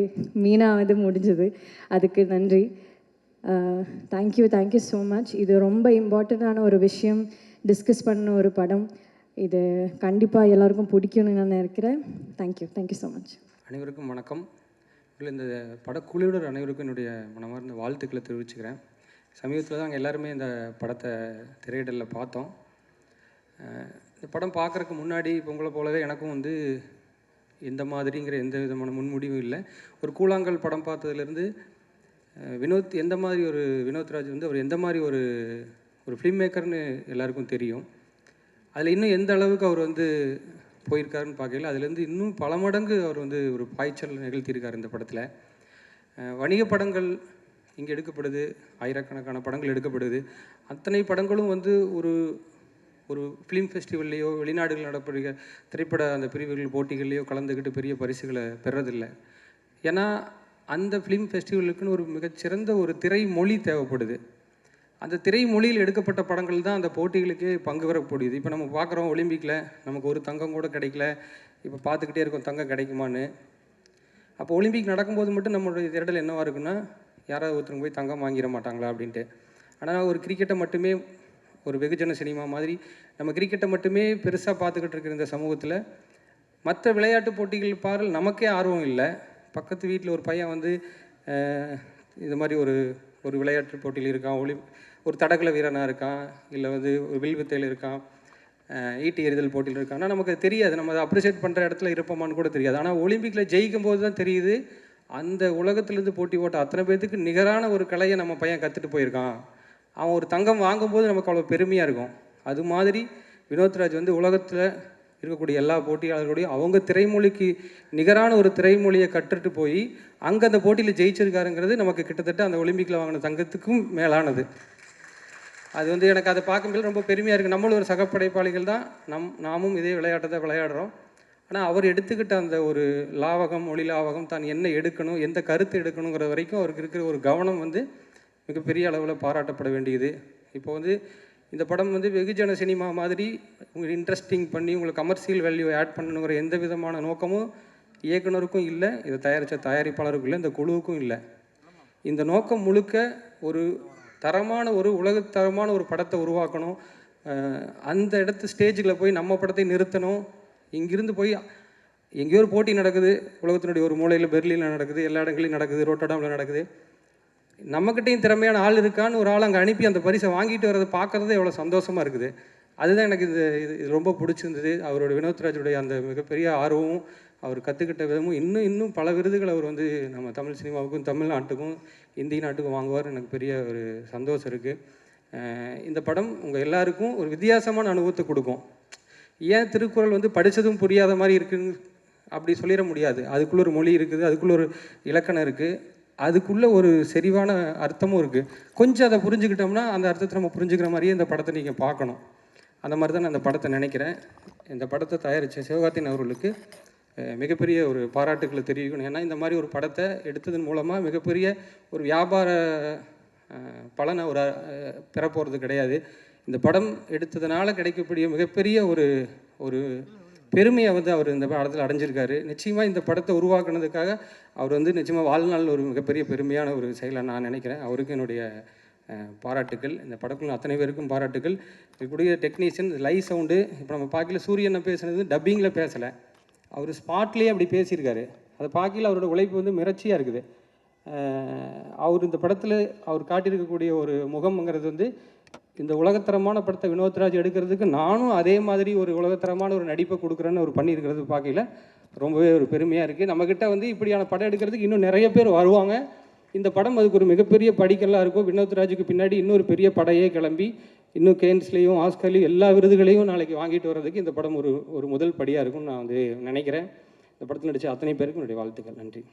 மீனா வந்து முடிஞ்சது, அதுக்கு நன்றி. Thank you so much. இது ரொம்ப இம்பார்ட்டண்ட்டான ஒரு விஷயம், டிஸ்கஸ் பண்ண ஒரு படம். இது கண்டிப்பாக எல்லாருக்கும் பிடிக்கும்னு நான் நினைக்கிறேன். Thank you so much. அனைவருக்கும் வணக்கம். இந்த படக்குழுவினர் அனைவருக்கும் என்னுடைய மனமார்ந்த வாழ்த்துக்களை தெரிவிச்சுக்கிறேன். சமீபத்தில் தான் எல்லாருமே இந்த படத்தை திரையிடலில் பார்த்தோம். இந்த படம் பார்க்குறதுக்கு முன்னாடி இப்போ உங்களை போலவே எனக்கும் வந்து எந்த மாதிரிங்கிற எந்த விதமான முன்முடிவும் இல்லை. ஒரு கூழாங்கல் படம் பார்த்ததுலேருந்து வினோத்ராஜ் வந்து அவர் எந்த மாதிரி ஒரு ஃபிலிம் மேக்கர்னு எல்லாருக்கும் தெரியும். அதில் இன்னும் எந்த அளவுக்கு அவர் வந்து போயிருக்காருன்னு பார்க்கல, அதுலேருந்து இன்னும் பல மடங்கு அவர் வந்து ஒரு பாய்ச்சல் நிகழ்த்தியிருக்கார் இந்த படத்தில். வணிக படங்கள் இங்கே எடுக்கப்படுது, ஆயிரக்கணக்கான படங்கள் எடுக்கப்படுது. அத்தனை படங்களும் வந்து ஒரு ஃபிலிம் ஃபெஸ்டிவல்லையோ வெளிநாடுகள் நடப்படுகிற திரைப்பட அந்த பிரிவுகள் போட்டிகள்லையோ கலந்துக்கிட்டு பெரிய பரிசுகளை பெறதில்லை. ஏன்னா அந்த ஃபிலிம் ஃபெஸ்டிவலுக்குன்னு ஒரு மிகச்சிறந்த ஒரு திரைமொழி தேவைப்படுது. அந்த திரைமொழியில் எடுக்கப்பட்ட படங்கள் தான் அந்த போட்டிகளுக்கே பங்கு பெறக்கூடியது. இப்போ நம்ம பார்க்குறோம் ஒலிம்பிக்கில் நமக்கு ஒரு தங்கம் கூட கிடைக்கல, இப்போ பார்த்துக்கிட்டே இருக்கோம் தங்கம் கிடைக்குமான்னு. அப்போ ஒலிம்பிக் நடக்கும்போது மட்டும் நம்மளுடைய திரடல் என்னவாக இருக்குன்னா, யாராவது ஒருத்தருங்க போய் தங்கம் வாங்கிட மாட்டாங்களா அப்படின்ட்டு. ஆனால் ஒரு கிரிக்கெட்டை மட்டுமே ஒரு வெகுஜன சினிமா மாதிரி நம்ம கிரிக்கெட்டை மட்டுமே பெருசாக பார்த்துக்கிட்டு இருக்கிற இந்த சமூகத்தில் மற்ற விளையாட்டு போட்டிகள் பாருங்கள் நமக்கே ஆர்வம் இல்லை. பக்கத்து வீட்டில் ஒரு பையன் வந்து இது மாதிரி ஒரு விளையாட்டு போட்டியில் இருக்கான், ஒரு தடகள வீரனாக இருக்கான், இல்லை வந்து ஒரு வில்வித்தையில் இருக்கான், ஈட்டி எறிதல் போட்டியில் இருக்கான். ஆனால் நமக்கு தெரியாது, நம்ம அதை அப்ரிஷியேட் பண்ணுற இடத்துல இருப்போமான்னு கூட தெரியாது. ஆனால் ஒலிம்பிக்கில் ஜெயிக்கும் போது தான் தெரியுது அந்த உலகத்துலேருந்து போட்டி போட்ட அத்தனை பேர்த்துக்கு நிகரான ஒரு கலையை நம்ம பையன் கற்றுட்டு போயிருக்கான். அவன் ஒரு தங்கம் வாங்கும்போது நமக்கு அவ்வளோ பெருமையாக இருக்கும். அது மாதிரி வினோத்ராஜ் வந்து உலகத்தில் இருக்கக்கூடிய எல்லா போட்டியாளர்களுடையும் அவங்க திரைமொழிக்கு நிகரான ஒரு திரைமொழியை கற்றுட்டு போய் அங்கே அந்த போட்டியில் ஜெயிச்சிருக்காருங்கிறது நமக்கு கிட்டத்தட்ட அந்த ஒலிம்பிக்கில் வாங்கின தங்கத்துக்கும் மேலானது. அது வந்து எனக்கு அதை பார்க்கும்போது ரொம்ப பெருமையாக இருக்குது. நம்மளும் ஒரு சகப்படைப்பாளிகள் தான், நாமும் இதே விளையாட்டை தான் விளையாடுறோம். ஆனால் அவர் எடுத்துக்கிட்ட அந்த ஒரு லாவகம், மொழி லாவகம், தான் என்ன எடுக்கணும், எந்த கருத்து எடுக்கணுங்கிற வரைக்கும் அவருக்கு இருக்கிற ஒரு கவனம் வந்து மிகப்பெரிய அளவில் பாராட்டப்பட வேண்டியது. இப்போ வந்து இந்த படம் வந்து வெகுஜன சினிமா மாதிரி உங்களுக்கு இன்ட்ரெஸ்டிங் பண்ணி உங்களுக்கு கமர்ஷியல் வேல்யூ ஆட் பண்ணணுங்கிற எந்த விதமான நோக்கமும் இயக்குனருக்கும் இல்லை, இதை தயாரித்த தயாரிப்பாளருக்கும் இல்லை, இந்த குழுவுக்கும் இல்லை. இந்த நோக்கம் முழுக்க ஒரு தரமான உலகத்தரமான ஒரு படத்தை உருவாக்கணும். அந்த இடத்து ஸ்டேஜில் போய் நம்ம படத்தை நிறுத்தணும். இங்கிருந்து போய் எங்கேயோ ஒரு போட்டி நடக்குது, உலகத்தினுடைய ஒரு மூலையில் பெர்லினில் நடக்குது, எல்லா இடங்களையும் நடக்குது, ரோட்டர்டாமில் நடக்குது. நம்மக்கிட்டையும் திறமையான ஆள் இருக்கான்னு ஒரு ஆள் அங்கே அனுப்பி அந்த பரிசை வாங்கிட்டு வரதை பார்க்குறது எவ்வளோ சந்தோஷமாக இருக்குது. அதுதான் எனக்கு இது ரொம்ப பிடிச்சிருந்தது. அவரோட வினோத்ராஜுடைய அந்த மிகப்பெரிய ஆர்வமும் அவர் கற்றுக்கிட்ட விதமும் இன்னும் பல விருதுகள் அவர் வந்து நம்ம தமிழ் சினிமாவுக்கும் தமிழ்நாட்டுக்கும் இந்திய நாட்டுக்கும் வாங்குவார். எனக்கு பெரிய ஒரு சந்தோஷம் இருக்குது. இந்த படம் உங்கள் எல்லாருக்கும் ஒரு வித்தியாசமான அனுபவத்தை கொடுக்கும். ஏன் திருக்குறள் வந்து படித்ததும் புரியாத மாதிரி இருக்குன்னு அப்படி சொல்லிட முடியாது. அதுக்குள்ளே ஒரு மொழி இருக்குது, அதுக்குள்ளே ஒரு இலக்கணம் இருக்குது, அதுக்குள்ளே ஒரு செறிவான அர்த்தமும் இருக்குது. கொஞ்சம் அதை புரிஞ்சுக்கிட்டோம்னா அந்த அர்த்தத்தை நம்ம புரிஞ்சுக்கிற மாதிரியே இந்த படத்தை நீங்கள் பார்க்கணும். அந்த மாதிரி தான் நான் இந்த படத்தை நினைக்கிறேன். இந்த படத்தை தயாரித்த சிவகார்த்தின் அவர்களுக்கு மிகப்பெரிய ஒரு பாராட்டுக்களை தெரிவிக்கணும். ஏன்னா இந்த மாதிரி ஒரு படத்தை எடுத்ததன் மூலமாக மிகப்பெரிய ஒரு வியாபார பலனை ஒரு பெறப்போகிறது கிடையாது. இந்த படம் எடுத்ததுனால கிடைக்கக்கூடிய மிகப்பெரிய ஒரு பெருமையை வந்து அவர் இந்த படத்தில் அடைஞ்சிருக்காரு. நிச்சயமாக இந்த படத்தை உருவாக்குனதுக்காக அவர் வந்து நிச்சயமாக வாழ்நாள் ஒரு மிகப்பெரிய பெருமையான ஒரு செயலை நான் நினைக்கிறேன். அவருக்கு என்னுடைய பாராட்டுக்கள். இந்த படக்குள்ள அத்தனை பேருக்கும் பாராட்டுக்கள். இருக்கக்கூடிய டெக்னீஷியன், லைவ் சவுண்டு, இப்போ நம்ம பார்க்கல சூரியனை பேசுனது டப்பிங்கில் பேசலை, அவர் ஸ்பாட்லேயே அப்படி பேசியிருக்காரு. அதை பார்க்கல அவரோட உழைப்பு வந்து மிரட்சியாக இருக்குது. அவர் இந்த படத்தில் அவர் காட்டியிருக்கக்கூடிய ஒரு முகம்ங்கிறது வந்து இந்த உலகத்தரமான படத்தை வினோத்ராஜ் எடுக்கிறதுக்கு நானும் அதே மாதிரி ஒரு உலகத்தரமான ஒரு நடிப்பை கொடுக்குறேன்னு அவர் பண்ணியிருக்கிறது பார்க்கல ரொம்பவே ஒரு பெருமையாக இருக்குது. நம்மக்கிட்ட வந்து இப்படியான படம் எடுக்கிறதுக்கு இன்னும் நிறைய பேர் வருவாங்க. இந்த படம் அதுக்கு ஒரு மிகப்பெரிய படிக்கல்லாக இருக்கும். வினோத்ராஜுக்கு பின்னாடி இன்னொரு பெரிய படையே கிளம்பி இன்னும் கேன்ஸ்லேயும் ஆஸ்கர்லையும் எல்லா விருதுகளையும் நாளைக்கு வாங்கிட்டு வர்றதுக்கு இந்த படம் ஒரு முதல் படியாக இருக்கும்னு நான் வந்து நினைக்கிறேன். இந்த படத்தில் நடித்த அத்தனை பேருக்கும் என்னுடைய வாழ்த்துக்கள். நன்றி.